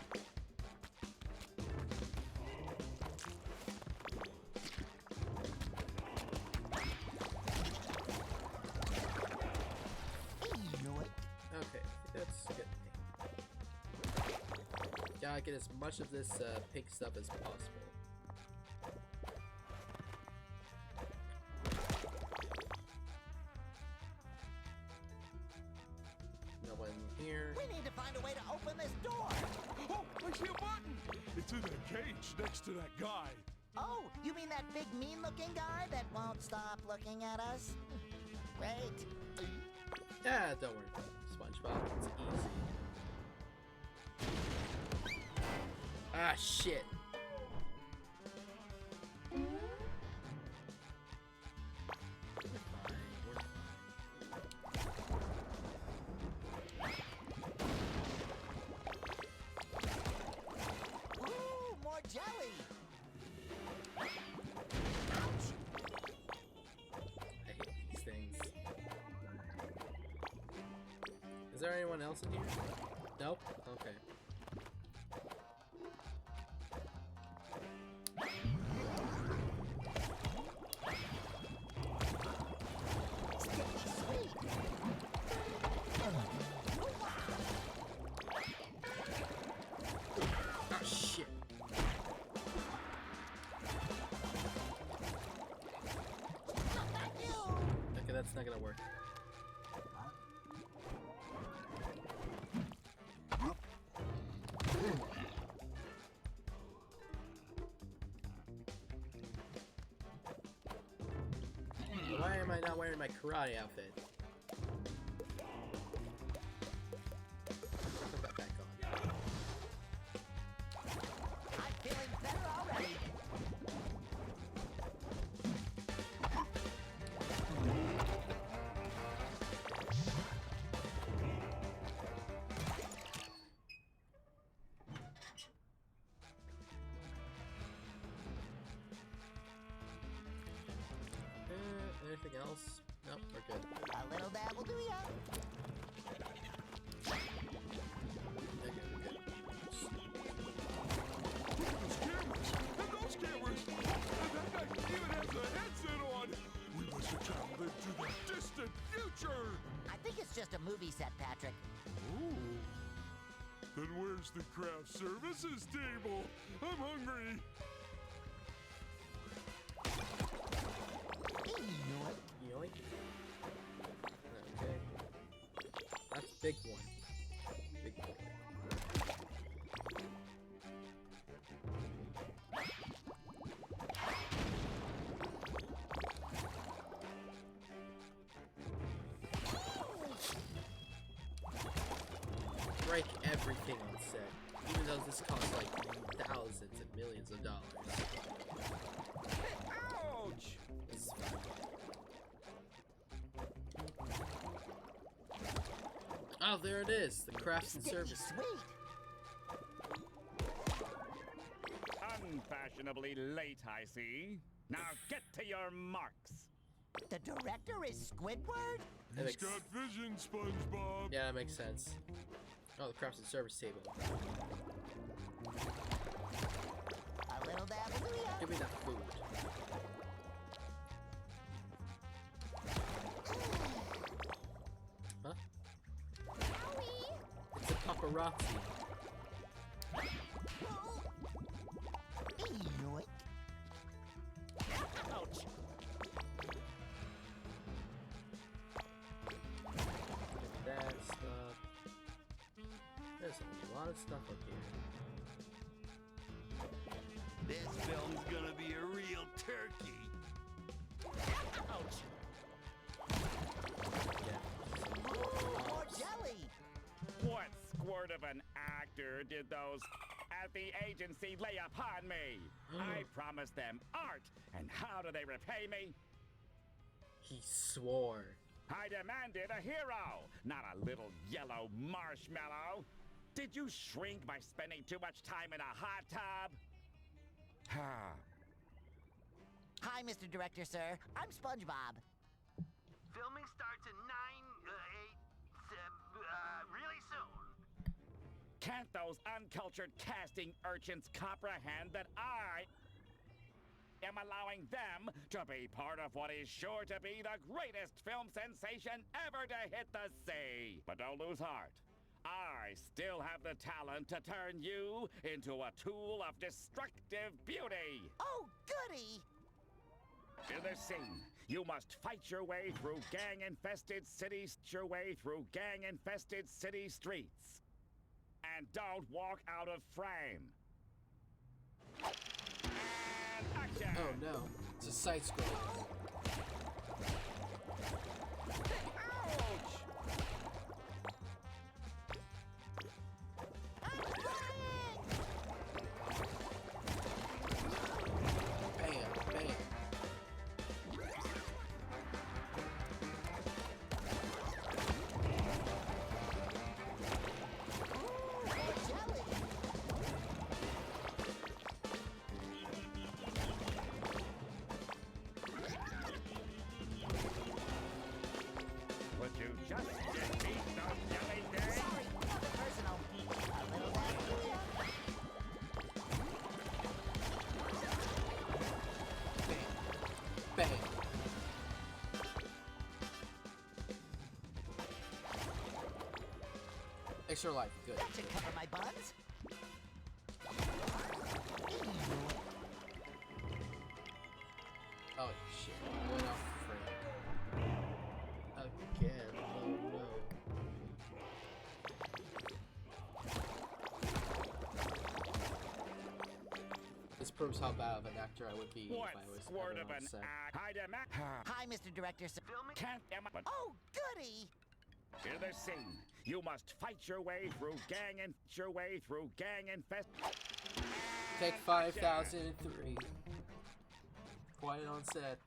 S1: Okay, that's good. Gotta get as much of this pink stuff as possible. No one here.
S2: We need to find a way to open this door.
S4: Oh, I see a button! It's in that cage next to that guy.
S2: Oh, you mean that big mean-looking guy that won't stop looking at us? Great.
S1: Yeah, don't worry about it, SpongeBob. It's easy. Ah, shit.
S2: Ooh, more jelly.
S1: I hate these things. Is there anyone else in here? Nope? Okay. Oh shit. Okay, that's not gonna work. Why am I not wearing my karate outfit? Put that back on.
S2: I'm feeling better already.
S1: Anything else? Nope, we're good.
S2: A little dab will do ya.
S1: Okay, we're good.
S4: Those cameras! And that guy even has a headset on! We must have traveled into the distant future!
S2: I think it's just a movie set, Patrick.
S4: Ooh. Then where's the craft services table? I'm hungry!
S1: Yoink. Okay. That's big one. Big boy. Break everything on set. Even though this costs like thousands and millions of dollars.
S13: Ouch!
S1: It's fine. Oh, there it is. The crafts and service.
S2: Sweet.
S3: Unfashionably late, I see. Now get to your marks.
S2: The director is Squidward?
S4: He's got vision, SpongeBob.
S1: Yeah, that makes sense. Oh, the crafts and service table.
S2: A little dabble.
S1: Give me that food. Huh? It's a paparazzi.
S2: Yoink.
S14: Ouch!
S1: That stuff. There's a lot of stuff up here.
S10: This film's gonna be a real turkey.
S14: Ouch!
S2: More jelly.
S3: What squirt of an actor did those at the agency lay upon me? I promised them art, and how do they repay me?
S1: He swore.
S3: I demanded a hero, not a little yellow marshmallow. Did you shrink by spending too much time in a hot tub?
S2: Hi, Mr. Director, sir. I'm Spongebob.
S10: Filming starts in 8, really soon.
S3: Can't those uncultured casting urchins comprehend that I am allowing them to be part of what is sure to be the greatest film sensation ever to hit the sea? But don't lose heart. I still have the talent to turn you into a tool of destructive beauty.
S2: Oh, goody!
S3: In this scene, you must fight your way through gang-infested cities, streets. And don't walk out of frame. And action!
S1: Oh no, it's a side scroll. Bang. Extra life, good.
S2: That should cover my buns.
S1: Oh shit, I went off frame. Again, oh no. This proves how bad of an actor I would be
S3: What
S1: if I was
S3: squirt
S1: ever
S3: of
S1: on
S3: an
S1: set.
S3: act? I demand.
S2: Hi, Mr. Director, sir.
S3: Can't but
S2: Oh, goody!
S3: in this scene, you must fight your way through gang infest.
S1: Take 5003. Quiet on set.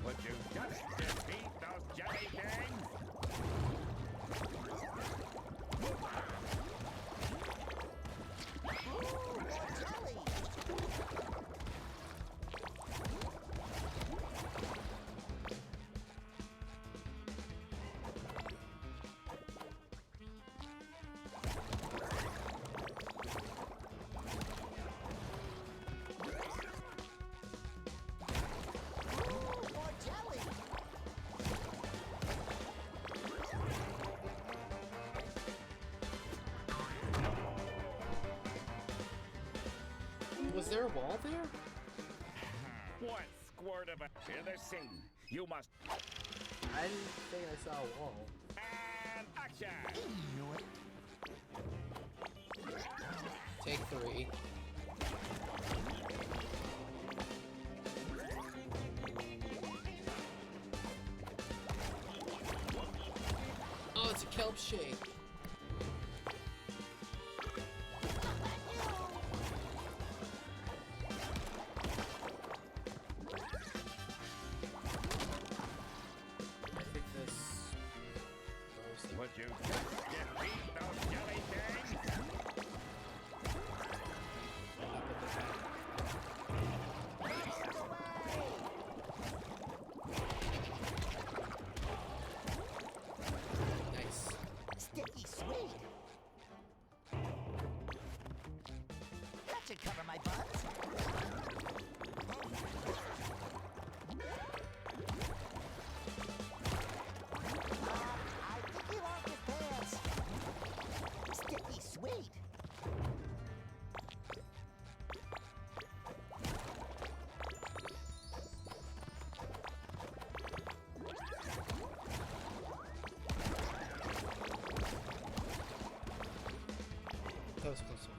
S3: Would you just defeat those jelly gangs? Was there a wall there? What universe. In the scene, you must.
S1: I didn't think I saw a wall.
S3: And action!
S1: Take 3. Oh, it's a kelp shake. I think this.
S3: Would you defeat those jelly things?
S1: Nice.
S2: Sticky sweet. That should cover my buns. I think he lost his pants. Sticky sweet.
S1: That was closer.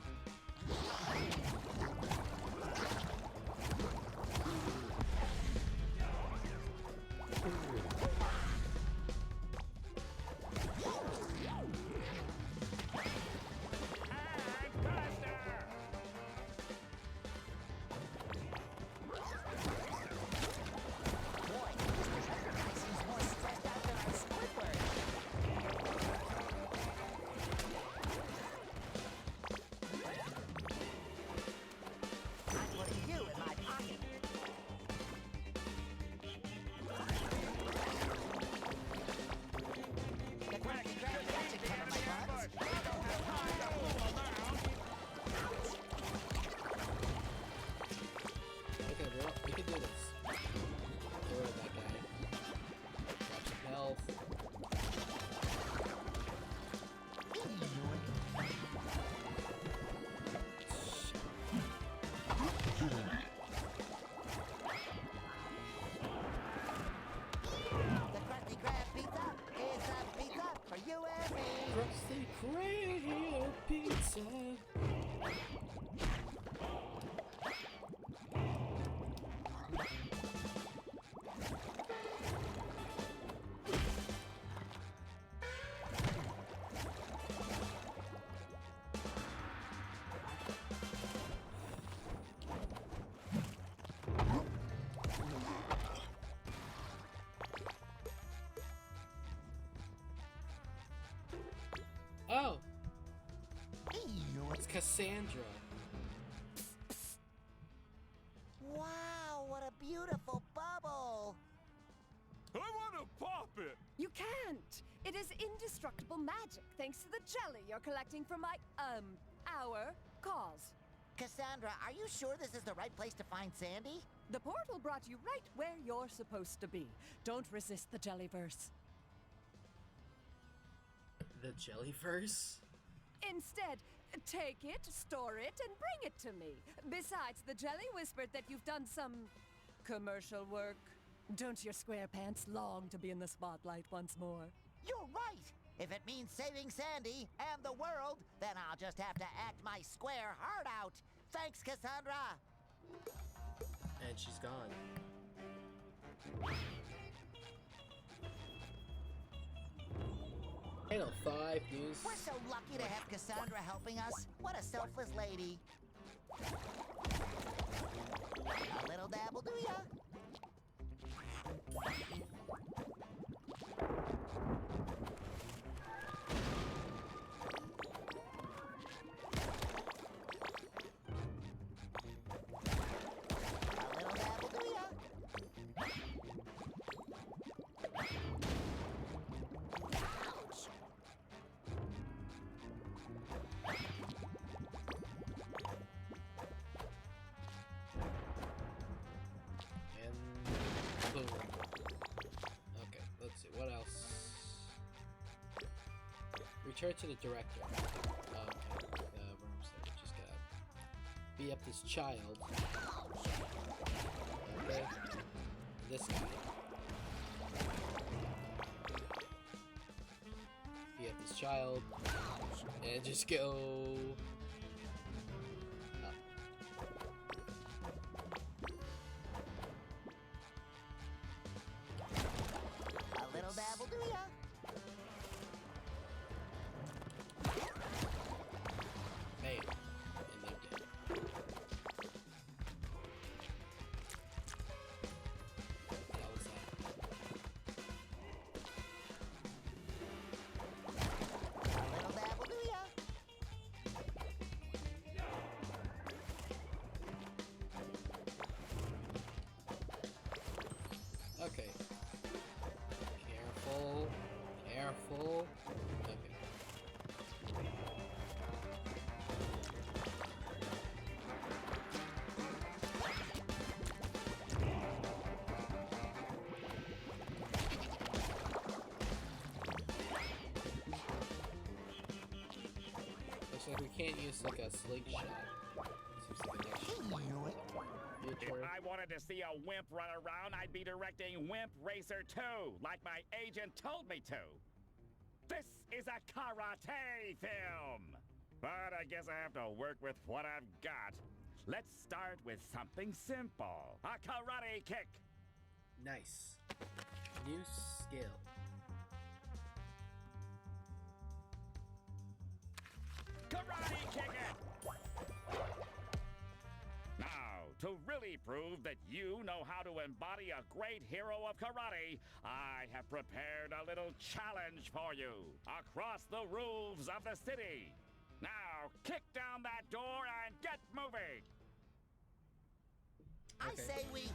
S2: Boy, Mr. Butterfly seems more stressed out than our Squidward. I'm putting you in my pocket. The cracky crab that should cover my buns.
S1: Okay, bro, we can do this. Get rid of that guy. Drop some health.
S2: The Krusty Krab pizza is a pizza for you and me.
S1: Krusty Krab pizza. Oh, it's Cassandra.
S2: Wow, what a beautiful bubble.
S4: I want to pop it.
S17: You can't. It is indestructible magic thanks to the jelly you're collecting from our cause.
S2: Cassandra, are you sure this is the right place to find Sandy?
S17: The portal brought you right where you're supposed to be. Don't resist the jellyverse.
S1: The Jellyverse?
S17: Instead, take it, store it, and bring it to me. Besides, the jelly whispered that you've done some commercial work. Don't your SquarePants long to be in the spotlight once more?
S2: You're right. If it means saving Sandy and the world, then I'll just have to act my square heart out. Thanks, Cassandra.
S1: And she's gone. Channel 5 news.
S2: We're so lucky to have Cassandra helping us. What a selfless lady. A little dabble, do ya? A little dabble, do ya? Ouch!
S1: And boom. Okay, let's see, what else? Return to the director. Okay, rooms there. Just gotta be up this child. Okay. this guy. Be at this child. And just go... up.
S2: A little dabble do ya?
S1: Bam. And they're dead. That was that.
S2: A little dabble do ya?
S1: Okay. Careful. Careful. Okay. Looks like we can't use like a slingshot. Seems like an extra
S3: If I wanted to see a wimp run around, I'd be directing Wimp Racer 2, like my agent told me to. This is a karate film. But I guess I have to work with what I've got. Let's start with something simple. A karate kick.
S1: Nice. New skill.
S3: Karate kick it! Now, to really prove that you know how to embody a great hero of karate, I have prepared a little challenge for you across the roofs of the city. Now, kick down that door and get moving!
S2: I say we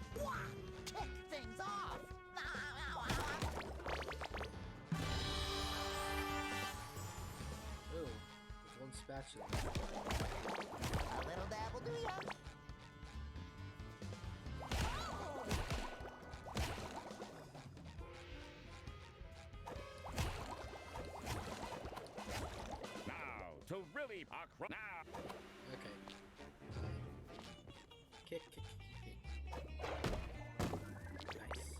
S2: kick things off.
S1: Ooh, there's one spatula.
S2: A little dabble do ya?
S3: Now, to really across now.
S1: Okay. Kick, kick, kick, kick. Nice.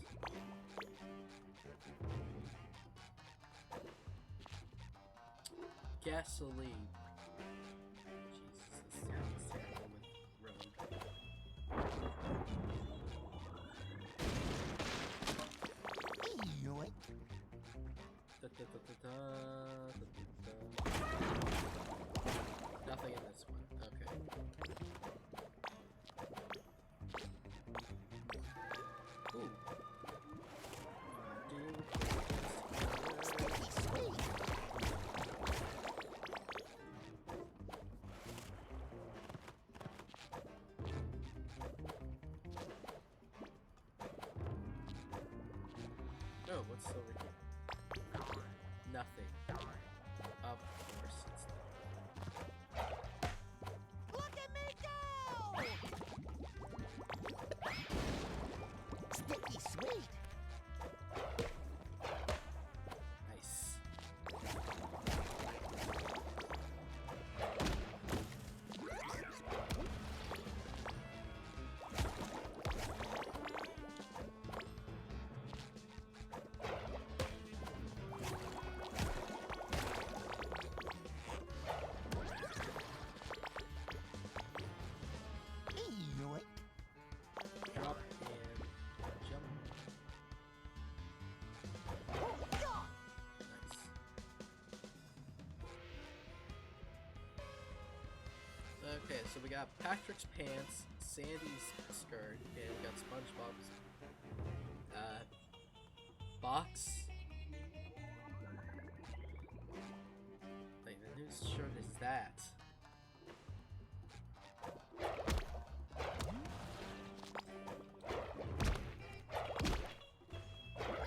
S1: Gasoline. Jesus, this sounds terrible with road. Da, da, da, da, da, da, da, da. Nothing in this one. Okay. Ooh.
S2: Sticky sweet.
S1: Oh, what's over here? Nothing. Of course it's not.
S2: Look at me go! Sticky sweet.
S1: Nice. Drop and jump. Nice. Okay, so we got Patrick's pants, Sandy's skirt, and we got SpongeBob's box. Like, whose shirt is that?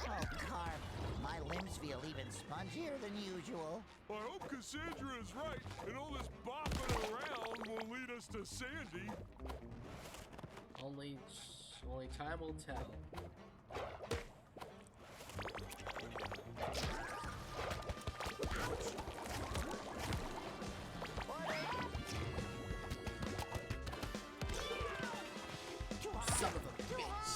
S2: Oh, Carp, my limbs feel even spongier than usual.
S4: I hope Cassandra is right, and all this bopping around will lead us to Sandy.
S1: Only time will tell. Son of a bitch.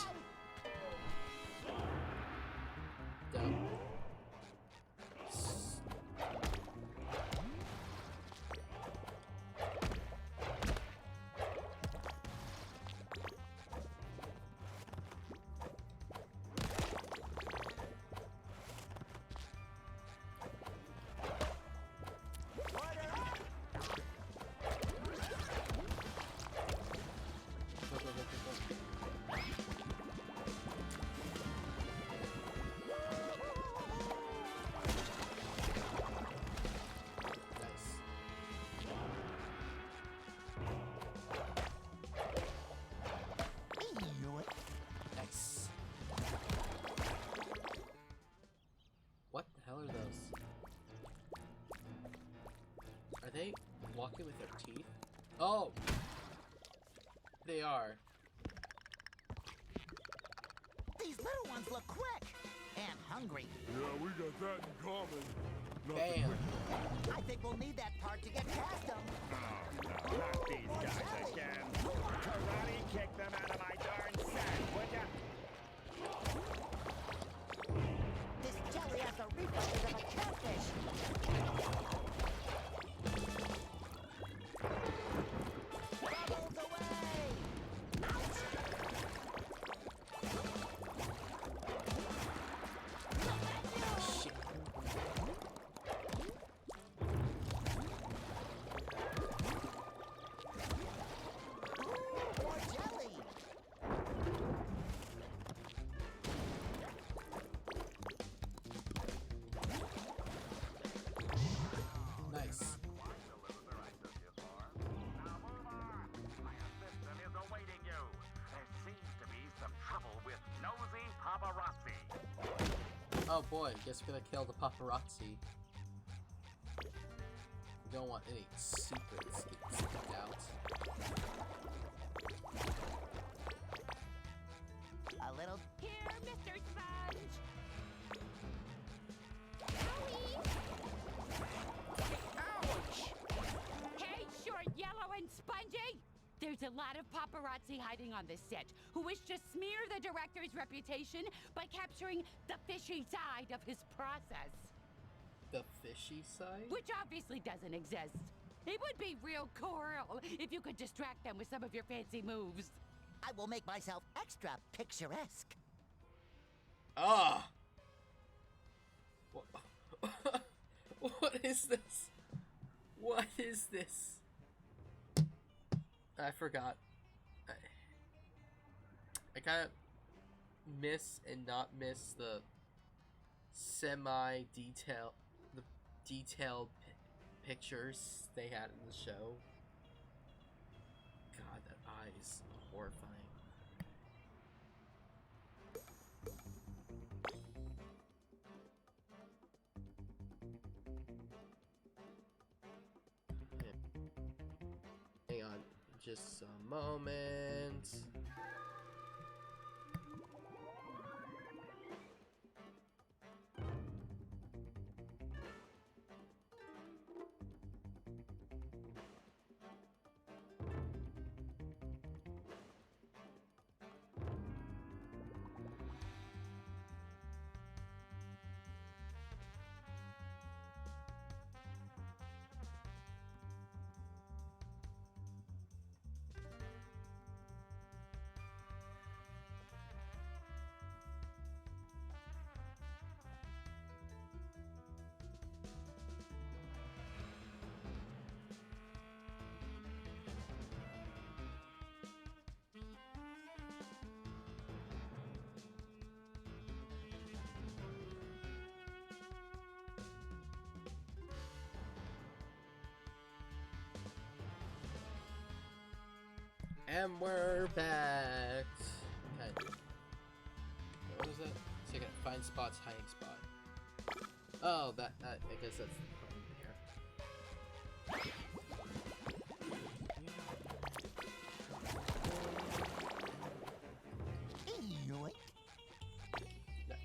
S1: walking with their teeth? Oh! They are.
S2: These little ones look quick and hungry.
S4: Yeah, we got that in common.
S1: Bam.
S2: I think we'll need that part to get past them.
S3: No, not these guys again. Karate kick them out of my darn set, would ya?
S2: This jelly has the reflexes of a catfish. Bubbles away! Ouch!
S1: Shit.
S2: Ooh, more jelly!
S1: Nice. Oh boy, guess we're gonna kill the paparazzi. We don't want any secrets getting sneaked out.
S2: A little...
S8: Here, Mr. Sponge. Ouch! Hey, short, yellow, and spongy! There's a lot of paparazzi hiding on this set who wish to smear the director's reputation by capturing the fishy side of his process.
S1: The fishy side?
S8: Which obviously doesn't exist. It would be real cool if you could distract them with some of your fancy moves.
S2: I will make myself extra picturesque.
S1: Ah! What? What is this? What is this? I forgot. I kind of miss and not miss the semi-detailed, the detailed pictures they had in the show. God, that eye is horrifying. Hang on, just a moment. And we're back. Okay. What was that? Second, find spots, hiding spot. Oh, that I guess that's the problem here.
S2: Yoink.
S1: That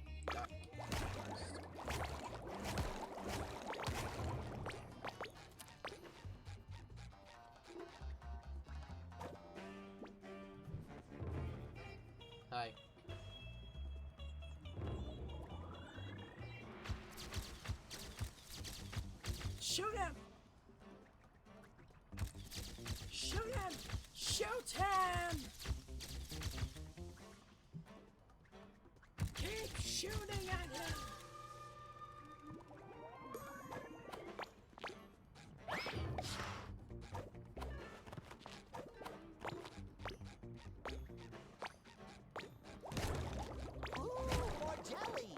S1: Hi.
S11: Shoot him! Shoot him! Shoot him! Keep shooting at him!
S2: Ooh, more jelly.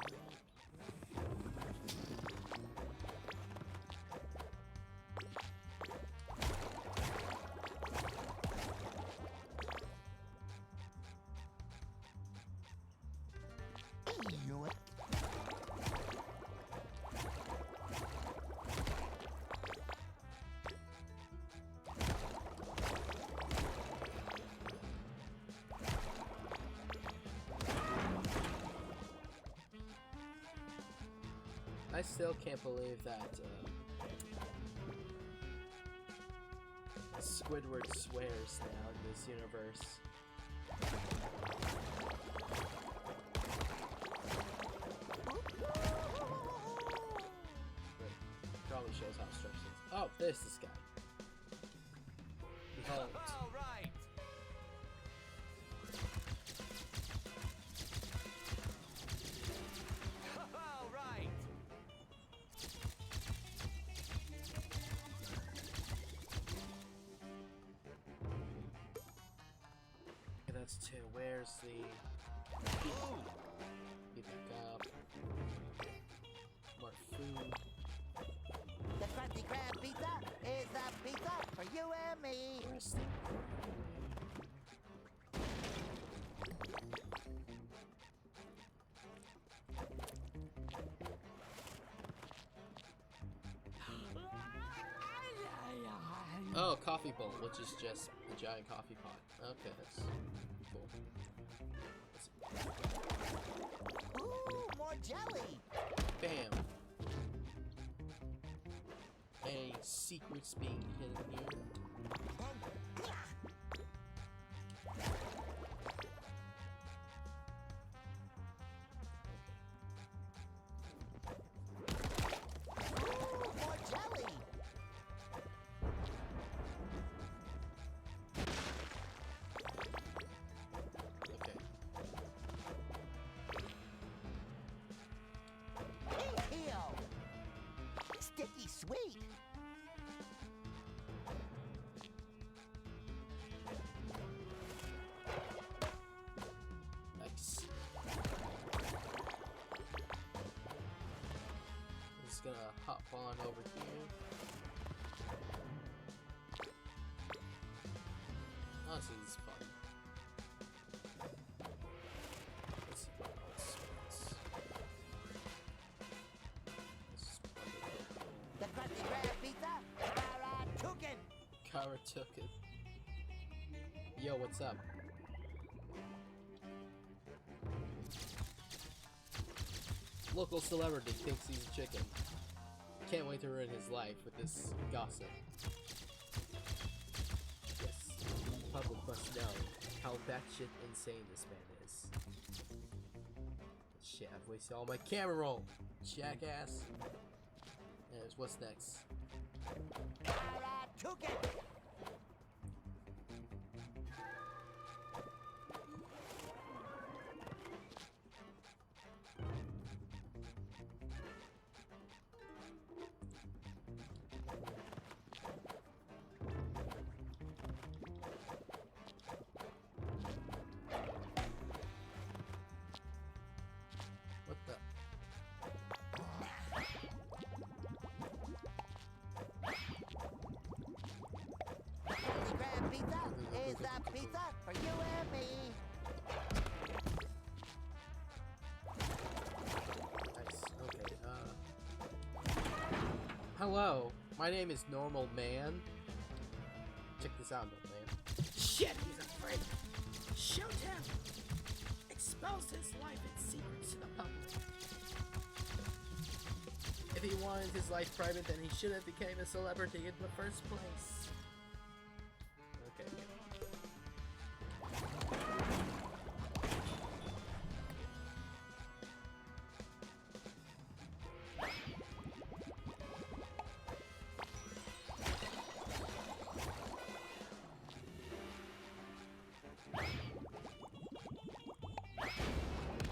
S2: Yoink.
S1: I still can't believe that Squidward swears now in this universe. Probably shows how stretched it is. Oh, there's this guy. Behold.
S12: All right. All right.
S1: Okay, that's two. Where's the... Get back up. More food.
S2: The Krusty Krab pizza is a pizza for you and me.
S1: Where's the... Oh, coffee bowl, which is just a giant coffee pot. Okay, that's cool.
S2: Ooh, more jelly.
S1: Bam! Any secrets being hidden here?
S2: Ooh, more jelly.
S1: Okay.
S2: Ew. Sticky sweet.
S1: Nice. I'm just gonna hop on over here. Oh, this is fun. Let's see what else.
S2: The Krusty Krab pizza, Karatukin.
S1: Kara took it. Yo, what's up? Local celebrity thinks he's a chicken. Can't wait to ruin his life with this gossip. Yes, the public must know how batshit insane this man is. Shit, I've wasted all my camera roll, jackass. And what's next?
S2: Karatukin.
S1: What the?
S2: Krusty Krab pizza is a pizza for you and me.
S1: Nice. Okay, hello, my name is Normal Man. Check this out, Normal Man. Shit, he's afraid. Shoot him! Expose his life and secrets to the public. If he wanted his life private, then he should have became a celebrity in the first place. Okay.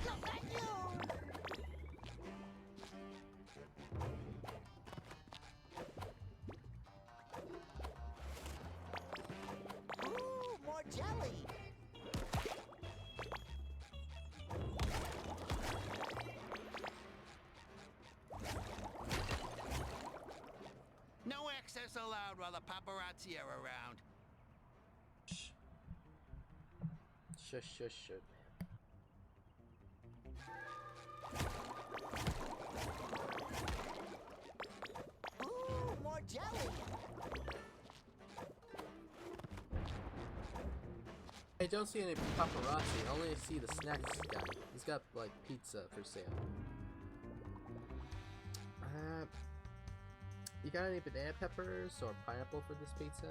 S2: Look at you. Ooh, more jelly.
S6: No access allowed while the paparazzi are around.
S1: Shush, shush, shush, man.
S2: Ooh, more jelly.
S1: I don't see any paparazzi. I only see the snacks guy. He's got like pizza for sale. You got any banana peppers or pineapple for this pizza?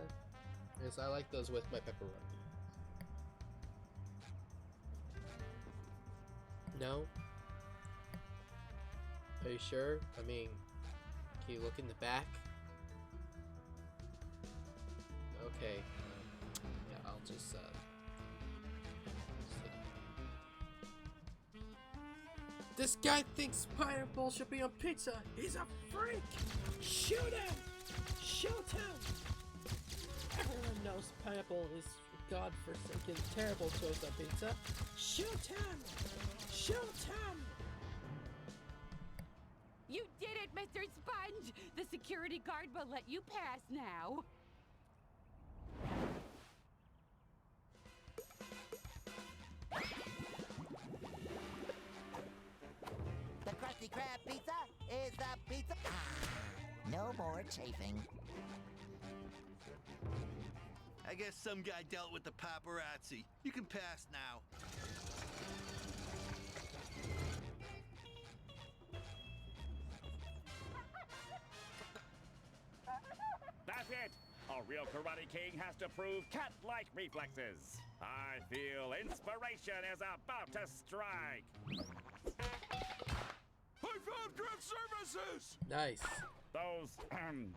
S1: Because I like those with my pepperoni. No? Are you sure? I mean, can you look in the back? Okay. Yeah, I'll just, see. This guy thinks pineapple should be on pizza! He's a freak! Shoot him! Shoot him! Everyone knows pineapple is godforsaken terrible choice on pizza. Shoot him! Shoot him!
S8: You did it, Mr. Sponge! The security guard will let you pass now.
S2: The Krusty Krab pizza is the pizza. No more chafing.
S10: I guess some guy dealt with the paparazzi. You can pass now.
S3: That's it! A real Karate King has to prove cat-like reflexes. I feel inspiration is about to strike.
S4: I found craft services!
S1: Nice.
S3: Those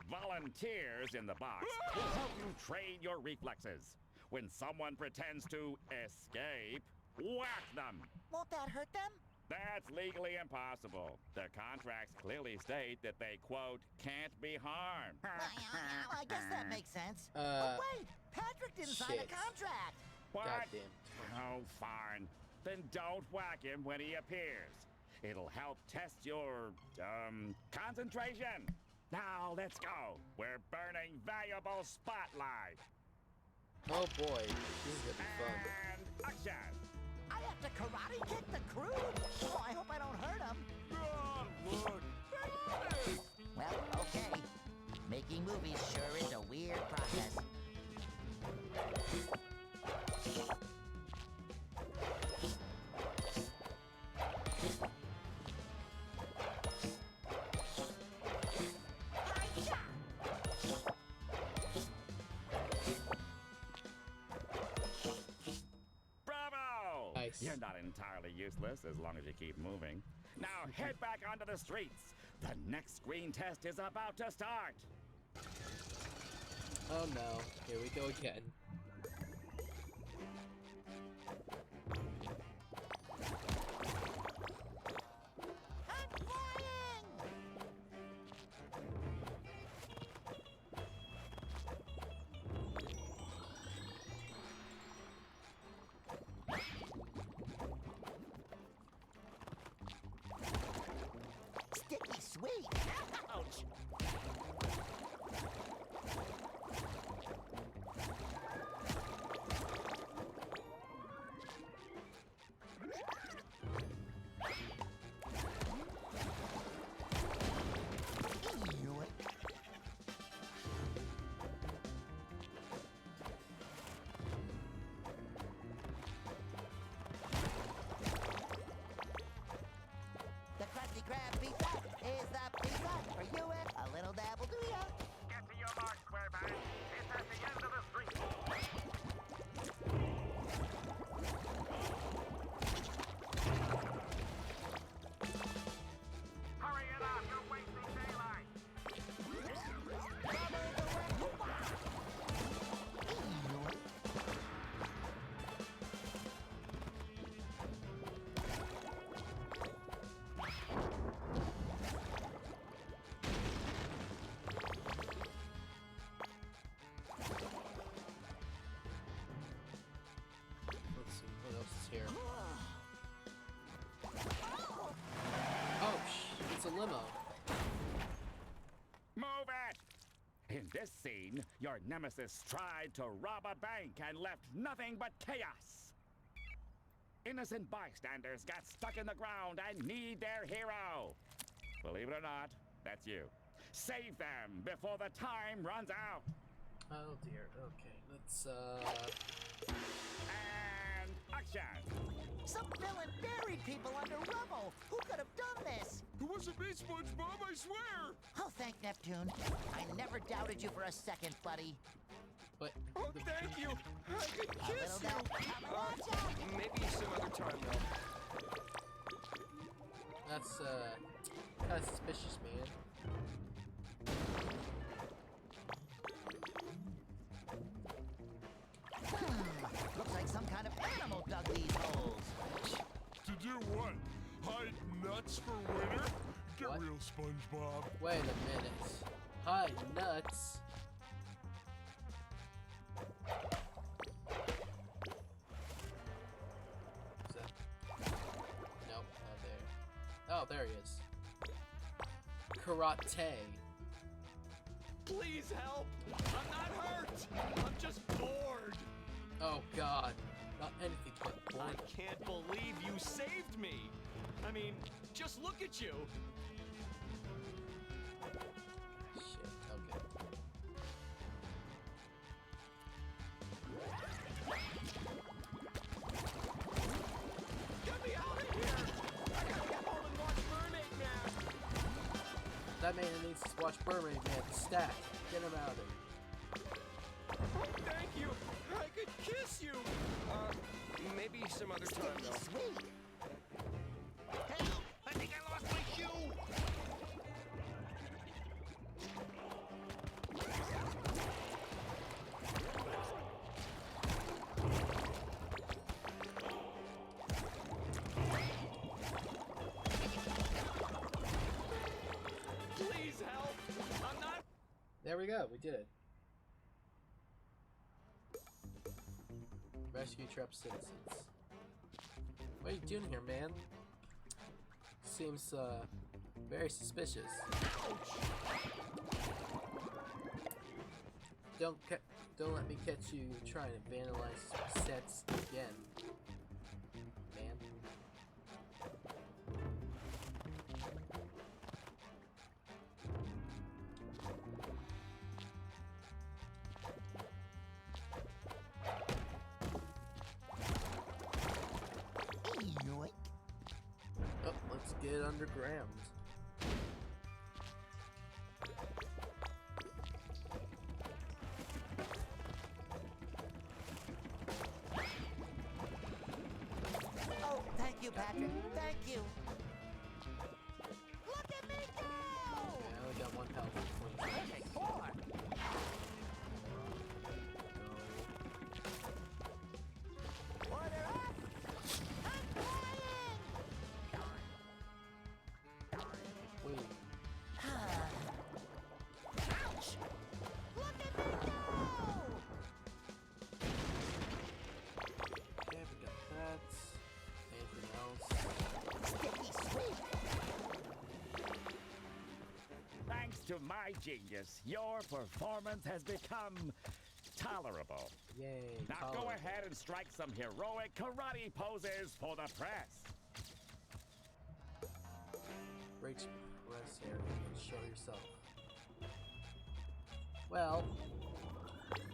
S3: volunteers in the box will help you train your reflexes. When someone pretends to escape, whack them.
S2: Won't that hurt them?
S3: That's legally impossible. Their contracts clearly state that they, quote, can't be harmed.
S2: I guess that makes sense.
S1: Uh,
S2: But wait! Patrick didn't sign a
S1: shit.
S2: contract!
S3: What?
S1: Goddamn.
S3: Oh, fine. Then don't whack him when he appears. It'll help test your, concentration. Now let's go. We're burning valuable spotlight.
S1: Oh boy, this is gonna be fun.
S3: And action.
S2: I have to karate kick the crew? Oh, I hope I don't hurt them. Well, okay. Making movies sure is a weird process.
S3: Bravo!
S1: Nice.
S3: You're not entirely useless as long as you keep moving. Now head back onto the streets. The next screen test is about to start.
S1: Oh no, here we go again.
S2: I'm flying! Sticky sweet! Ouch! Ew. The Krusty Krab pizza is the pizza for you and a little dab will do ya.
S3: Get to your mark, SquarePants. It's at the end of the street. Hurry it up, you're wasting daylight.
S1: Let's see, what else is here? Oh, it's a limo.
S3: Move it! In this scene, your nemesis tried to rob a bank and left nothing but chaos. Innocent bystanders got stuck in the ground and need their hero. Believe it or not, that's you. Save them before the time runs out.
S1: Oh dear, okay, let's,
S3: And action!
S2: Some villain buried people under rubble. Who could have done this?
S4: Whoever wasn't me, SpongeBob, I swear!
S2: Oh, thank Neptune. I never doubted you for a second, buddy.
S1: But
S13: Oh, thank you. I could kiss you. Maybe some other time, though.
S1: that's kind of suspicious, man.
S2: Looks like some kind of animal dug these holes.
S4: To do what? Hide nuts for winter? Get
S1: What?
S4: real, SpongeBob.
S1: Wait a minute. Hi, nuts. Is that? Nope, not there. Oh, there he is. Karate.
S12: Please help! I'm not hurt! I'm just bored!
S1: Oh God, not anything but
S12: I
S1: bored.
S12: can't believe you saved me! I mean, just look at you!
S1: Shit. Okay.
S12: Get me out of here! I gotta get home and watch Mermaid Man!
S1: That man needs to watch Mermaid Man stack. Get him out of there.
S13: Oh, thank you. I could kiss you. Maybe some other time, though.
S2: Sweet.
S10: Hey, I think I lost my shoe.
S12: Please help! I'm not.
S1: There we go. We did it. Rescue trapped citizens. What are you doing here, man? Seems very suspicious. Don't let me catch you trying to vandalize sets again, man.
S2: Yoink.
S1: Oh, let's get underground.
S2: Oh, thank you, Patrick. Thank you. Look at me go!
S1: I only got one health.
S2: Perfect four. Order up. I'm flying.
S1: Wait.
S2: Ouch! Look at me go!
S1: Okay, we got that. Anything else?
S2: Sticky sweet.
S3: Thanks to my genius, your performance has become tolerable.
S1: Yay.
S3: Now go
S1: tolerable.
S3: ahead and strike some heroic karate poses for the press.
S1: Reach press area and show yourself. Well,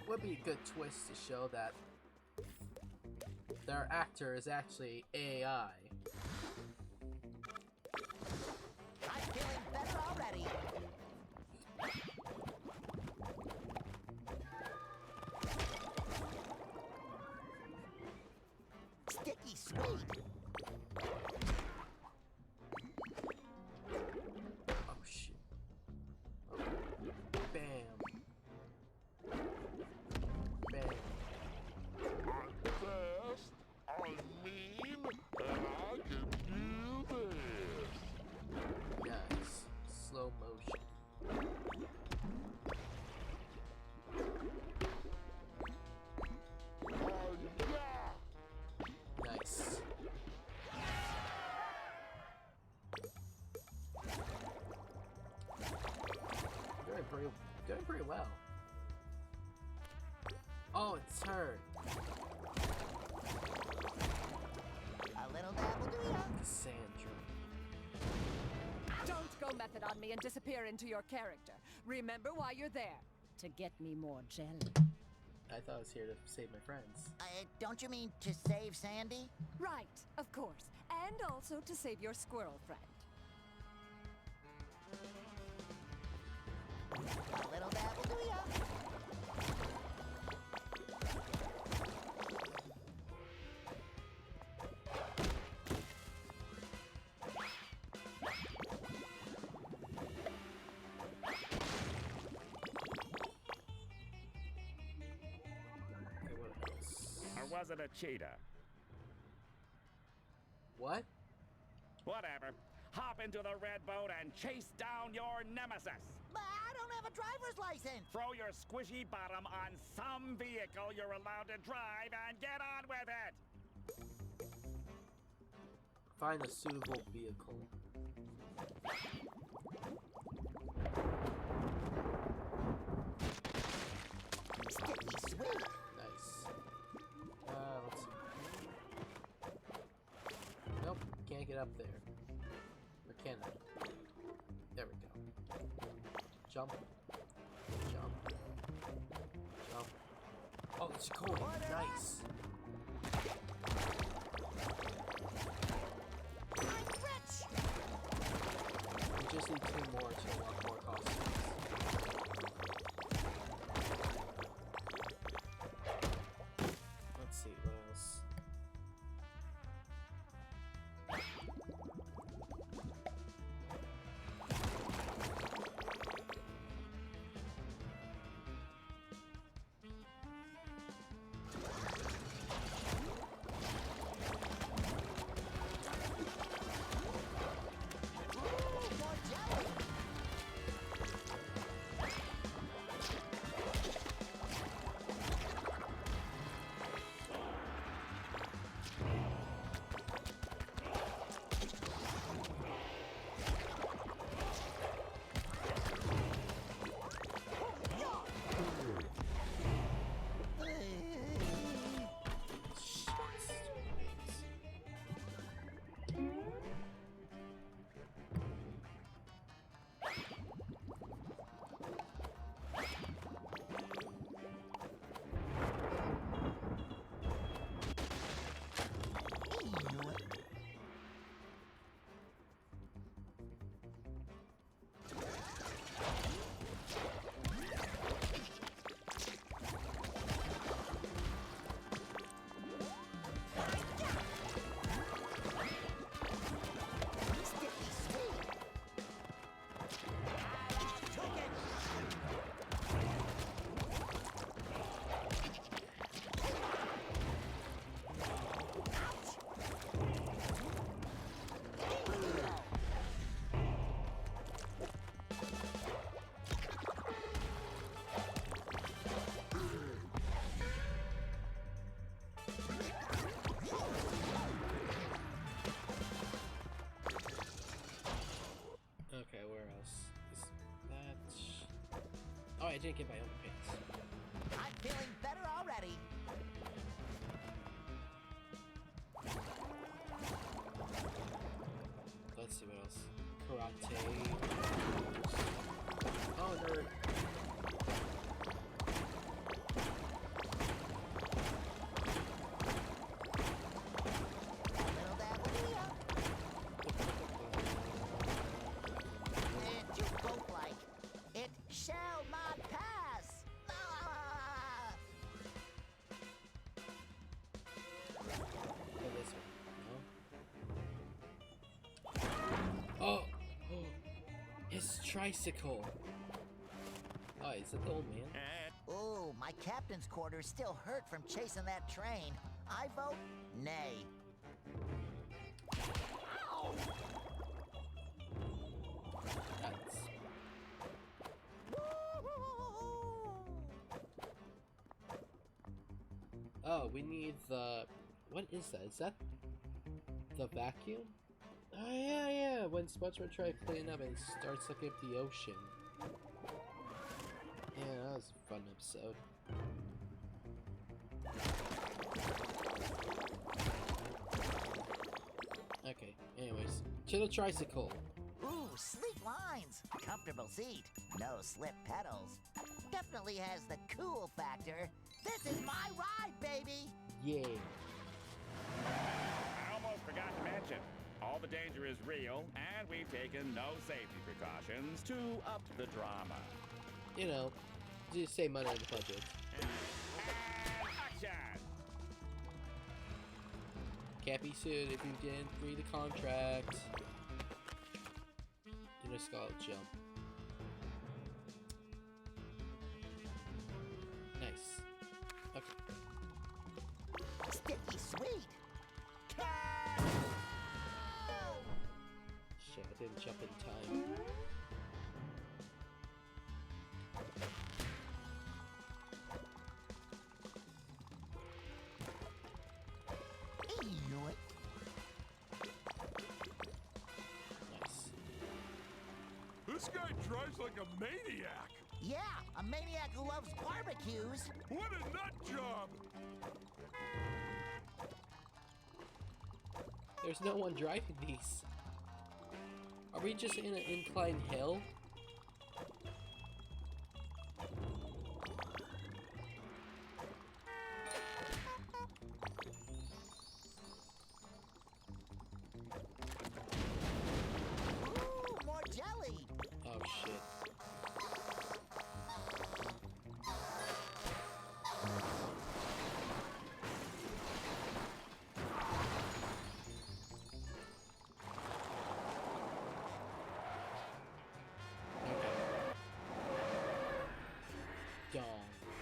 S1: would be a good twist to show that their actor is actually AI.
S2: I'm feeling better already. Sticky sweet.
S1: Oh shit. Oh. Bam. Bam.
S4: I'm fast, I'm mean, and I can do this.
S1: Nice. Slow motion. Nice. Doing pretty well. Oh, it's her.
S2: A little dabble do ya?
S1: Cassandra.
S17: Don't go method on me and disappear into your character. Remember why you're there. To get me more jelly.
S1: I thought I was here to save my friends.
S2: Don't you mean to save Sandy?
S17: Right, of course. And also to save your squirrel friend.
S2: A little dab will do ya.
S1: Okay, what else?
S3: Or was it a cheetah?
S1: What?
S3: Whatever. Hop into the red boat and chase down your nemesis.
S2: But I don't have a driver's license.
S3: Throw your squishy bottom on some vehicle you're allowed to drive and get on with it.
S1: Find a suitable vehicle.
S2: Sticky sweet.
S1: Nice. Let's see. Nope, can't get up there. Or can I? There we go. Jump. Jump. Jump. Oh, it's cool. Nice.
S2: I'm rich.
S1: We just need 2 more to unlock more costumes. Let's see, what else?
S2: More jelly. Sticky sweet. Took it.
S1: Okay, where else? Is that... Oh, I didn't get my own pants.
S2: I'm feeling better already.
S1: Let's see what else. Karate. Oh, nerd.
S2: Little dab will do ya. And you both like, it shall not pass. Ah!
S1: Oh, this one. No? Oh! His tricycle! Oh, is that the old man?
S2: Ooh, my captain's quarters still hurt from chasing that train. I vote nay.
S1: That's... Oh, we need the... What is that? Is that the vacuum? Oh, yeah. When SpongeBob tries to clean up and starts looking at the ocean. Yeah, that was a fun episode. Okay, anyways. To the tricycle.
S2: Ooh, sleek lines. Comfortable seat. No slip pedals. Definitely has the cool factor. This is my ride, baby.
S1: Yeah.
S3: I almost forgot to mention, all the danger is real, and we've taken no safety precautions to up the drama.
S1: you know, just save money on the budget. Can't be sued if you didn't read the contract. You just gotta jump. Nice. Okay.
S2: Sticky sweet.
S1: Shit, I didn't jump in time. Nice.
S4: This guy drives like a maniac.
S2: Yeah, a maniac who loves barbecues.
S4: What a nut job!
S1: There's no one driving these. Are we just in an inclined hill?
S2: Ooh, more jelly.
S1: Oh shit. Gone,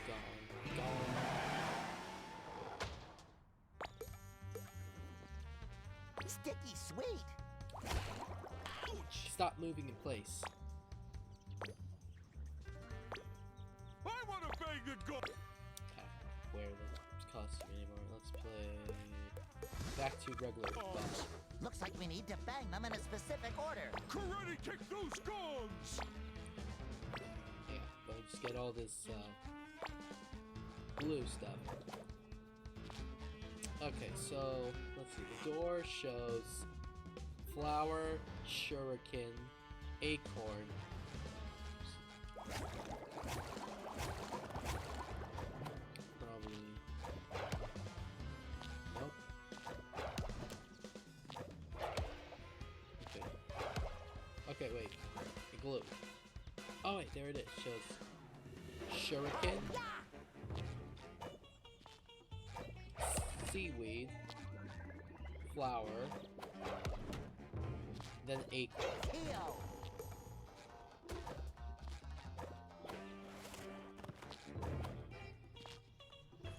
S1: gone, gone.
S2: Sticky sweet.
S1: Stop moving in place.
S4: I want to bang the goal.
S1: Wear the costume anymore. Let's play back to regular boss.
S2: Looks like we need to bang them in a specific order.
S4: Karate kick those gongs!
S1: Yeah, but just get all this blue stuff. Okay, so let's see. The door shows flower, shuriken, acorn. Probably. Nope. Okay. Okay, wait. The glue. Oh wait, there it is. Shows shuriken, seaweed, flower, then acorn.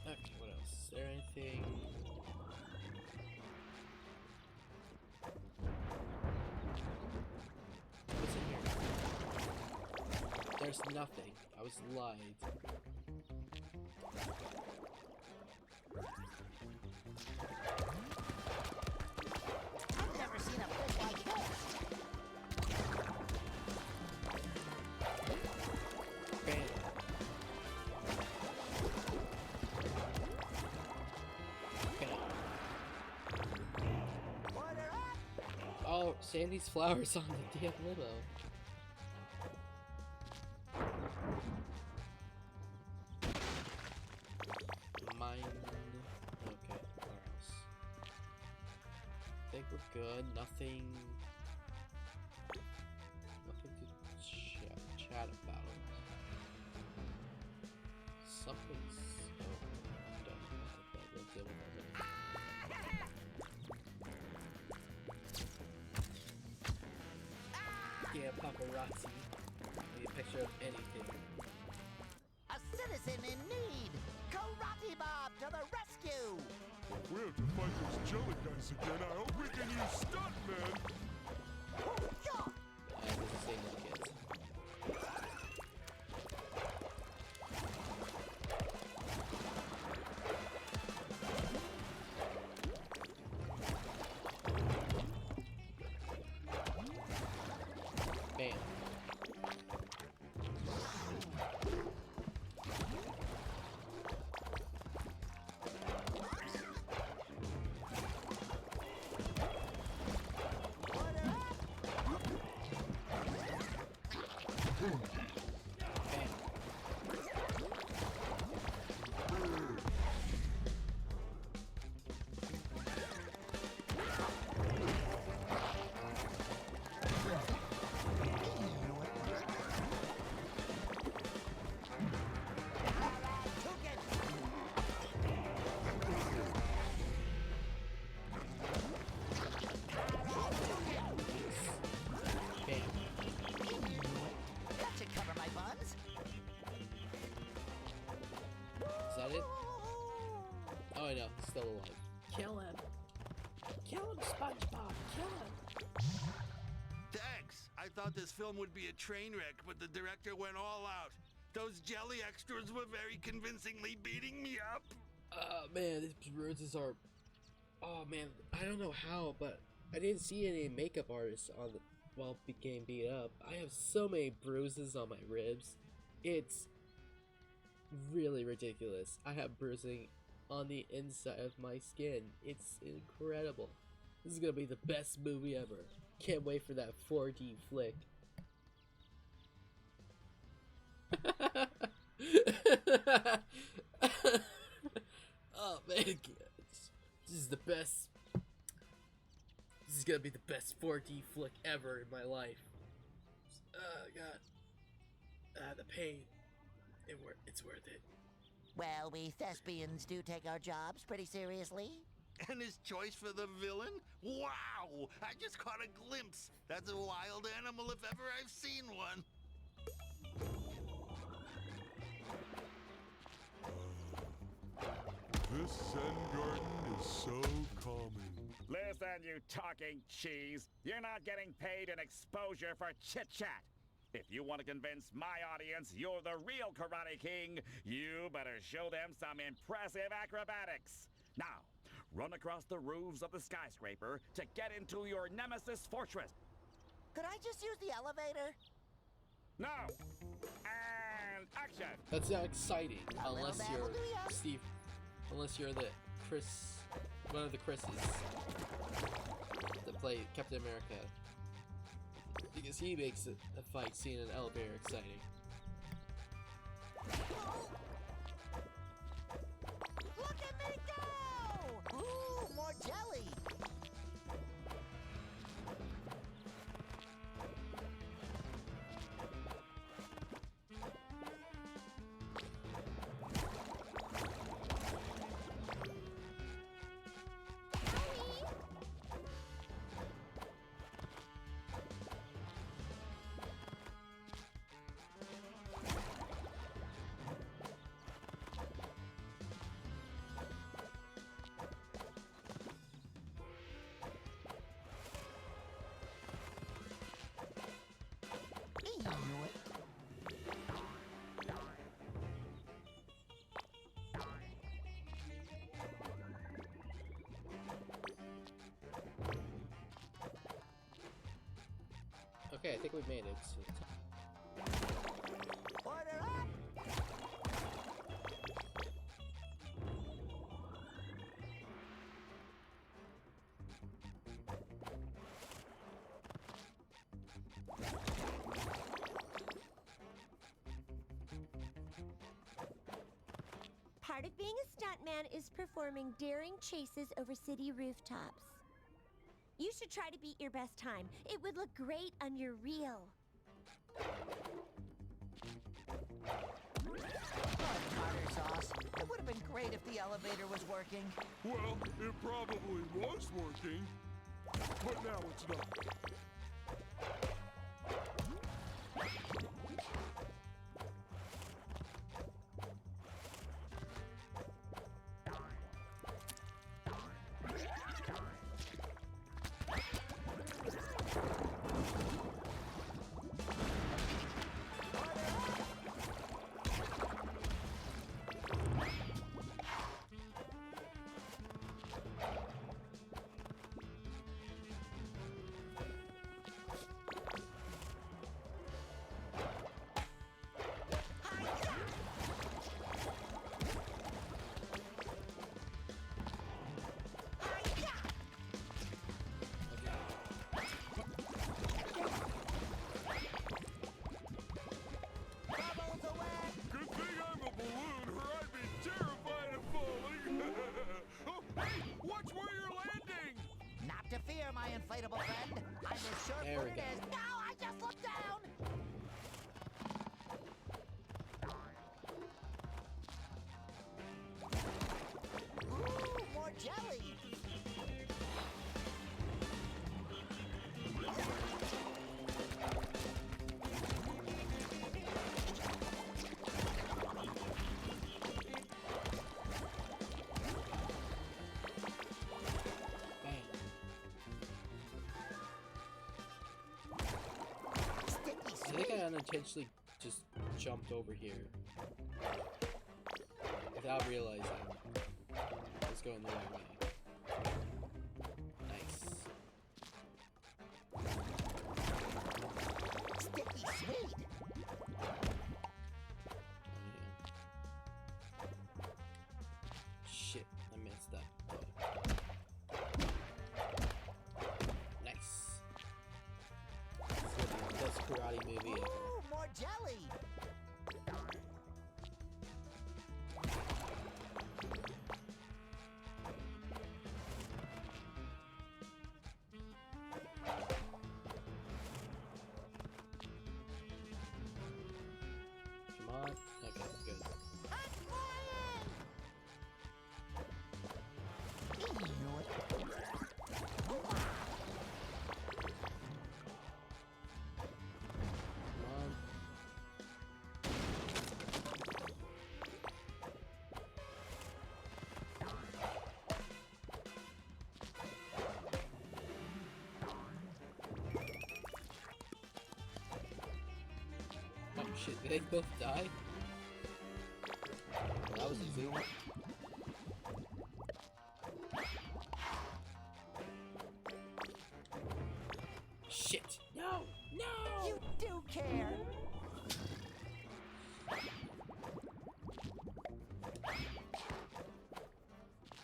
S1: Okay, what else? Is there anything? What's in here? There's nothing. I was lied.
S2: I've never seen a fish like this.
S1: Bam. Bam.
S2: Order up.
S1: Oh, Sandy's flowers on the damn limo. Mine. Okay, where else? I think we're good. Nothing. Nothing to chat about. Something's. Oh, done. Okay, we'll deal with that later. Yeah, paparazzi. Need a picture of anything.
S2: A citizen in need. Karate Bob to the rescue.
S4: If we have to fight those jelly guys again, I hope we can use stuntmen.
S1: I was the same as kids. Bam. Kill him. Kill him, SpongeBob. Kill him.
S10: Thanks. I thought this film would be a train wreck, but the director went all out. Those jelly extras were very convincingly beating me up.
S1: Man, these bruises are... Oh, man, I don't know how, but I didn't see any makeup artists on the... while getting beat up. I have so many bruises on my ribs. It's really ridiculous. I have bruising on the inside of my skin. It's incredible. This is gonna be the best movie ever. Can't wait for that 4D flick. Oh man, this is the best. This is gonna be the best 4D flick ever in my life. Oh god. The pain. It's worth it.
S2: Well, we thespians do take our jobs pretty seriously.
S10: And his choice for the villain? Wow! I just caught a glimpse. That's a wild animal if ever I've seen one.
S4: This Zen garden is so calming.
S3: Listen, you talking cheese. You're not getting paid an exposure for chit-chat. If you want to convince my audience you're the real Karate King, you better show them some impressive acrobatics. Now, run across the roofs of the skyscraper to get into your nemesis fortress.
S2: Could I just use the elevator?
S3: No! And action!
S1: That's not exciting
S2: A
S1: unless
S2: little
S1: you're
S2: dabble, do ya?
S1: Steve. Unless you're the Chris, one of the Chris's that play Captain America. Because he makes a fight scene in an elevator exciting.
S2: Look at me go! Ooh, more jelly!
S1: Okay, I think we made it.
S2: Order up!
S5: Part of being a stuntman is performing daring chases over city rooftops. You should try to beat your best time. It would look great on your reel.
S2: Tartar sauce. It would have been great if the elevator was working.
S4: Well, it probably was working, but now it's not.
S1: unintentionally just jumped over here without realizing I was going the wrong way. Nice.
S2: Sticky sweet.
S1: Shit, I messed up. Nice. This is gonna be the best karate movie ever.
S2: Ooh, more jelly.
S1: Come on. Okay, good. Come on. Oh shit, did they both die? Well, that was easy. Shit! No! No!
S2: You do care.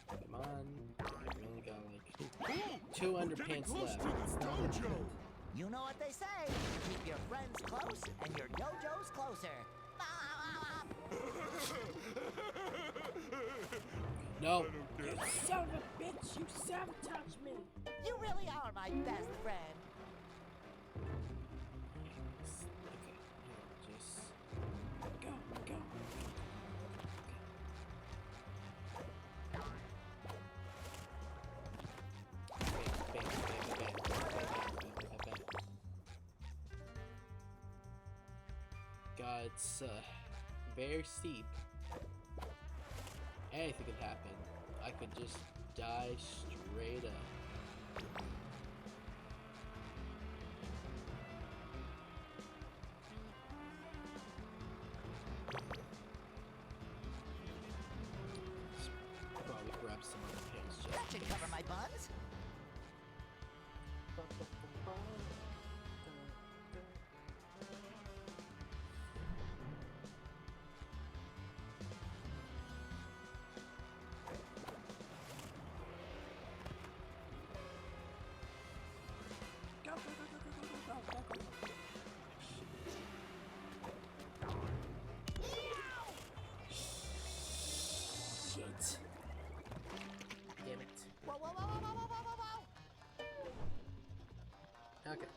S1: Come on. We only got like 2 underpants left.
S2: You know what they say. Keep your friends close and your dojos closer.
S1: No! You son of a bitch! You sabotaged me!
S2: You really are my best friend.
S1: Okay, just go, go. God, it's very steep. Anything could happen. I could just die straight up. Probably grab some other pants just
S2: That should cover my buns.
S1: Go, go, go, go, go, go, go, go, go, go. Shit. Damn it.
S2: Whoa, whoa, whoa, whoa, whoa, whoa, whoa, whoa.
S1: Okay.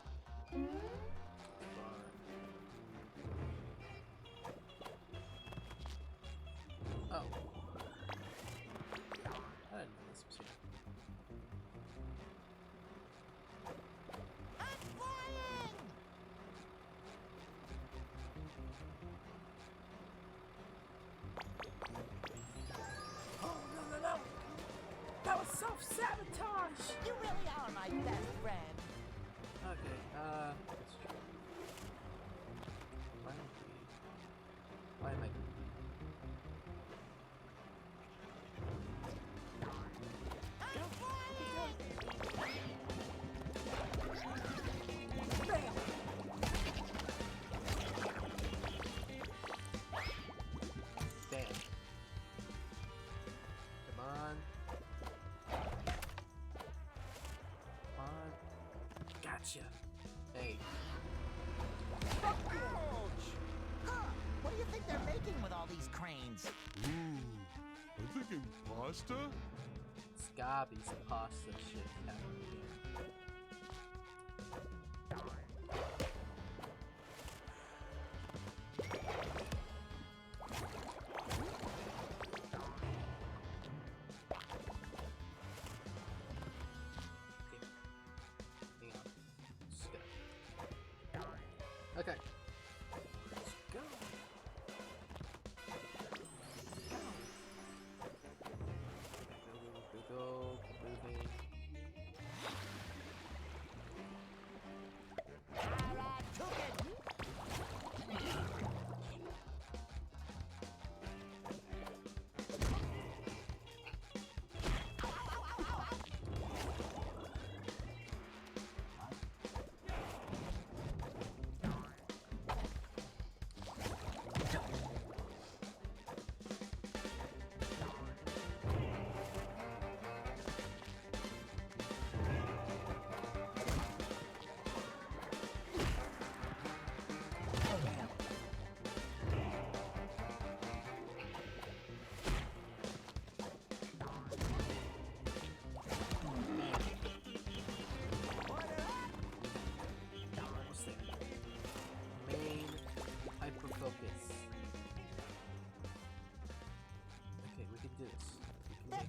S1: Oh. I didn't know this was here.
S2: I'm flying!
S1: Oh, no, no, no! That was self-sabotage!
S2: You really are my best friend.
S1: Okay, that's true. Why am I...
S2: I'm flying!
S1: Bam! Bam. Come on. Come on. Gotcha. Hey.
S2: Ouch! Huh, what do you think they're making with all these cranes?
S4: Ooh, I'm thinking pasta?
S1: It's gotta be some pasta shit happening here. Hang on. Let's go. Okay. Let's go. Go. Keep moving.
S2: Alright, took it.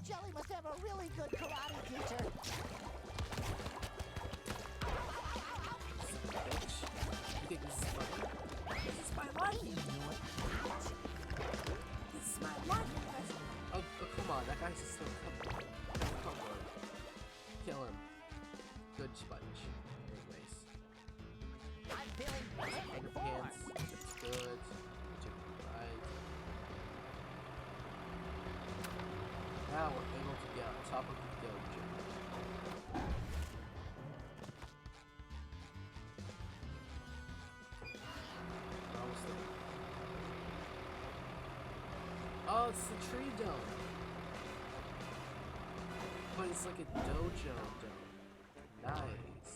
S2: Jelly must have a really good karate teacher.
S1: Bitch. You think this is funny?
S5: This is my life. This is my life.
S1: Oh, come on. That guy's just so come on. Kill him. Good sponge. Anyways.
S2: I'm feeling perfect for.
S1: Pants. It's good. Right. Now we're able to get on top of the dojo. Almost there. Oh, it's the tree dome. But it's like a dojo dome. Nice.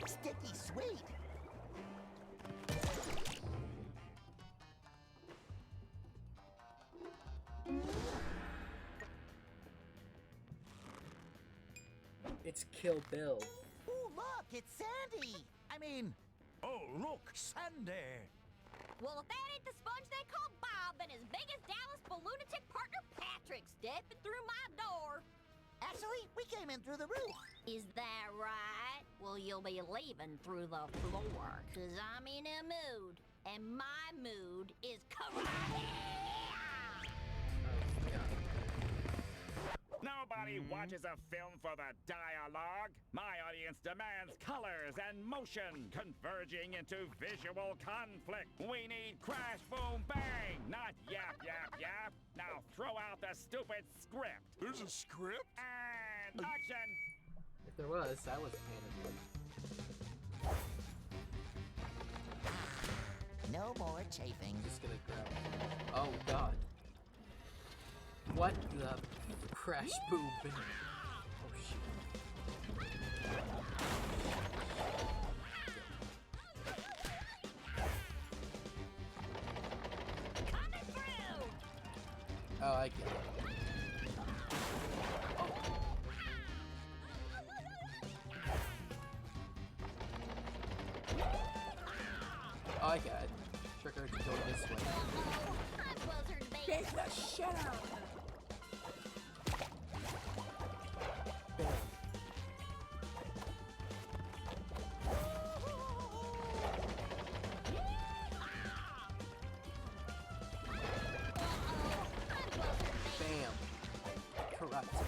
S2: Sticky sweet.
S1: It's Kill Bill.
S2: Ooh, look, it's Sandy. I mean,
S15: Oh, look, Sandy.
S9: Well, if that ain't the sponge they call Bob and his biggest Dallas lunatic partner Patrick stepping through my door.
S2: actually, we came in through the roof.
S9: Is that right? Well, you'll be leaving through the floor, 'cause I'm in a mood, and my mood is karate.
S3: Nobody watches a film for the dialogue. My audience demands colors and motion converging into visual conflict. We need crash, boom, bang, not yap, yap, yap. Now throw out the stupid script.
S4: There's a script?
S3: And action!
S1: If there was, I was panicking.
S2: No more chafing.
S1: Just gonna grab. Oh god. What the crash boom bang? Oh shit.
S9: Coming through!
S1: Oh, I get it. Oh, I got it. Trigger to go this way.
S9: I'm closer to base.
S5: Get the shit out of her.
S1: Bam. Bam. Karate.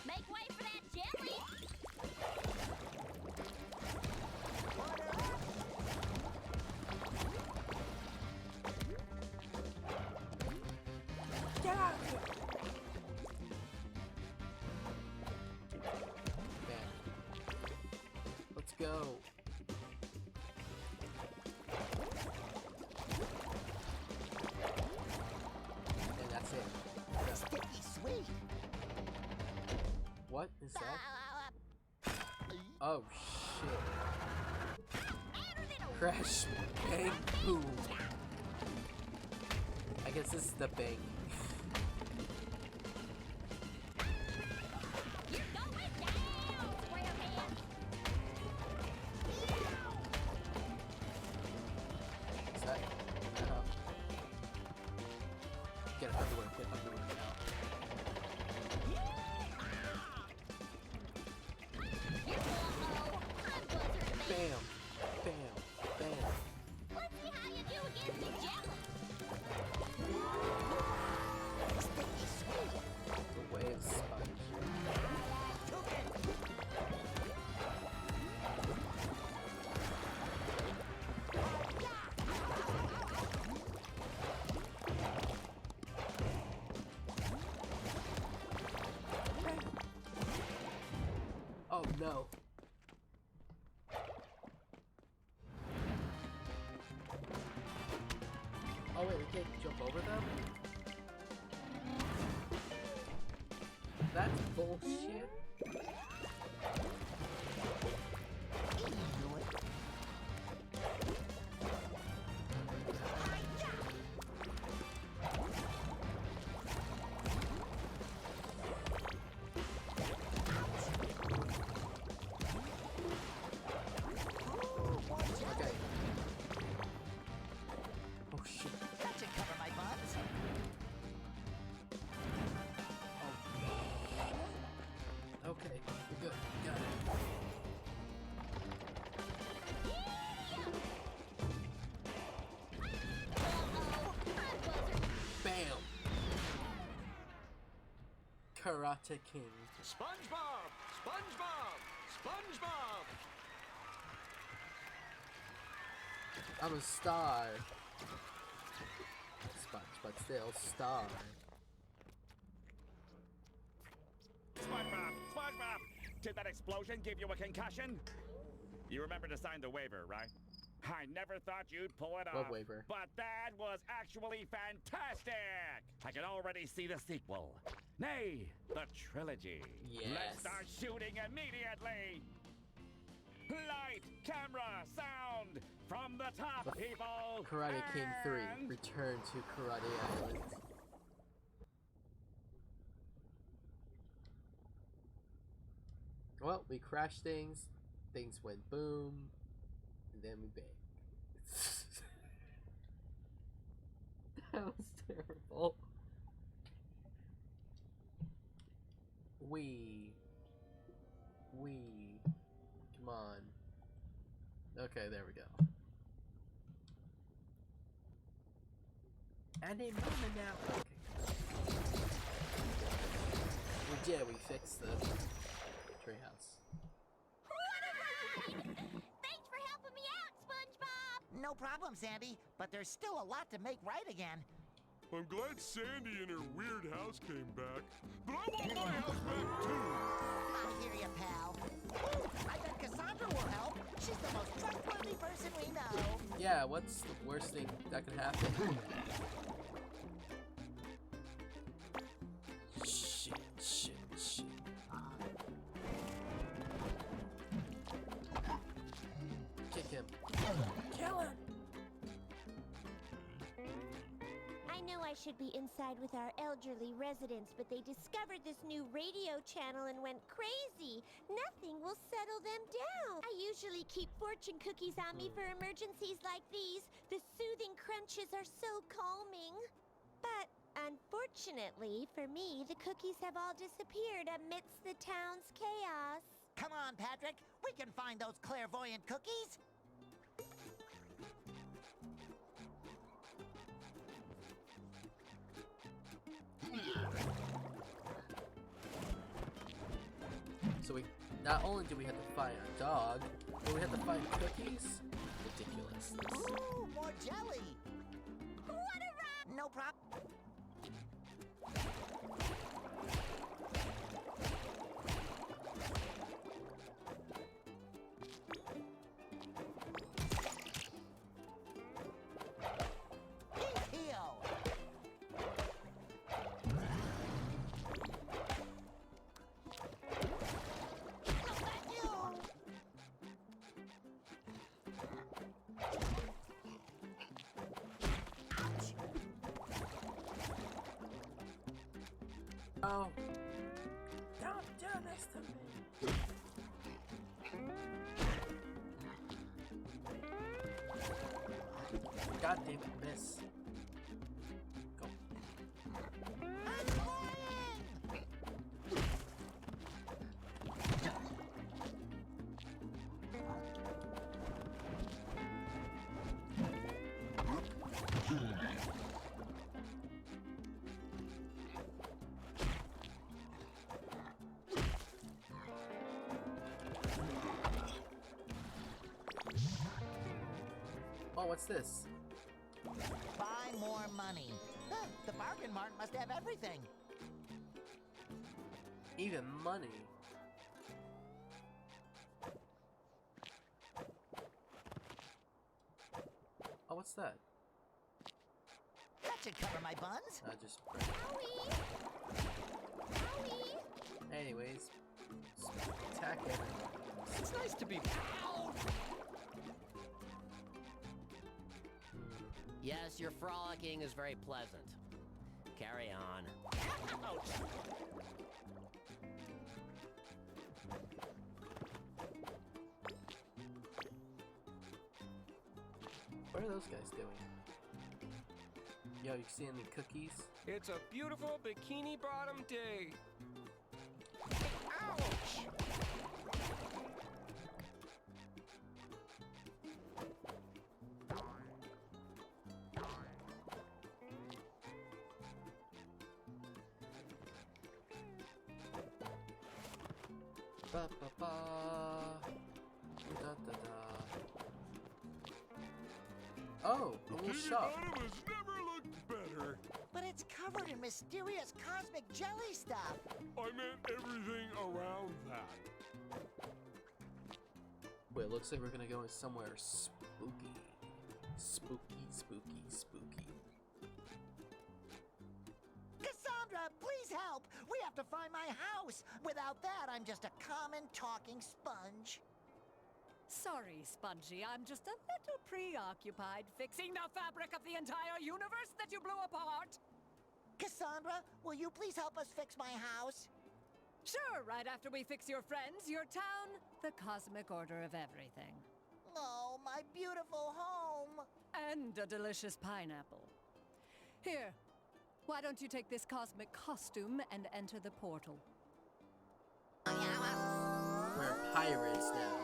S9: Make way for that jelly!
S5: Get out of here.
S1: Bam. Let's go. And that's it. Done.
S2: Sticky sweet.
S1: What is that? Oh shit. Crash, bang, boom. I guess this is the bang.
S9: You're going down, SquarePants!
S1: Is that? Get underwear, get underwear now. Bam, bam, bam.
S9: Let's see how you do against the jelly!
S2: Sticky sweet.
S1: The wave sponge. Oh no. Oh wait, we can't jump over them? That's bullshit. Okay. Oh shit.
S2: That should cover my
S1: Karate King.
S13: SpongeBob! SpongeBob! SpongeBob!
S1: I'm a star. Sponge, but still star.
S3: SpongeBob! SpongeBob! Did that explosion give you a concussion? You remember to sign the waiver, right? I never thought you'd pull it
S1: What
S3: off.
S1: waiver?
S3: But that was actually fantastic! I can already see the sequel. Nay, the trilogy.
S1: Yes.
S3: Let's start shooting immediately! Light, camera, sound! From the top, people!
S1: Karate King 3.
S3: And-
S1: Return to Karate Island. Well, we crashed things. Things went boom. And then we banged. That was terrible. Come on. Okay, there we go. And a moment now. Okay. We did. We fixed the treehouse.
S9: Thanks for helping me out, SpongeBob!
S2: No problem, Sandy, but there's still a lot to make right again.
S4: I'm glad Sandy and her weird house came back, but I want my house back too.
S2: I hear you, pal. Ooh, I bet Cassandra will help. She's the most trustworthy person we know.
S1: Yeah, what's the worst thing that could happen? Shit. Kick him. Kill him!
S5: I know I should be inside with our elderly residents, but they discovered this new radio channel and went crazy. Nothing will settle them down. I usually keep fortune cookies on me for emergencies like these. The soothing crunches are so calming. But unfortunately for me, the cookies have all disappeared amidst the town's chaos.
S2: Come on, Patrick. We can find those clairvoyant cookies.
S1: So we not only do we have to find a dog, but we have to find cookies? Ridiculous.
S2: Ooh, more jelly.
S9: What a ride!
S2: No problem.
S1: Oh. Don't do this to me. God damn it, miss. Go. Oh, what's this?
S2: Buy more money. Huh, the bargain mart must have everything.
S1: Even money. Oh, what's that?
S2: That should cover my buns.
S1: I just.
S9: Owie! Owie!
S1: Anyways, attack everyone.
S13: It's nice to be.
S18: Yes, your frolicking is very pleasant. Carry on.
S3: Ouch!
S1: What are those guys doing? Yo, you see any cookies?
S13: It's a beautiful Bikini Bottom day.
S3: Ouch!
S1: Ba ba ba. Da da da. Oh, a little
S4: Bikini
S1: shop.
S4: Bottom has never looked better.
S2: But it's covered in mysterious cosmic jelly stuff.
S4: I meant everything around that.
S1: Wait, looks like we're gonna go somewhere spooky. Spooky, spooky, spooky.
S2: Cassandra, please help! We have to find my house! Without that, I'm just a common talking sponge.
S17: Sorry, Spongy, I'm just a little preoccupied fixing the fabric of the entire universe that you blew apart.
S2: Cassandra, will you please help us fix my house?
S17: Sure, right after we fix your friends, your town, the cosmic order of everything.
S2: Oh, my beautiful home!
S17: And a delicious pineapple. Here, why don't you take this cosmic costume and enter the portal?
S1: We're pirates now.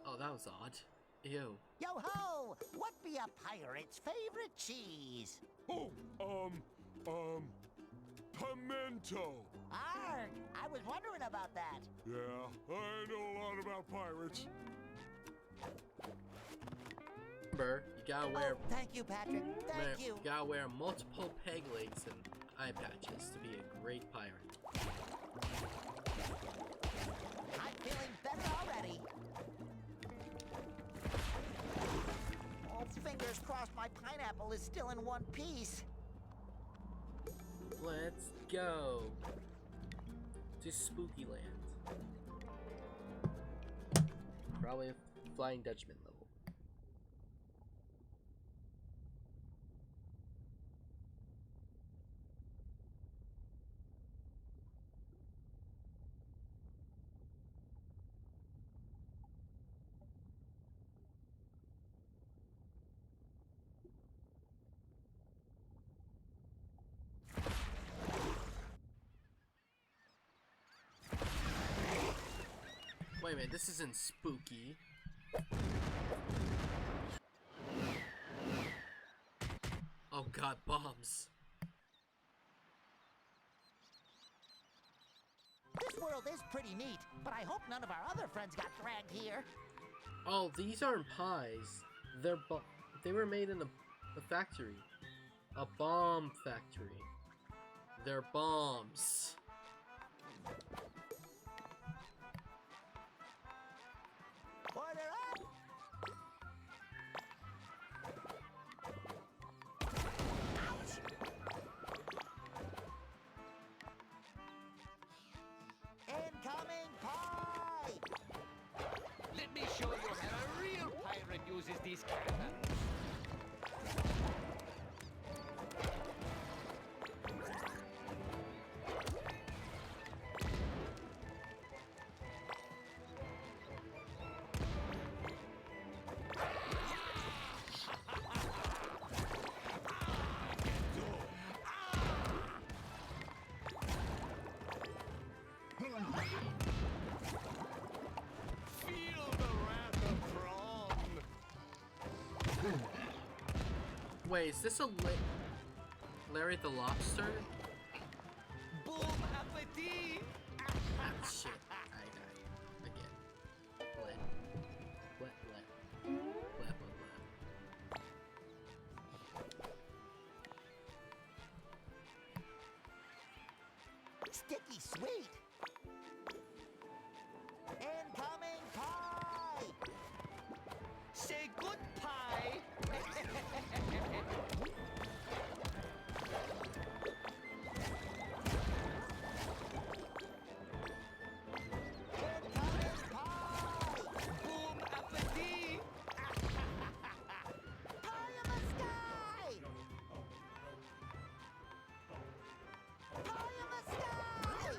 S1: Oh, that was odd. Ew.
S2: Yo-ho! What be a pirate's favorite cheese?
S4: Oh, pimento.
S2: Arg! I was wondering about that.
S4: Yeah, I know a lot about pirates.
S1: Remember, you gotta wear.
S2: Oh, thank you, Patrick. Thank you.
S1: You gotta wear multiple peg legs and eye patches to be a great pirate.
S2: I'm feeling better already. Oh, fingers crossed my pineapple is still in one piece.
S1: Let's go to Spooky Land. Probably a Flying Dutchman level. Wait a minute, this isn't spooky. Oh god, bombs.
S2: This world is pretty neat, but I hope none of our other friends got dragged here.
S1: Oh, these aren't pies. They were made in a factory. A bomb factory. They're bombs.
S2: Order up! Ouch! Incoming pie!
S7: Let me show you how a real pirate uses these cannons. Feel the wrath of Brawn.
S1: Wait, is this a Larry the Lobster?
S7: Boom appetit!
S1: Ah, shit. I died. Again. Bleh. Bleh, bleh. Bleh, bleh, bleh.
S2: Sticky sweet! Incoming pie!
S7: Say good pie! Boom appetit!
S2: Pie in the sky! Pie in the sky!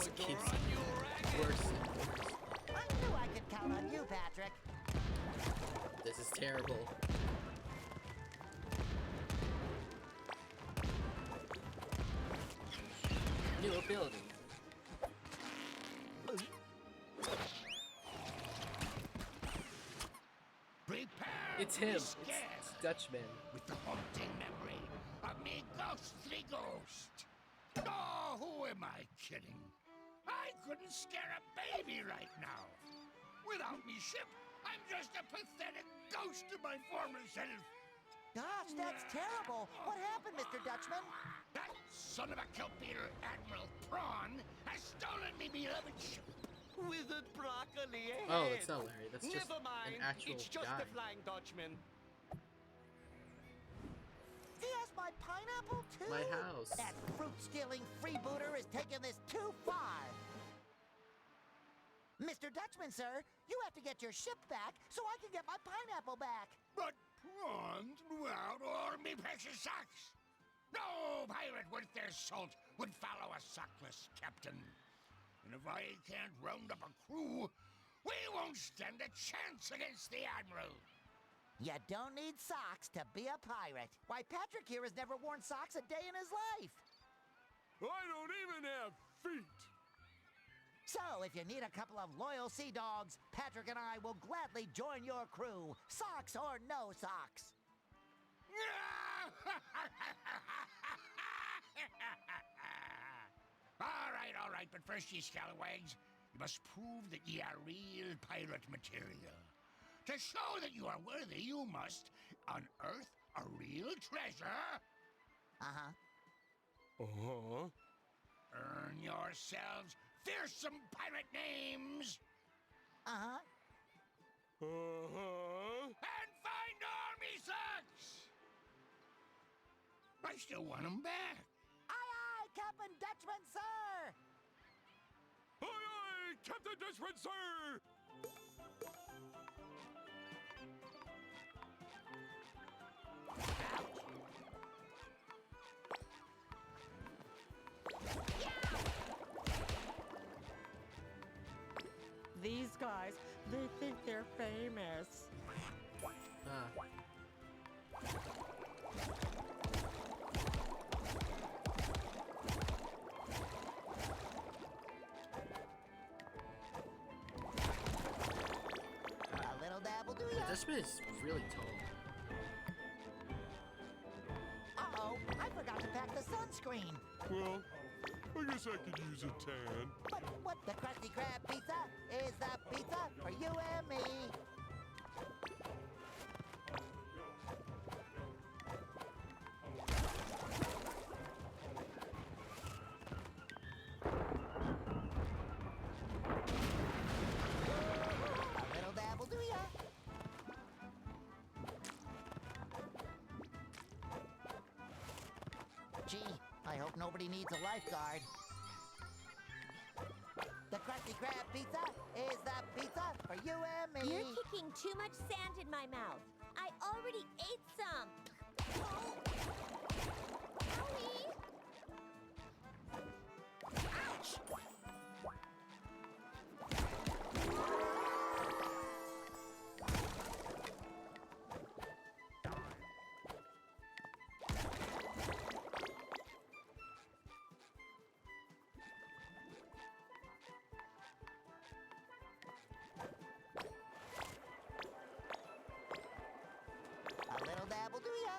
S1: just keeps worse and worse.
S2: I knew I could count on you, Patrick.
S1: This is terrible. New ability.
S15: Prepare
S1: It's
S15: to be
S1: him.
S15: scared
S1: It's Dutchman.
S15: with the haunting memory of me ghostly ghost. Oh, who am I kidding? I couldn't scare a baby right now. Without me ship, I'm just a pathetic ghost of my former self.
S2: Gosh, that's terrible. What happened, Mr. Dutchman?
S15: That son of a kelp-eater, Admiral Prawn, has stolen me beloved ship.
S12: Withered broccoli ahead.
S1: Oh, that's not Larry. That's just
S12: Never mind.
S1: an actual
S12: It's just
S1: guy.
S12: the Flying Dutchman.
S2: He has my pineapple, too?
S1: My house.
S2: That fruit-stealing freebooter is taking this too far. Mr. Dutchman, sir, you have to get your ship back so I can get my pineapple back.
S15: But prawns blew out all me precious socks. No pirate worth their salt would follow a sockless captain. And if I can't round up a crew, we won't stand a chance against the Admiral.
S2: You don't need socks to be a pirate. Why, Patrick here has never worn socks a day in his life.
S4: I don't even have feet.
S2: So, if you need a couple of loyal sea dogs, Patrick and I will gladly join your crew. Socks or no socks.
S15: All right, but first, ye scalawags, you must prove that ye are real pirate material. To show that you are worthy, you must unearth a real treasure.
S2: Uh-huh.
S4: Uh-huh.
S15: Earn yourselves fearsome pirate names.
S2: Uh-huh.
S4: Uh-huh.
S15: And find all me socks. I still want them back.
S2: Aye, Captain Dutchman, sir!
S4: Aye, aye, Captain Dutchman, sir!
S14: These guys, they think they're famous.
S2: A little dabble do
S1: The
S2: ya?
S1: Dutchman is really tall.
S2: Uh-oh, I forgot to pack the sunscreen.
S4: Well, I guess I could use a tan.
S2: But what the Krusty Krab pizza is the pizza for you and me. A little dabble do ya? Gee, I hope nobody needs a lifeguard. The Krusty Krab pizza is the pizza for you and me.
S5: You're kicking too much sand in my mouth. I already ate some. Owie!
S2: Ouch! A little dabble do ya?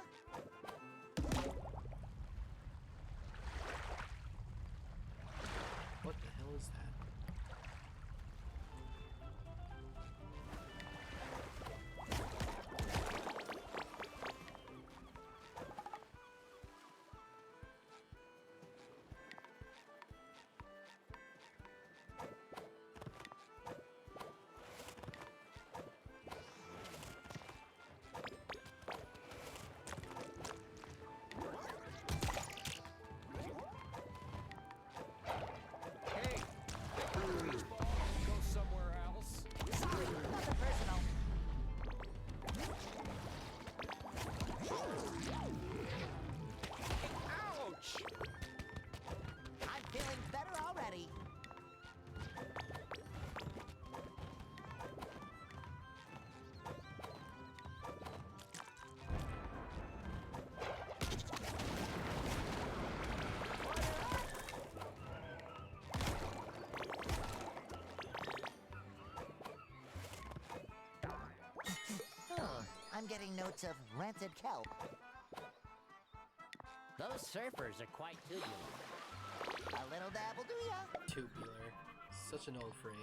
S2: getting notes of rancid kelp.
S18: Those surfers are quite tubular.
S2: A little dab will do ya.
S1: Tubular. Such an old phrase.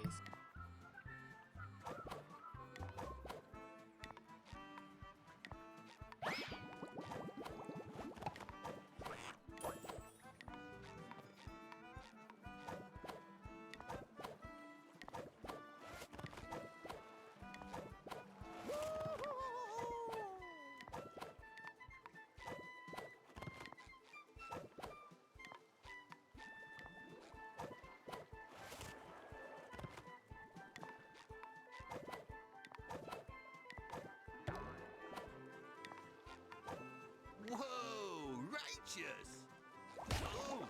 S6: Whoa, righteous! Oh!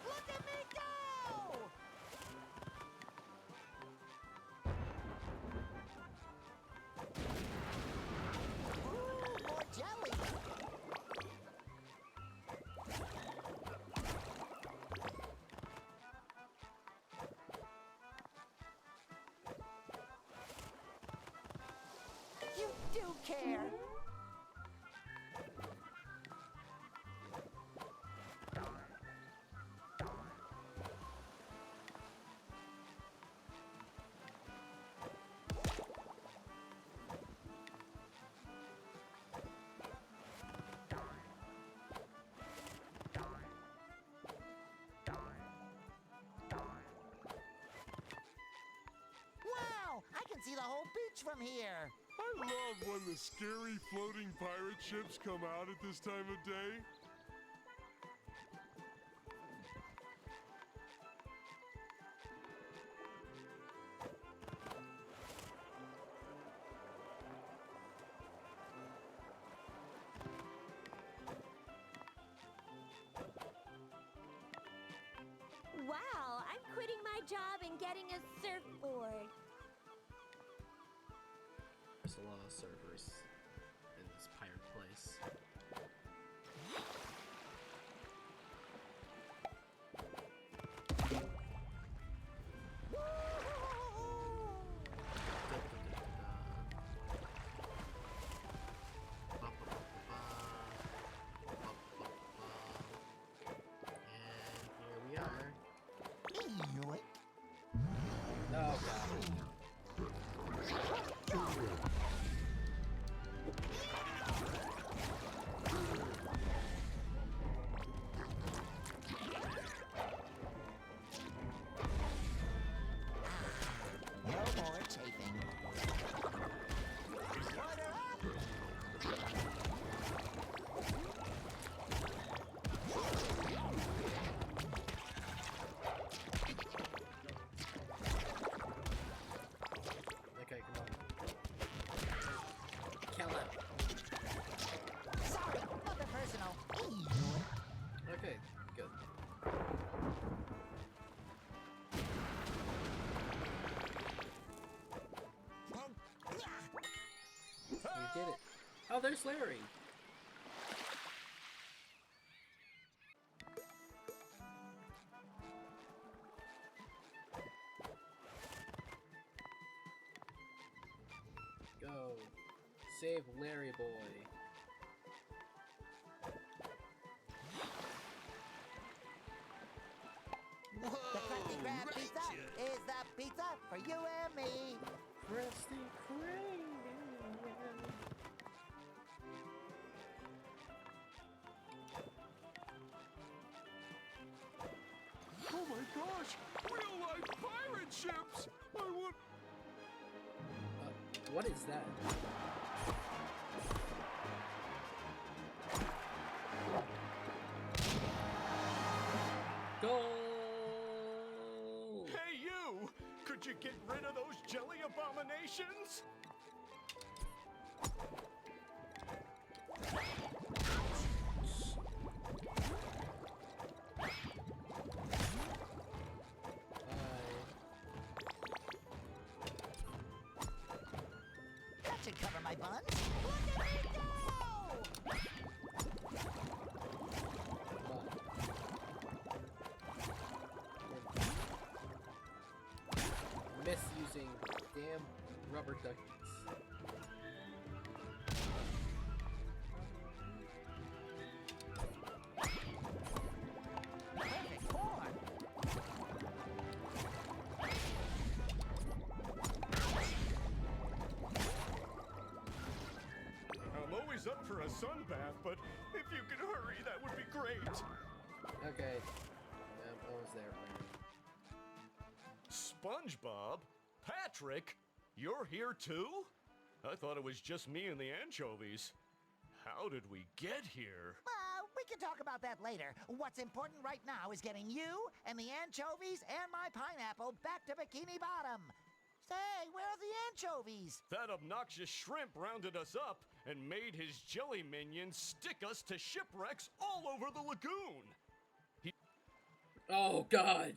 S2: Look at me go! Ooh, more jelly! You do care! Wow! I can see the whole beach from here!
S4: I love when the scary floating pirate ships come out at this time of day.
S5: Wow, I'm quitting my job and getting a surfboard.
S1: There's a lot of servers in this pirate place. And here we are.
S2: Yoink.
S1: Oh god.
S2: No more chafing. Order up!
S1: Okay, come on. Kill him.
S2: Sorry, nothing personal.
S1: Okay, good. You did it. Oh, there's Larry. Go. Save Larry boy.
S2: The Krusty Krab pizza is the pizza for you and me.
S1: Krusty Krab.
S4: Oh my gosh! Real-life pirate ships! I
S1: What is that? Goal!
S7: Hey, you! Could you get rid of those jelly abominations?
S2: That should cover my buns. Look at me go!
S1: Misusing damn rubber duckies.
S2: Perfect form.
S7: I'm always up for a sun bath, but if you could hurry, that would be great.
S1: Okay. I'm almost there, Larry.
S7: SpongeBob? Patrick? You're here too? I thought it was just me and the anchovies. How did we get here?
S2: We can talk about that later. What's important right now is getting you and the anchovies and my pineapple back to Bikini Bottom. Say, where are the anchovies?
S7: That obnoxious shrimp rounded us up and made his jelly minions stick us to shipwrecks all over the lagoon.
S1: Oh, God.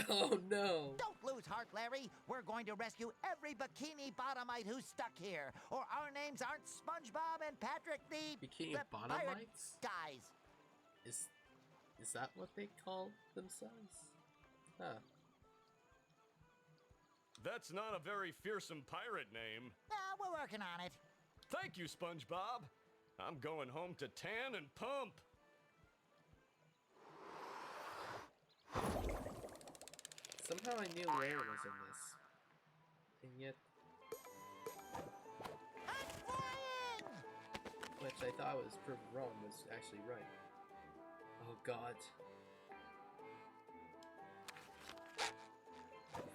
S1: Oh, no.
S2: Don't lose heart, Larry. We're going to rescue every Bikini Bottomite who's stuck here, or our names aren't SpongeBob and Patrick the
S1: Bikini
S2: the pirate
S1: Bottomites?
S2: guys.
S1: Is that what they call themselves? Huh.
S7: That's not a very fearsome pirate name.
S2: We're working on it.
S7: Thank you, SpongeBob. I'm going home to tan and pump.
S1: Somehow I knew Larry was in this. And yet...
S2: I'm flying!
S1: Which I thought was proven wrong was actually right. Oh, God.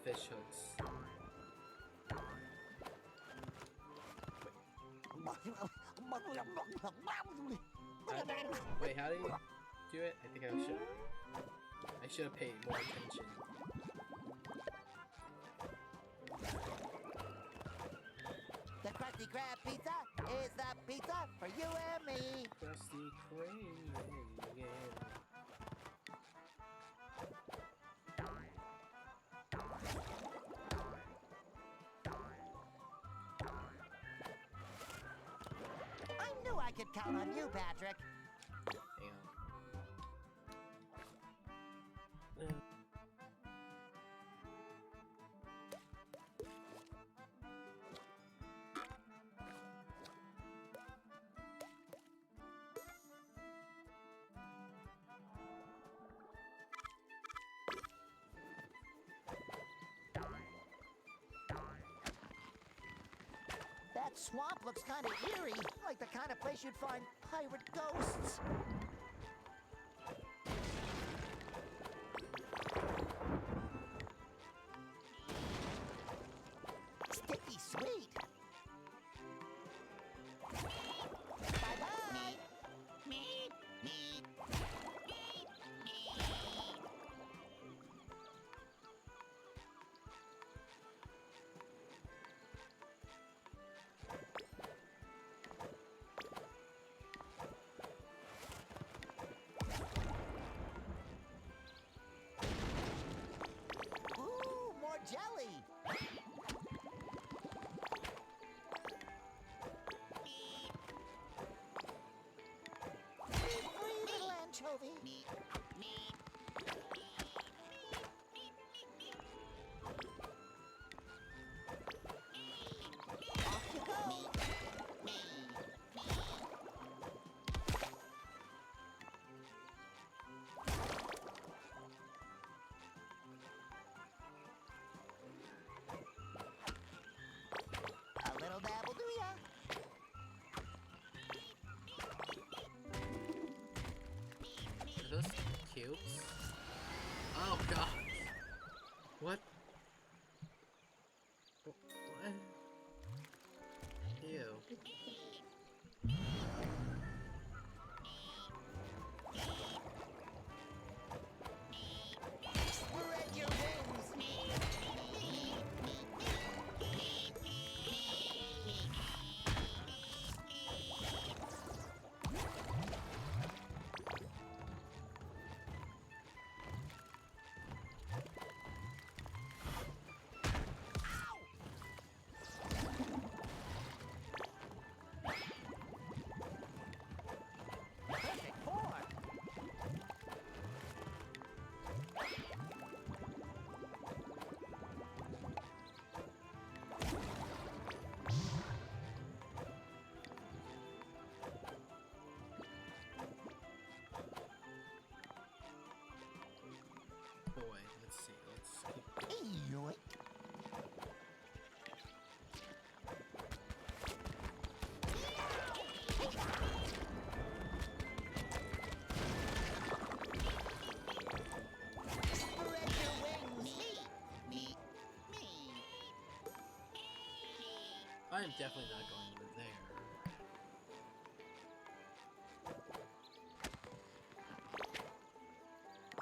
S1: Fish hooks. Wait, how do you do it? I think I should have paid more attention.
S2: The Krusty Krab pizza is the pizza for you and me.
S1: Krusty Krab.
S2: I knew I could count on you, Patrick.
S1: Hang on.
S2: That swamp looks kind of eerie, like the kind of place you'd find pirate ghosts. Sticky sweet. Bye-bye. Meep, meep. Ooh, more jelly. Free little anchovy. Off you go. A little dab will do ya.
S1: Are those cubes? Oh, God. What? What? boy. Let's see. Let's keep.
S2: Yoink. Spread your wings. Me.
S1: I am definitely not going over there.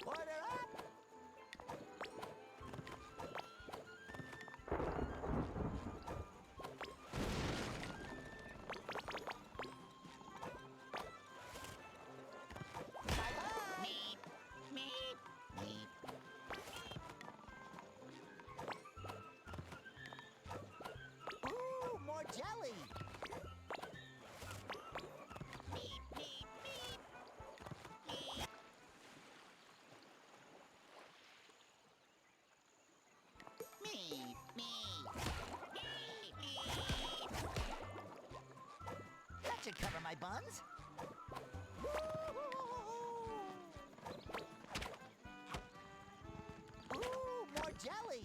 S2: Order up. Ooh, more jelly. That should cover my buns. Ooh, more jelly.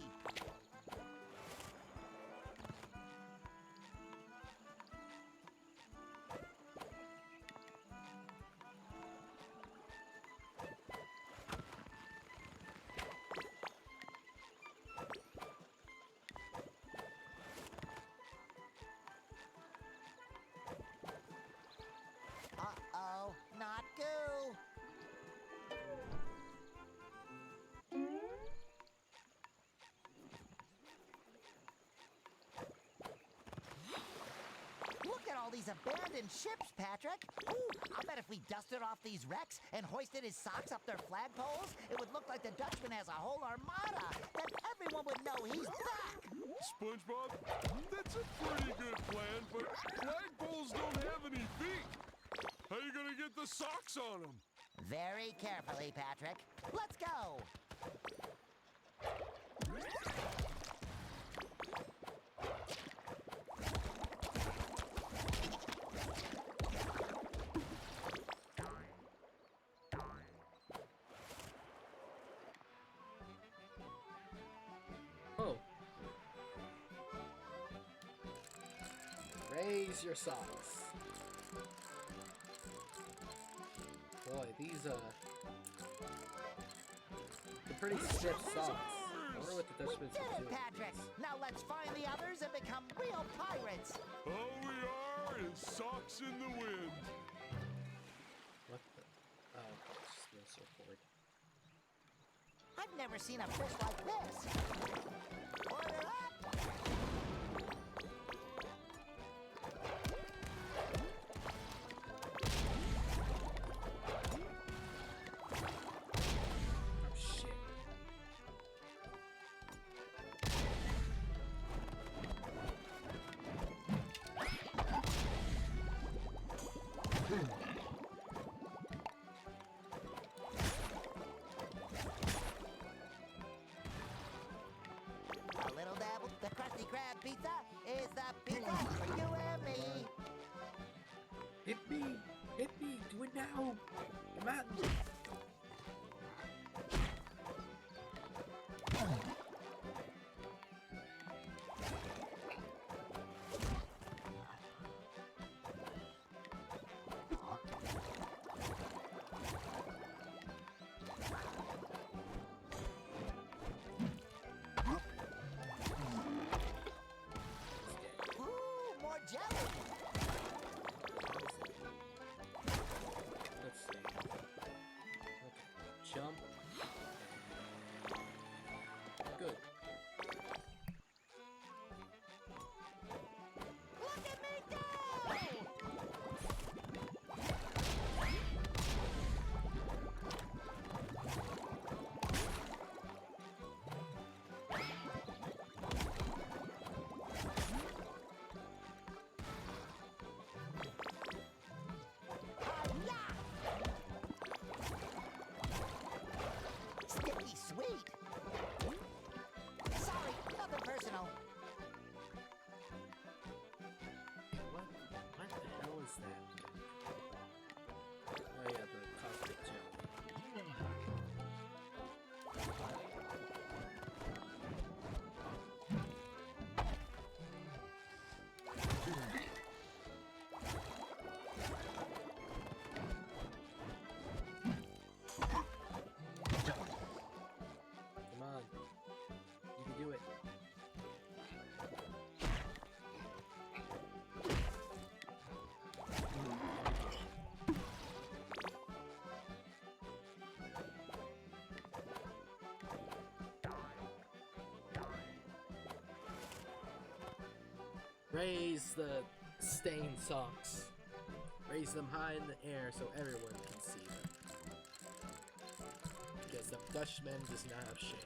S2: Uh-oh, not goo. Look at all these abandoned ships, Patrick. Ooh, I bet if we dusted off these wrecks and hoisted his socks up their flagpoles, it would look like the Dutchman has a whole armada. Then everyone would know he's back.
S4: SpongeBob, that's a pretty good plan, but flagpoles don't have any feet. How you gonna get the socks on them?
S2: Very carefully, Patrick. Let's go.
S1: Oh. Raise your socks. Boy, these, they're pretty stiff socks. I wonder what the
S2: We
S1: Dutchman's
S2: did it,
S1: doing.
S2: Patrick. Now let's find the others and become real pirates.
S4: All we are is socks in the wind.
S1: What the? Oh, it's just no surfboard.
S2: I've never seen a fish like this. Order up.
S1: Oh, shit.
S2: A little dabble. The Krusty Krab pizza is the pizza for you and me.
S1: Hit me! Hit me! Do it now! Come on!
S2: Ooh, more jelly.
S1: Let's see. Raise the stained socks. Raise them high in the air so everyone can see them. Because the Dutchman does not have shame.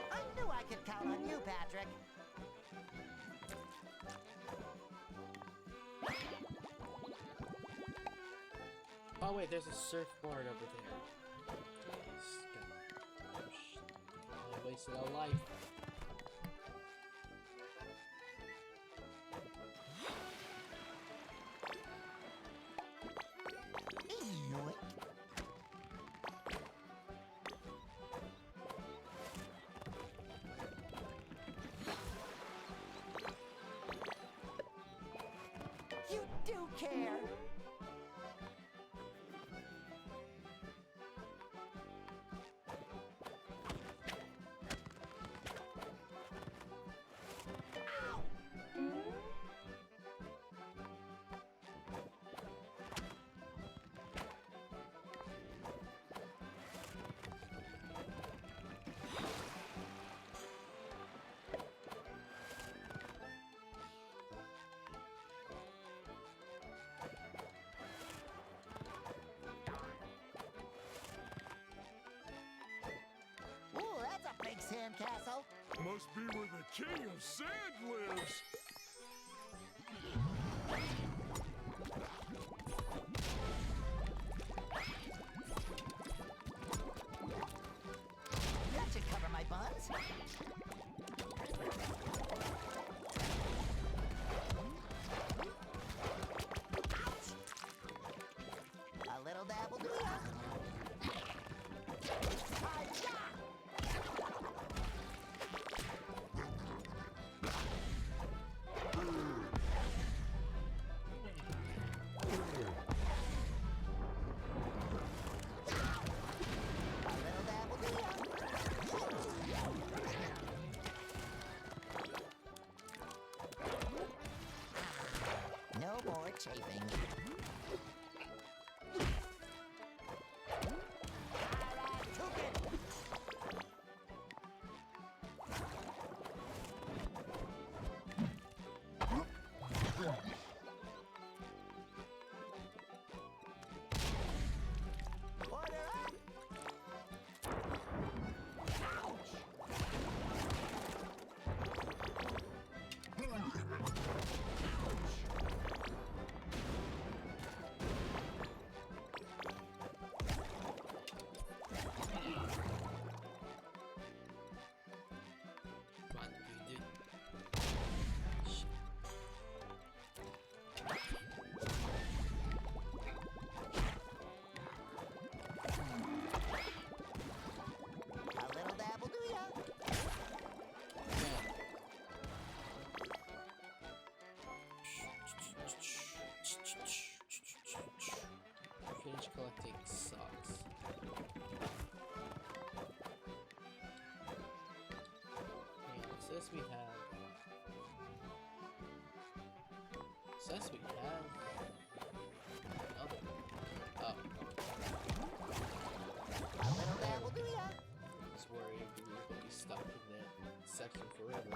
S2: I knew I could count on you, Patrick.
S1: Oh wait, there's a surfboard over there. I wasted a life.
S2: You do care. Ooh, that's a big sandcastle.
S4: Must be where the king of sand lives.
S2: That should cover my buns. A little dab will do ya. Hi-ya! A little dab will do ya. No more chafing.
S1: Finish collecting socks. Hang on, it says we have. It says we have another. Oh.
S2: A little dab will do ya.
S1: I was worried we were gonna be stuck in that section forever.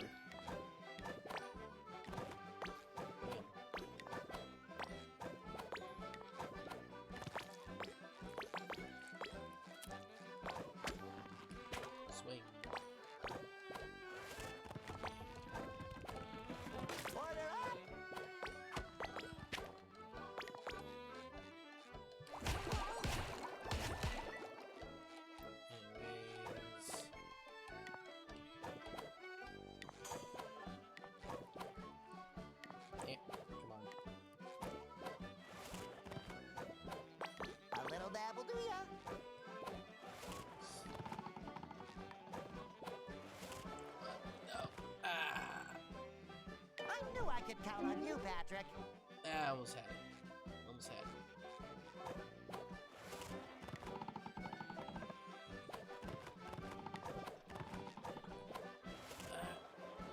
S1: Swing.
S2: Order up.
S1: Anyways.
S2: could count on you, Patrick.
S1: I almost had it. Almost had it.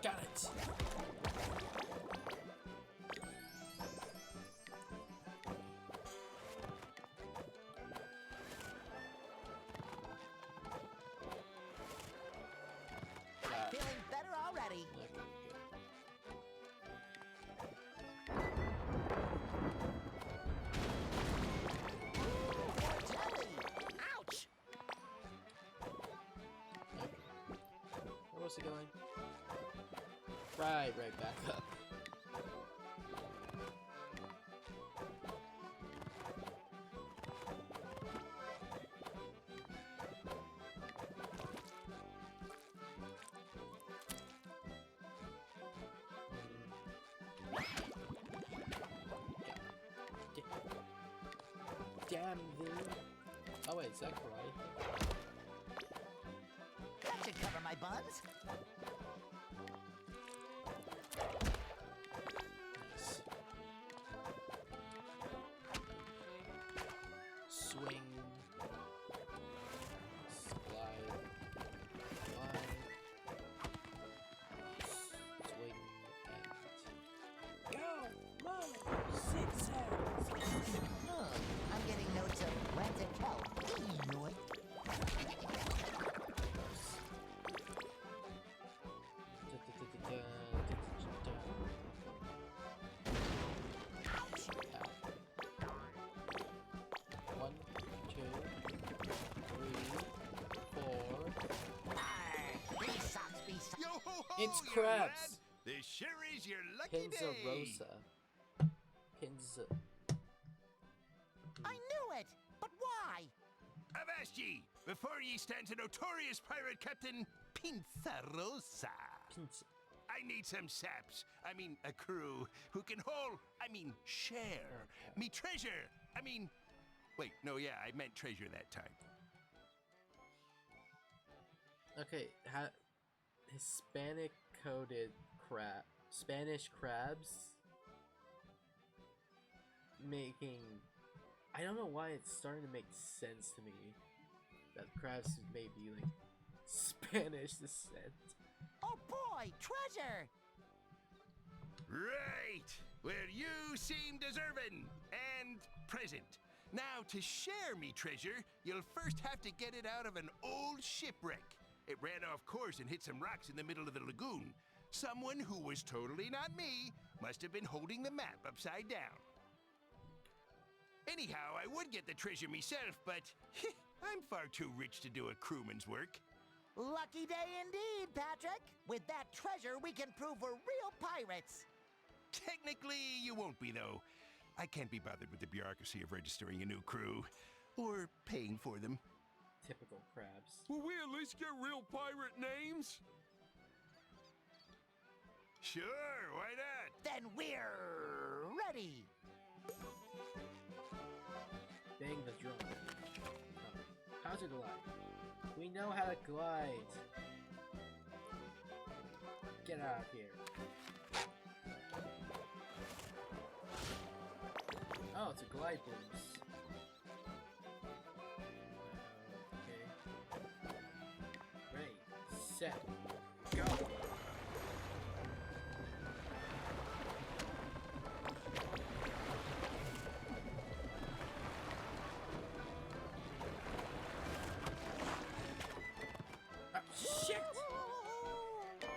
S1: Got it.
S2: Feeling better already. More jelly! Ouch!
S1: Where was it going? Right back up. Damn thee. Oh wait, is that karate?
S2: That should cover my buns.
S1: Nice. Swing. Slide. Slide. Swing and go! Mom! 6 seconds!
S2: I'm getting notes of when to help.
S1: One, two, three, four.
S6: Yo ho ho!
S1: It's
S6: young
S1: crabs.
S6: lad. This sure is your lucky day.
S1: Pinzarosa. Pinza.
S2: I knew it! But why?
S6: I've asked ye, before ye stand to notorious pirate captain Pinzarosa.
S1: Pinza.
S6: I need some saps, a crew, who can share me treasure. Wait, no, yeah, I meant treasure that time.
S1: Okay, Hispanic coded crab. Spanish crabs making. I don't know why it's starting to make sense to me that crabs may be like Spanish descent.
S2: Oh boy, treasure!
S6: Right! Well, you seem deserving and present. Now, to share me treasure, you'll first have to get it out of an old shipwreck. It ran off course and hit some rocks in the middle of the lagoon. Someone who was totally not me must have been holding the map upside down. Anyhow, I would get the treasure myself, but I'm far too rich to do a crewman's work.
S2: Lucky day indeed, Patrick. With that treasure, we can prove we're real pirates.
S6: Technically, you won't be, though. I can't be bothered with the bureaucracy of registering a new crew, or paying for them.
S1: Typical crabs.
S4: Will we at least get real pirate names?
S6: Sure, why not?
S2: Then we're ready.
S1: Bang the drum. Oh. How to glide? We know how to glide. Get out of here. Oh, it's a glide boost. Okay. Ready, set, go. Shit!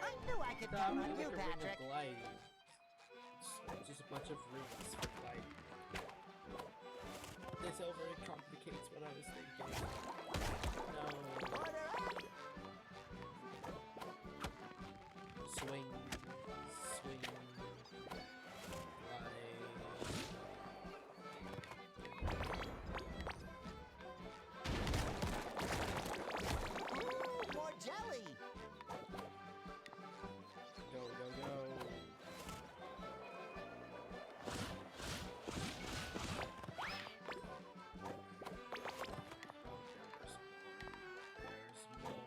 S2: I knew I could count on you, Patrick.
S1: Gliding. It's just a bunch of rings for gliding. This overcomplicates what I was thinking. No.
S2: Order up!
S1: Swing. Swing. Glide.
S2: Ooh, more jelly!
S1: Go, go, go. There's more.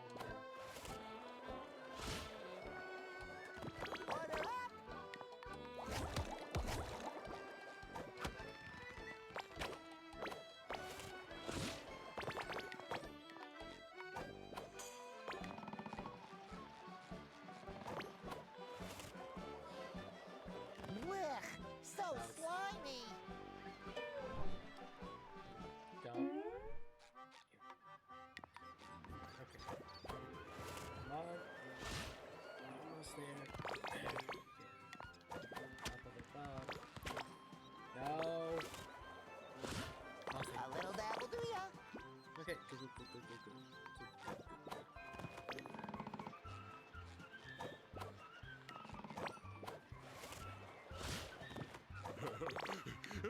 S4: It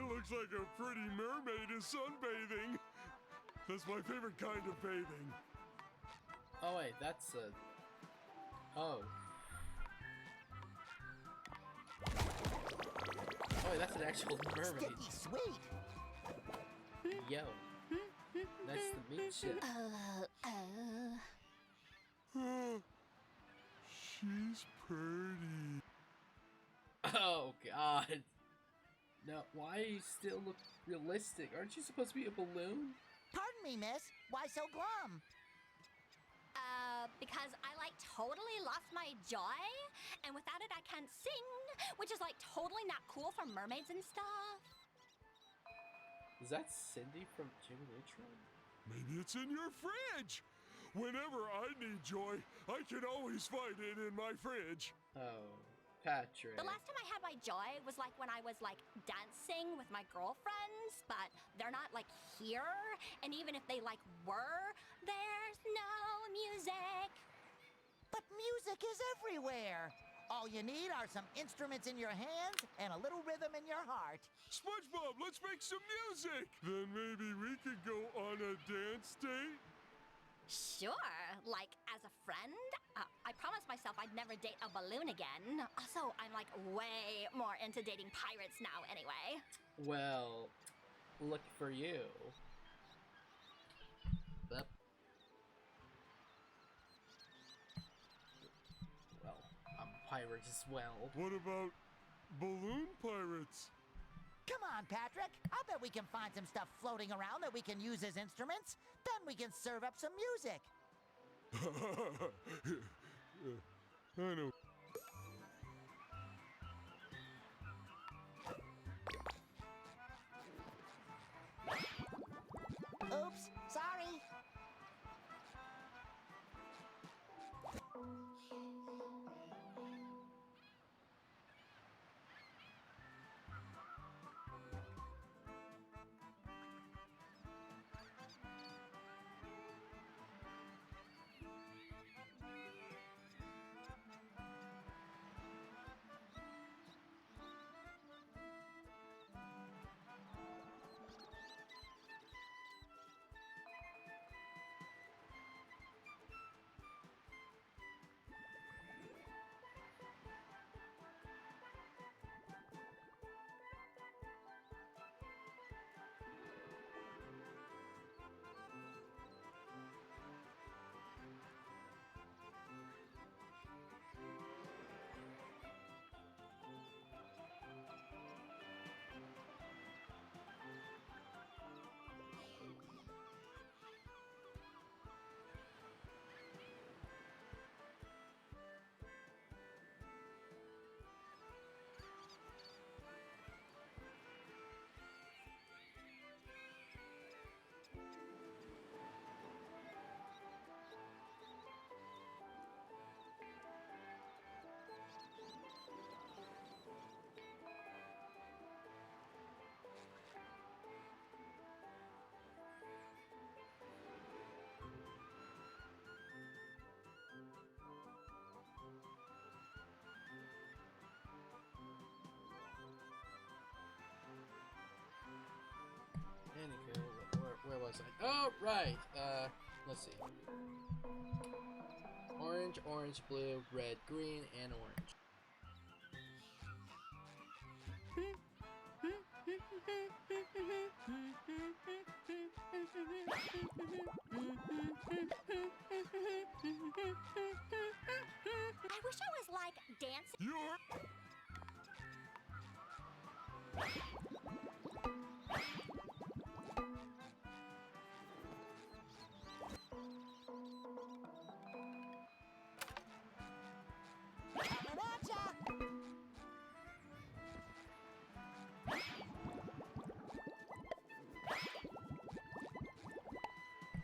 S4: looks like a pretty mermaid is sunbathing. That's my favorite kind of bathing.
S1: Oh wait, that's a... Oh. Oh wait, that's an actual mermaid.
S2: Sticky sweet.
S1: Yo. That's the meat ship.
S4: She's pretty.
S1: Oh god. No, why do you still look realistic? Aren't you supposed to be a balloon?
S2: Pardon me, miss. Why so glum?
S9: Because I like totally lost my joy, and without it I can't sing, which is like totally not cool for mermaids and stuff.
S1: Is that Cindy from Jimmy Neutron?
S4: Maybe it's in your fridge. Whenever I need joy, I can always find it in my fridge.
S1: Oh, Patrick.
S9: The last time I had my joy was like when I was like dancing with my girlfriends, but they're not like here, and even if they like were, there's no music.
S2: But music is everywhere. All you need are some instruments in your hands and a little rhythm in your heart.
S4: SpongeBob, let's make some music. Then maybe we could go on a dance date?
S9: Sure, like as a friend. I promised myself I'd never date a balloon again. Also, I'm like way more into dating pirates now anyway.
S1: Well, look for you. Yep. Well, I'm a pirate as well.
S4: What about balloon pirates?
S2: Come on, Patrick. I'll bet we can find some stuff floating around that we can use as instruments. Then we can serve up some music.
S4: I know.
S2: Oops, sorry.
S1: Anywho, where was I? Oh, right. Let's see. Orange, orange, blue, red, green, and orange.
S9: I wish I was like dancing.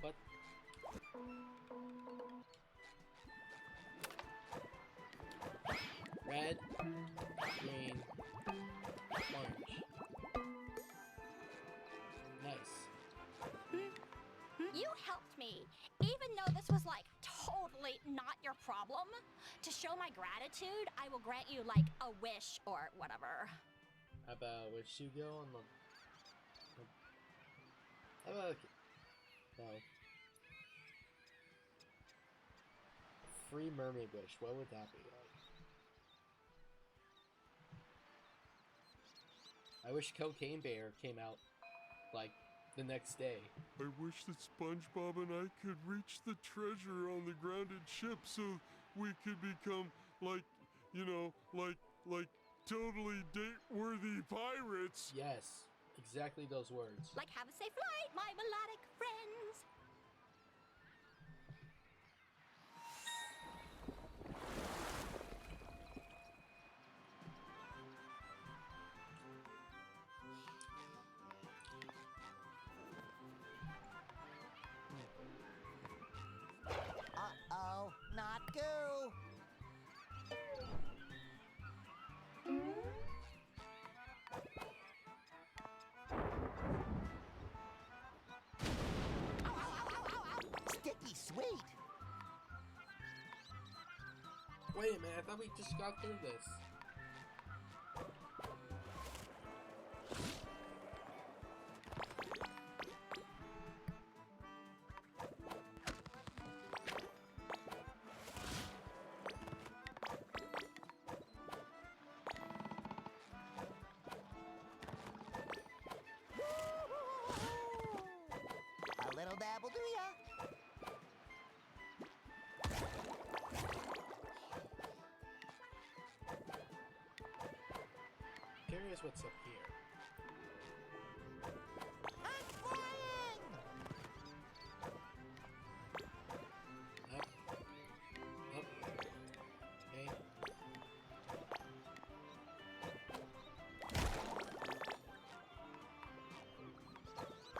S1: What? Red, green, orange. Nice.
S9: You helped To show my gratitude, I will grant you, like, a wish or whatever.
S1: How about wish you go on the... How about... No. Free mermaid wish, what would that be like? I wish Cocaine Bear came out, like, the next day.
S4: I wish that SpongeBob and I could reach the treasure on the grounded ship so we could become, like, you know, like totally date-worthy pirates.
S1: Yes, exactly those words.
S9: Like, have a safe flight, my melodic friends.
S2: Uh-oh, not goo. Sticky sweet.
S1: Wait a minute, I thought we just got through this.
S2: A little dabble do ya?
S1: Curious what's up here.
S2: I'm flying!
S1: Up. Up. Okay.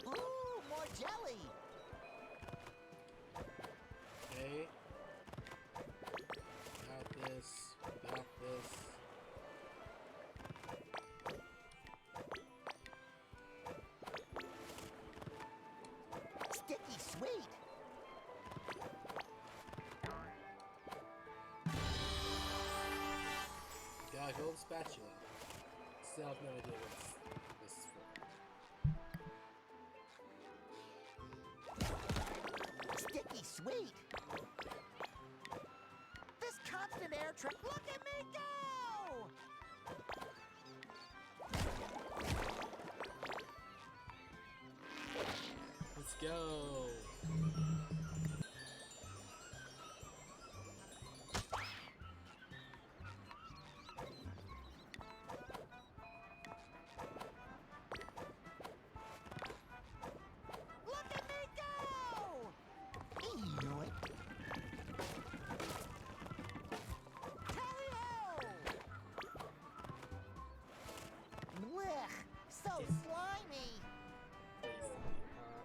S2: Ooh, more jelly.
S1: Okay. Got this. Got this.
S2: Sticky sweet.
S1: Got a gold spatula. Still have no idea what this is for.
S2: Sticky sweet. This constant air trick, look at me go!
S1: Let's go.
S2: Look at me go! Yoink. Tally-ho! Blech, so slimy.
S1: Please. Oh,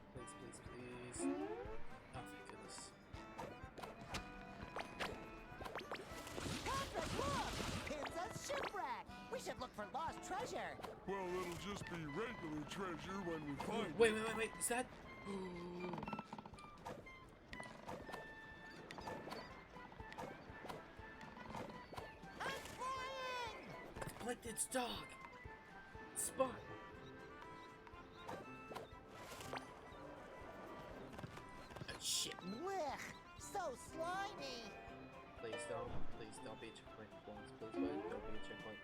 S1: thank goodness.
S2: Patrick, look! Pinza's shipwreck! We should look for lost treasure.
S4: Well, it'll just be regular treasure when we find it.
S1: Wait. Is that...
S2: I'm flying!
S1: Like its dog. Spot. Shit.
S2: Blech, so slimy.
S1: Please don't be a checkpoint. Please, buddy, don't be a checkpoint.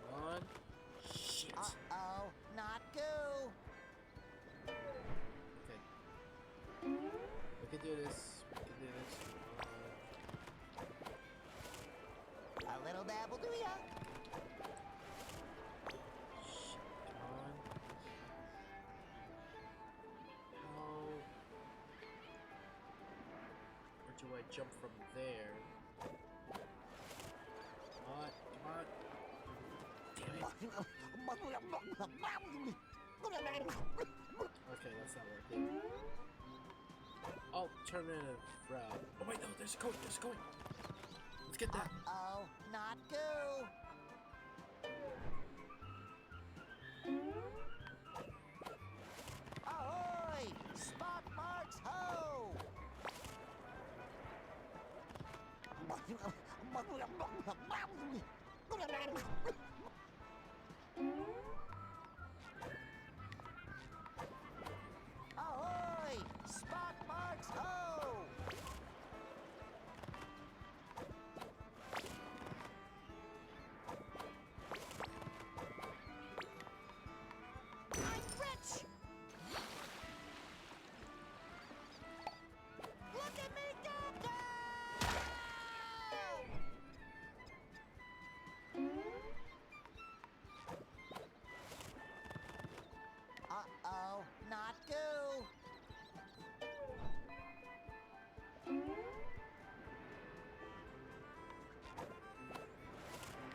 S1: Come on. Shit.
S2: Uh-oh, not goo.
S1: Okay. We can do this.
S2: A little dabble do ya?
S1: Shit, come on. How... Or do I jump from there? Come on. Damn it. Okay, that's not working. Alternative route. Oh wait, no, there's a coin. Let's get that.
S2: Uh-oh, not goo. Ahoy! Spot Ahoy! Spot marks ho! I'm rich! Look at me go! Uh-oh, not goo.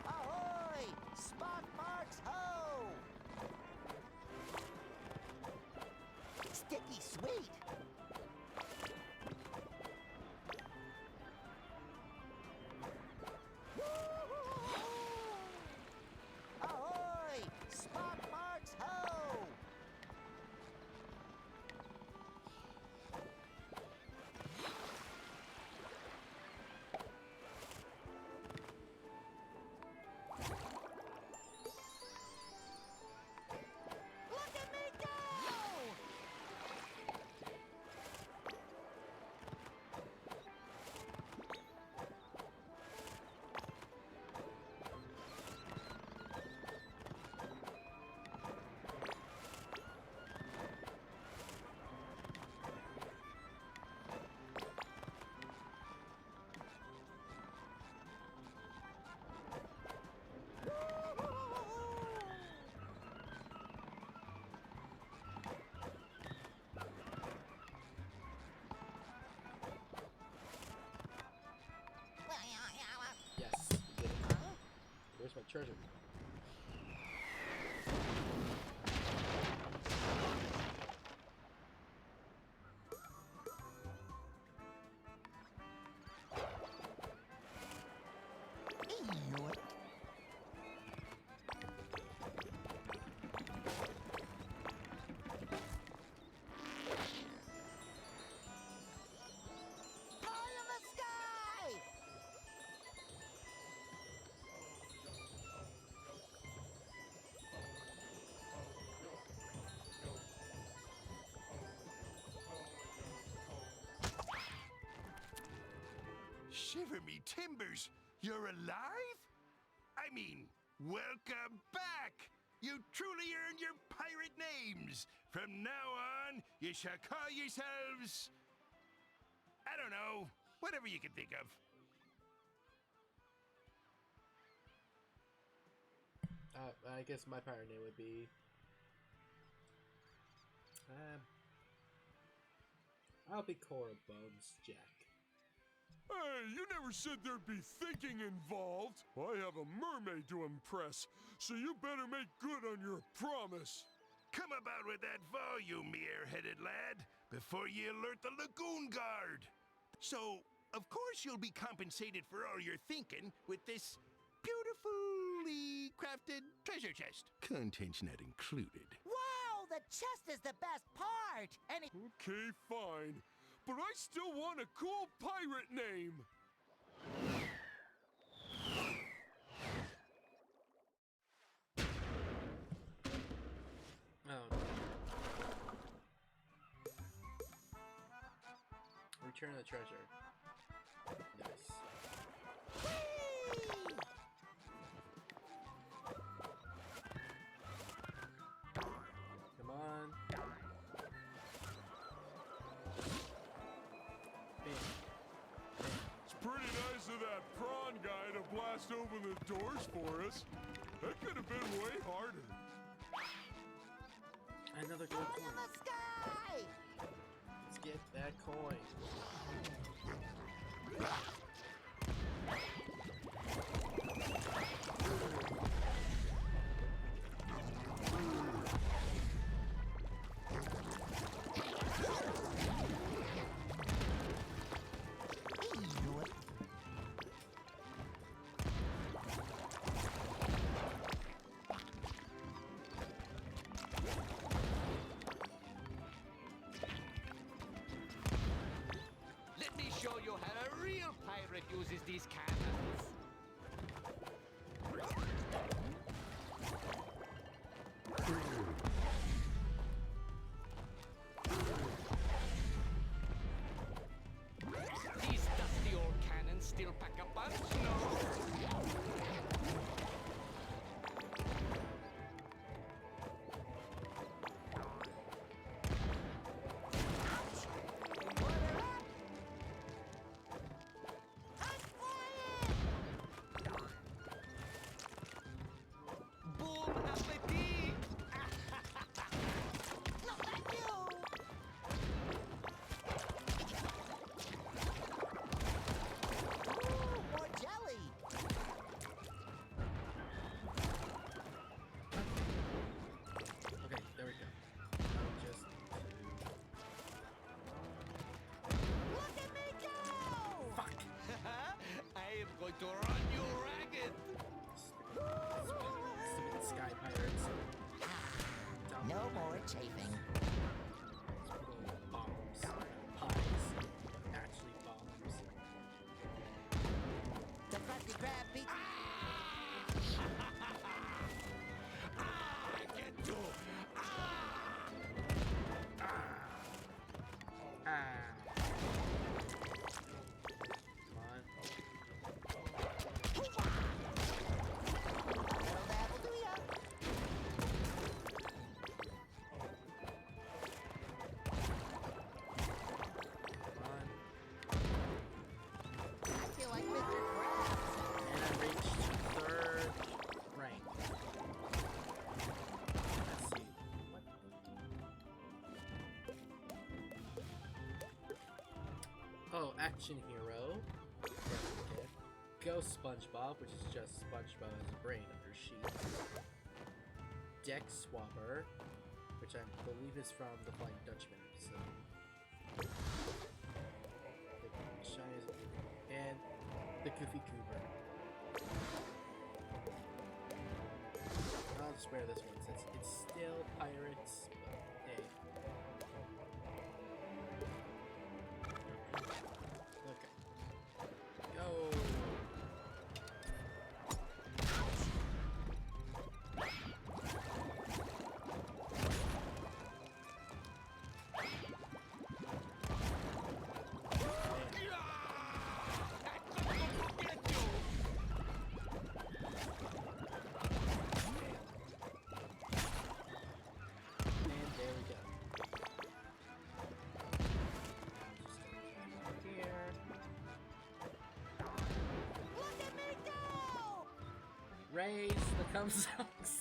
S2: Ahoy! Spot marks ho! Sticky sweet! Ahoy! Spot marks ho! Look at me go!
S1: Yes, we did it. Where's my treasure?
S2: Pie in the sky!
S6: Shiver me timbers! You're alive? I mean, welcome back! You truly earned your pirate names! From now on, you shall call yourselves... I don't know, whatever you can think of.
S1: I guess my pirate name would be... I'll be Cora Bones Jack.
S4: Hey, you never said there'd be thinking involved. I have a mermaid to impress, so you better make good on your promise.
S6: Come about with that volume, me air-headed lad, before you alert the Lagoon Guard. So, of course you'll be compensated for all your thinking with this beautifully crafted treasure chest. Contents not included.
S2: Wow, the chest is the best part! And it...
S4: Okay, fine. But I still want a cool pirate name.
S1: Oh no. Return the treasure. Nice. Come on.
S4: It's pretty nice of that prawn guy to blast open the doors for us. That could have been way harder.
S1: Another gold
S2: Pie in
S1: coin.
S2: the sky!
S1: Let's get that coin.
S12: Let me show you how
S7: these cannons. These dusty old cannons still pack a punch, no? Bon appetit!
S2: No, thank you! Ooh, more jelly!
S1: Okay, there we go. Just
S2: Look at me go!
S1: fuck.
S7: I am going to run you ragged!
S1: Stupid sky pirates.
S2: No more chafing.
S1: Bombs. Pies. Actually bombs.
S2: The Krusty Krab pizza.
S7: I get you!
S2: That'll do ya. I feel like Mr. Krabs.
S1: And I reached third rank. Let's see. What? Oh, action hero. Okay. Ghost Spongebob, which is just SpongeBob as a brain under sheet. Deck Swapper, which I believe is from the Flying Dutchman episode. The shiniest, and the Goofy Goober. I'll just wear this one since it's still pirates, but hey. Okay. Go! And there we go. I'll just here.
S2: Look at me go!
S1: Raise the cum socks.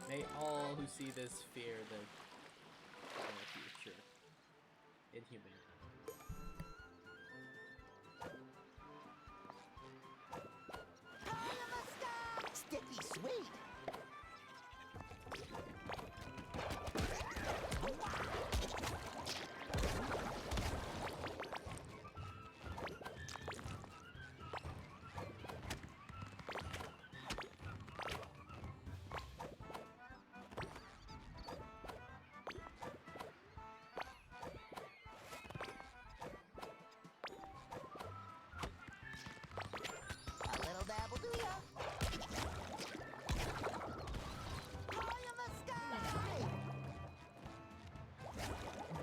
S1: May all who see this fear the future. Inhuman.
S2: Sticky sweet. A little dabble do ya? High in the sky!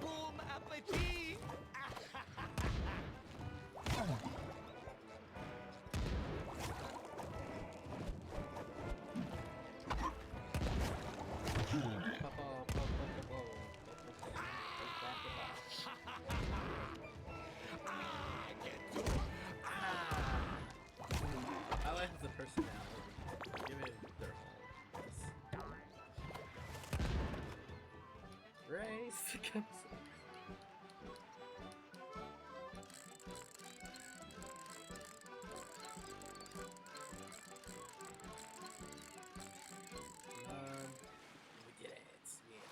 S7: Boom appetit!
S1: I like the personality. Give it their all. Race the cum socks. We did it. Yeah.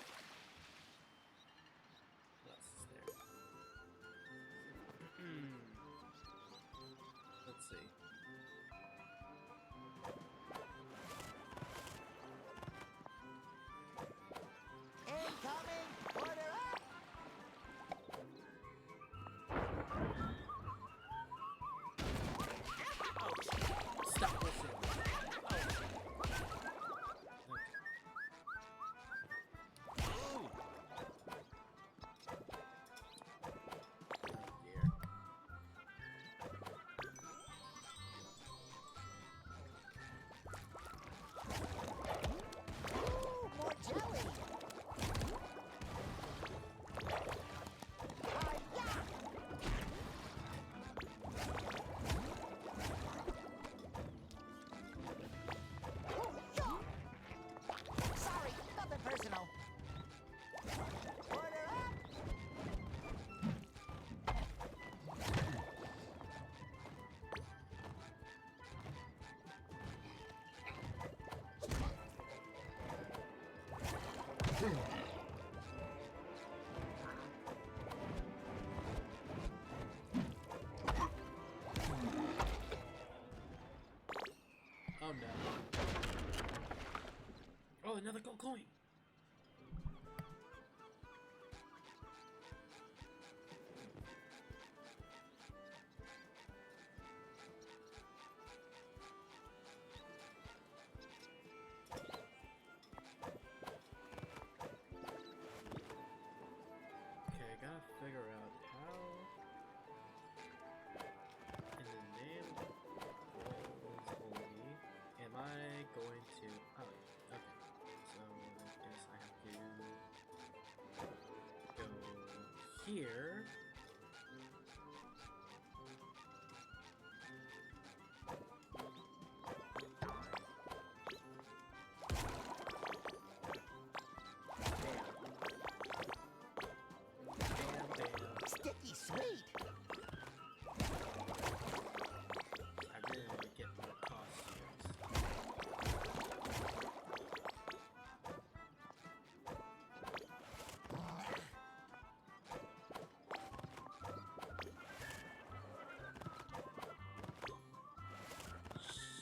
S1: What else is there? Let's see. Oh no. Oh, another gold coin! Okay, I gotta figure out how, in the name of holy, am I going to? Oh, okay. So I guess I have to go here.
S2: Sticky sweet.
S1: I really want to get more costumes.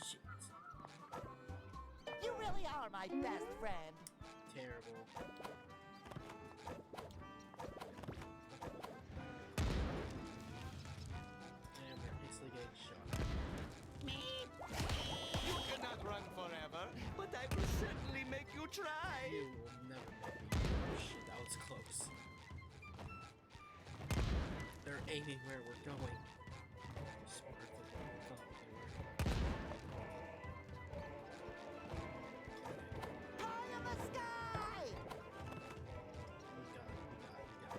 S1: Shit.
S2: You really are my best friend.
S1: Terrible. And we're instantly getting shot.
S12: You cannot run forever, but I will certainly make you try.
S1: You will never make me. Oh shit, that was close. They're aiming where we're going. Sparkling. Oh, they were.
S2: High in the sky!
S1: We got it, we got it, we got it.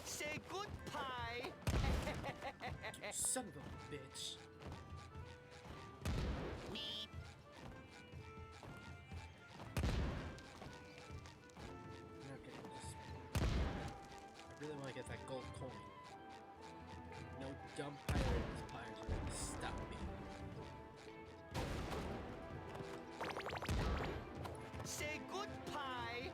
S12: Say goodbye.
S1: Son of a bitch.
S2: Weep.
S1: Okay, just... I really want to get that gold coin. No dumb pirates are gonna stop me.
S12: Say goodbye.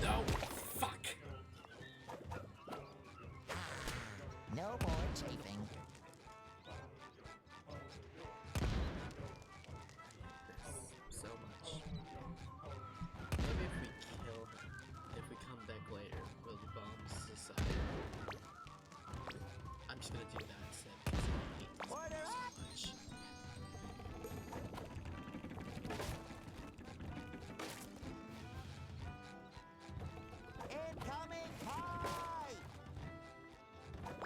S1: No! Fuck!
S2: No more chafing.
S1: So much. Maybe if we kill him, if we come back later, will the bombs decide? I'm just gonna do that instead because I hate this
S2: Order
S1: so
S2: up!
S1: much.
S2: Incoming pie!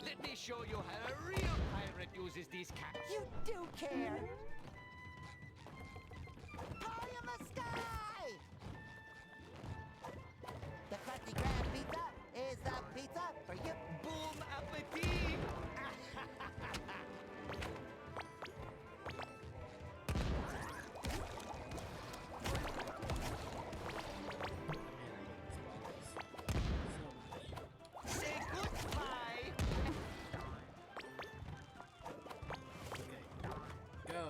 S12: Let me show you how a real pirate uses these cats.
S2: You do care! Pie in the sky! The crusty crab pizza is the pizza for you.
S12: Boom appetit! Say goodbye.
S1: Okay. Go!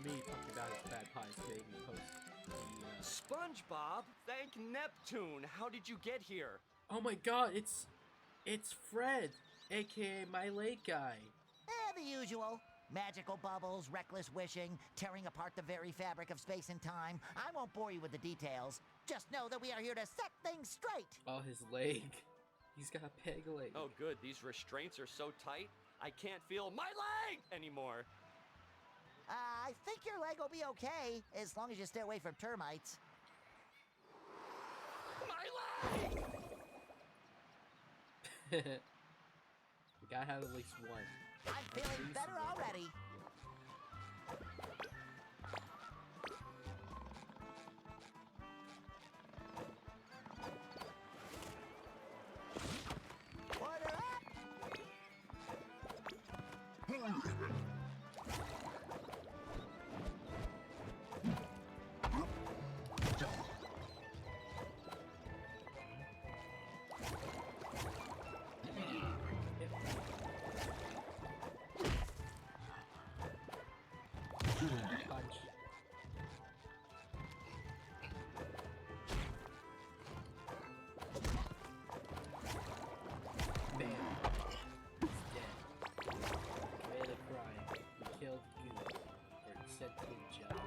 S1: me talking about his bad pies made me post the,
S12: SpongeBob, thank Neptune. How did you get here?
S1: Oh my god, it's Fred, aka my lake guy.
S2: The usual. Magical bubbles, reckless wishing, tearing apart the very fabric of space and time. I won't bore you with the details. Just know that we are here to set things straight.
S1: Oh, his leg. He's got a peg leg.
S12: Oh good, these restraints are so tight, I can't feel my leg anymore.
S2: I think your leg will be okay, as long as you stay away from termites.
S12: My leg!
S1: We gotta have at least one.
S2: I'm feeling better already. Order up!
S1: Punch. Bam. He's dead. Committed a crime. He killed Goo. Or sent to jail.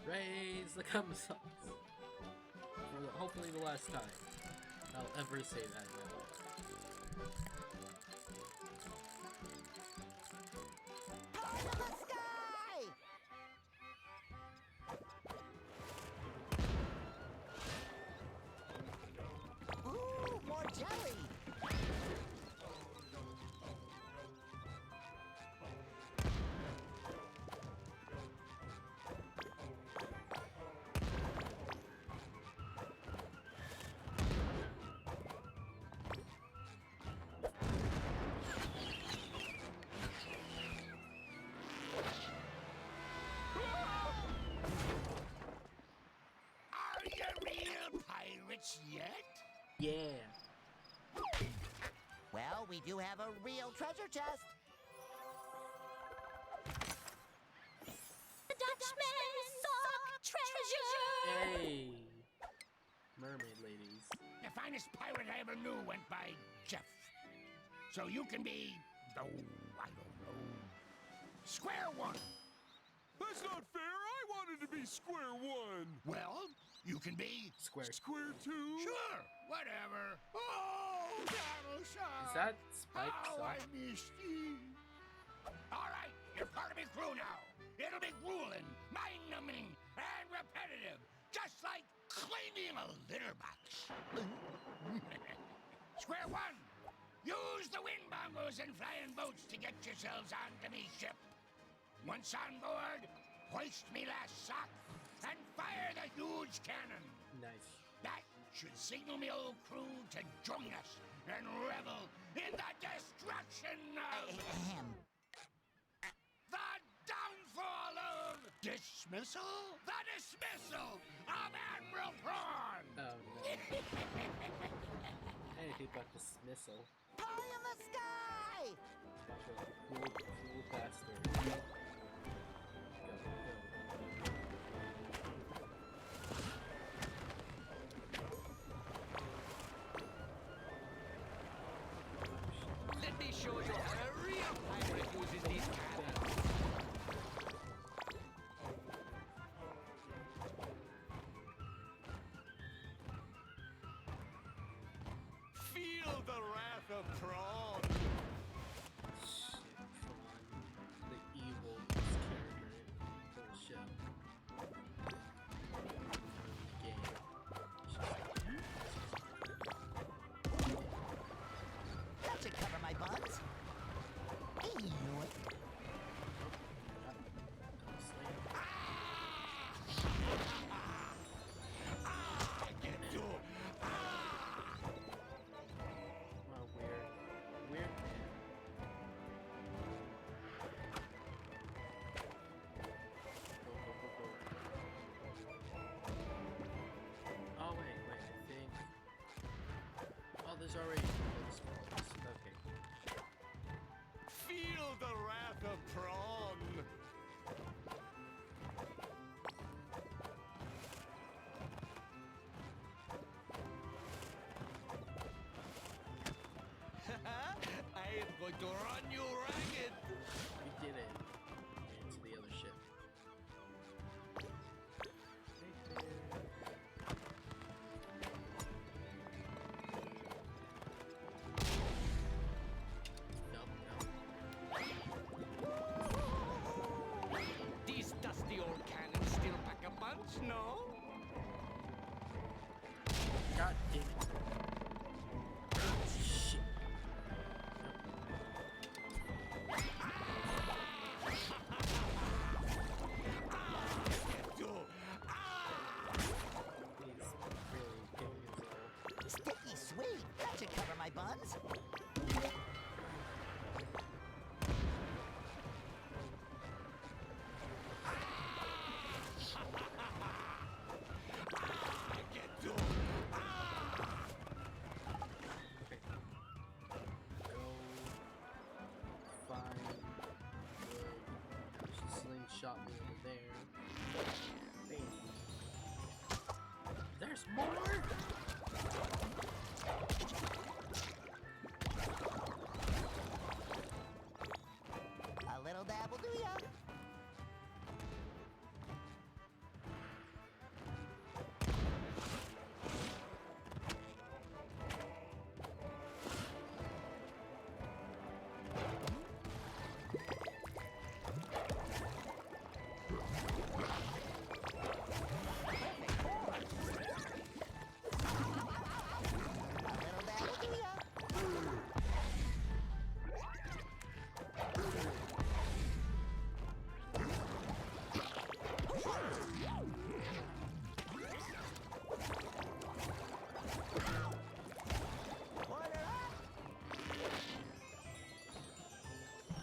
S1: Raise the cum sauce. For hopefully the last time I'll ever say that in my life.
S2: Eye of the sky! Ooh, more jelly!
S15: Are you real pirates yet?
S1: Yeah.
S2: Well, we do have a real treasure chest.
S9: The Dutchman sock treasure!
S1: Hey. Mermaid ladies.
S15: The finest pirate I ever knew went by Jeff. So you can be, oh, I don't know, Square One.
S4: That's not fair. I wanted to be Square One.
S15: Well, you can be
S1: Square.
S4: Square Two.
S15: Sure, whatever. Oh,
S1: Is that Spike's
S15: How I
S1: sock?
S15: missed you. All right, you're part of my crew now. It'll be grueling, mind-numbing, and repetitive, just like cleaning a litter box. Square One, use the wind bongos and flying boats to get yourselves onto me ship. Once on board, hoist me last sock and fire the huge cannon.
S1: Nice.
S15: That should signal me old crew to join us and revel in the destruction of the downfall of dismissal? The dismissal of Admiral Prawn!
S1: Oh no. Anything but dismissal.
S2: Pie in the sky!
S1: Cool bastard. Go, go.
S12: Let me show you how a real pirate uses these cannons. Feel the wrath of Prawn.
S1: Shit, Prawn. The evil character in the whole show. Game.
S2: That should cover my buns. Ew.
S1: Oh, weird. Weird man. Oh, wait, I think. Oh, there's already. Okay.
S12: Feel the to run you ragged.
S1: We did it. Into the other ship.
S12: These dusty old cannons still pack a punch, no?
S1: God damn it. Shit.
S2: Sticky sweet. That should cover my buns.
S1: Slingshot me over there. Bam. There's more!
S2: A little dab will do ya.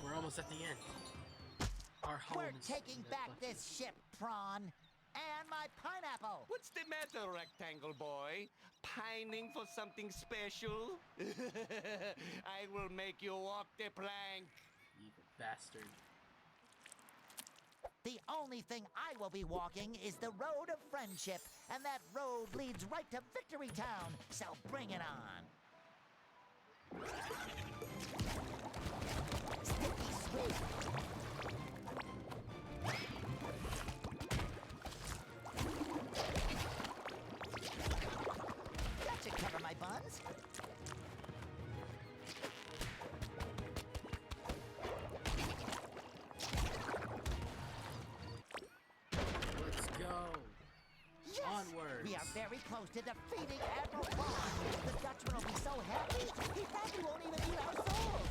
S1: We're almost at the end. Our home
S2: We're
S1: is
S2: taking
S1: in the
S2: back
S1: bucket.
S2: this ship, Prawn. And my pineapple.
S12: What's the matter, Rectangle Boy? Pining for something special? I will make you walk the plank.
S1: You bastard.
S2: The only thing I will be walking is the road of friendship, and that road leads right to Victory Town, so bring it on. Sticky sweet. That should cover my buns.
S1: Let's go.
S2: Yes!
S1: Onwards.
S2: We are very close to defeating Admiral Prawn. The Dutchman will be so happy, he probably won't even eat our souls.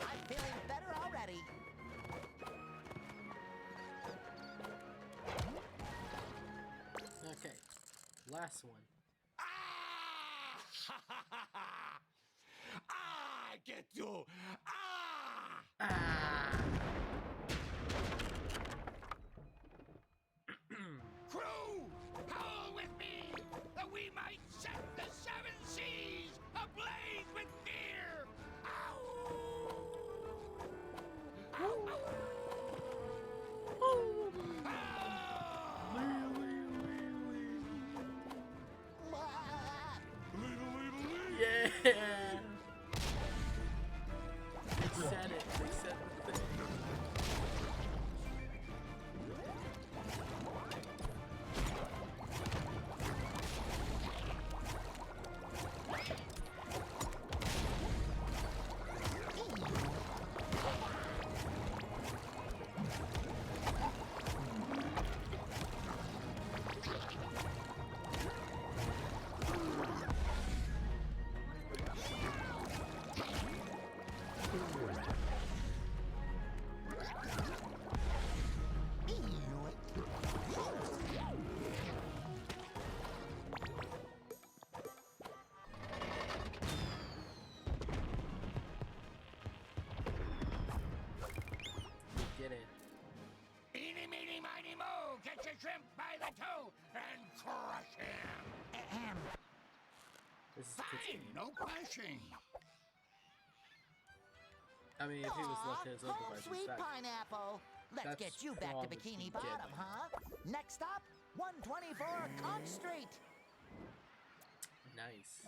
S2: I'm feeling better already.
S1: Okay. Last one.
S12: I get you. Crew, howl with me, that we might set the seven seas ablaze with fear.
S1: Yeah! They said it. They said the thing. This is a kid's
S15: Fine,
S1: game.
S15: no crashing.
S1: I mean, if he was
S2: Aw,
S1: left in his own
S2: home
S1: devices,
S2: sweet
S1: that,
S2: pineapple. Let's
S1: that's
S2: get you back to
S1: wrong with
S2: Bikini
S1: Big
S2: Bottom,
S1: Kid.
S2: huh? Next stop, 124 Conch Street.
S1: nice.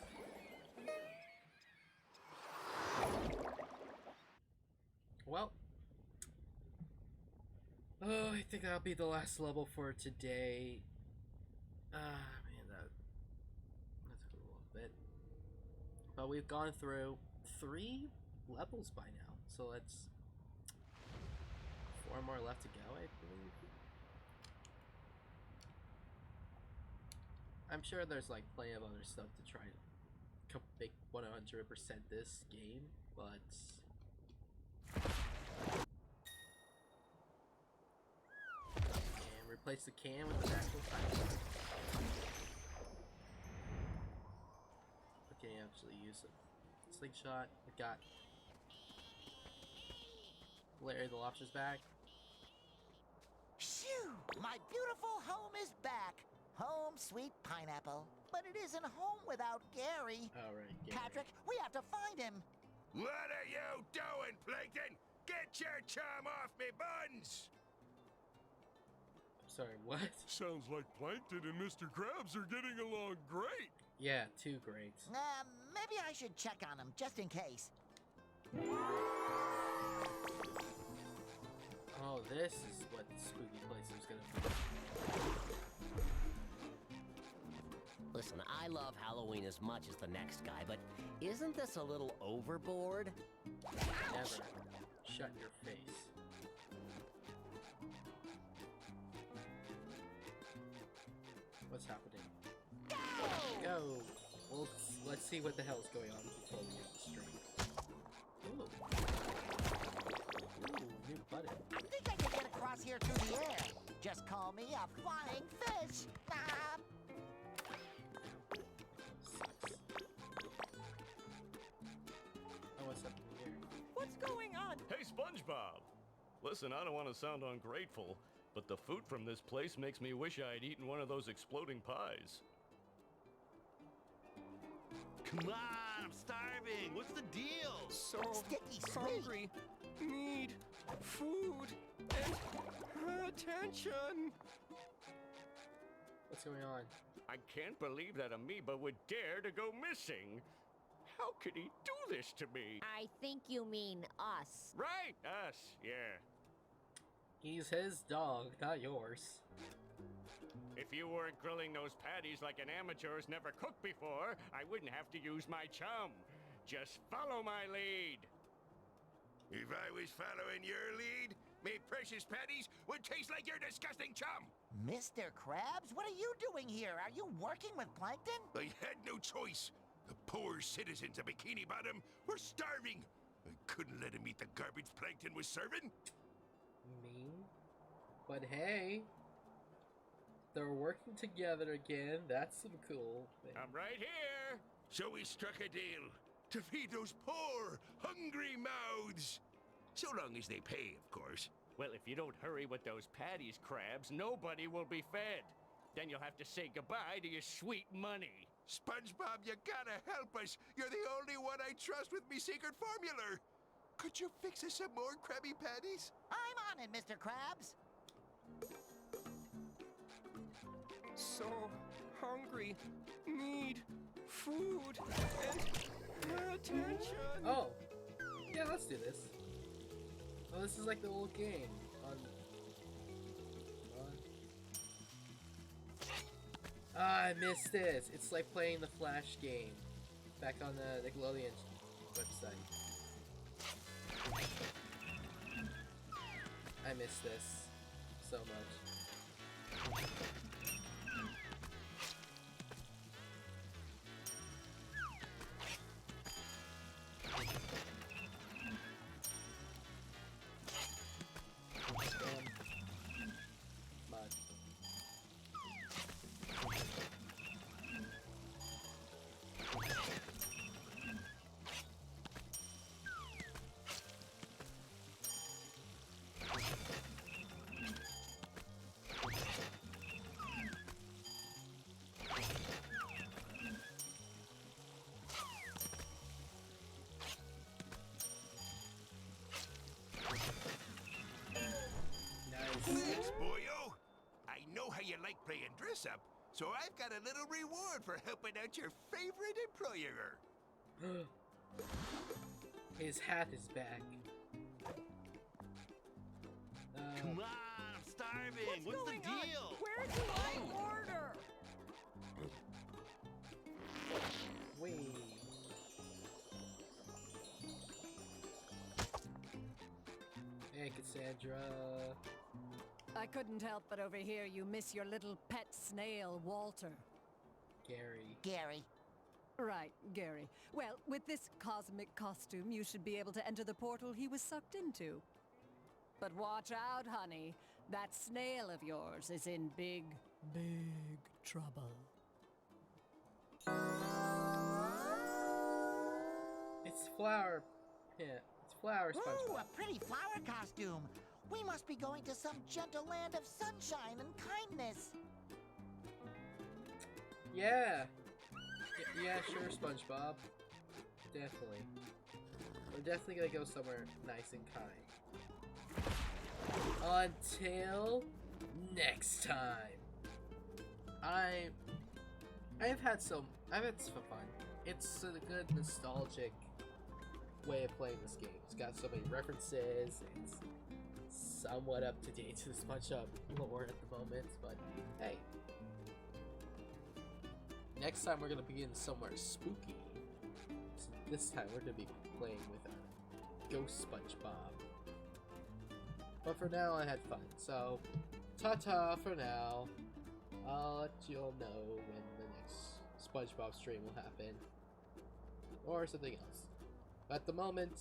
S1: Well, oh, I think that'll be the last level for today. Man, that took a little bit. But we've gone through 3 levels by now, so let's 4 more left to go, I believe. I'm sure there's like plenty of other stuff to try to make 100% this game, but and replace the can with an actual fire. Okay, actually use a slingshot. We got Larry the Lobster's back.
S2: Phew! My beautiful home is back. Home sweet pineapple. But it isn't home without Gary.
S1: Alright, Gary.
S2: Patrick, we have to find him.
S3: What are you doing, Plankton? Get your chum off me buns!
S1: Sorry, what?
S4: Sounds like Plankton and Mr. Krabs are getting along great.
S1: Yeah, too great.
S2: Maybe I should check on him, just in case.
S1: Oh, this is what the spooky place is gonna be.
S18: Listen, I love Halloween as much as the next guy, but isn't this a little overboard?
S1: Never. Shut your face. What's happening? Go! Well, let's see what the hell's going on before we get the stream. Ooh. Ooh, new button.
S2: I think I can get across here through the air. Just call me a flying fish. Ah.
S1: Sucks. Oh, what's up here?
S17: What's going on?
S13: Hey, SpongeBob! Listen, I don't want to sound ungrateful, but the food from this place makes me wish I'd eaten one of those exploding pies.
S10: Come on, I'm starving. What's the deal?
S13: So
S2: Sticky sweet.
S13: hungry. Need food and attention.
S1: What's going on?
S7: I can't believe that amoeba would dare to go missing. How could he do this to me?
S9: I think you mean us.
S7: Right, us, yeah.
S1: He's his dog, not yours.
S7: If you weren't grilling those patties like an amateur's never cooked before, I wouldn't have to use my chum. Just follow my lead.
S3: If I was following your lead, me precious patties would taste like your disgusting chum.
S2: Mr. Krabs, what are you doing here? Are you working with Plankton?
S3: I had no choice. The poor citizens of Bikini Bottom were starving. I couldn't let them eat the garbage Plankton was serving.
S1: Mean? But hey, they're working together again. That's some cool thing.
S7: I'm right here.
S3: So we struck a deal to feed those poor, hungry mouths. So long as they pay, of course.
S7: Well, if you don't hurry with those patties, Krabs, nobody will be fed. Then you'll have to say goodbye to your sweet money.
S3: SpongeBob, you gotta help us. You're the only one I trust with me secret formula. Could you fix us some more Krabby Patties?
S2: I'm on it, Mr. Krabs.
S13: So hungry. Need food and attention.
S1: Oh, yeah, let's do this. Oh, this is like the old game on. I missed this. It's like playing the Flash game back on the Nickelodeon website. I miss this so much. Mud.
S6: mix-up, so I've got a little reward for helping out your favorite employer.
S1: His hat is back.
S10: Come on, I'm starving. What's the deal?
S17: Where do I order?
S1: Wait. Hey, Cassandra.
S17: I couldn't help but overhear you miss your little pet snail, Walter.
S1: Gary.
S2: Gary.
S17: Right, Gary. Well, with this cosmic costume, you should be able to enter the portal he was sucked into. But watch out, honey. That snail of yours is in big, big trouble.
S1: It's flower. Yeah, it's flower SpongeBob.
S2: Ooh, a pretty flower costume. We must be going to some gentle land of sunshine and kindness.
S1: Yeah. Yeah, sure, SpongeBob. Definitely. We're definitely gonna go somewhere nice and kind. Until next time. I've had some fun. It's a good nostalgic way of playing this game. It's got so many references. It's somewhat up to date to the SpongeBob lore at the moment, but hey. Next time we're gonna begin somewhere spooky. So this time we're gonna be playing with a ghost SpongeBob. But for now, I had fun. So, ta-ta for now. I'll let you all know when the next SpongeBob stream will happen, or something else. But at the moment,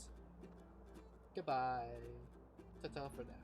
S1: goodbye. Ta-ta for now.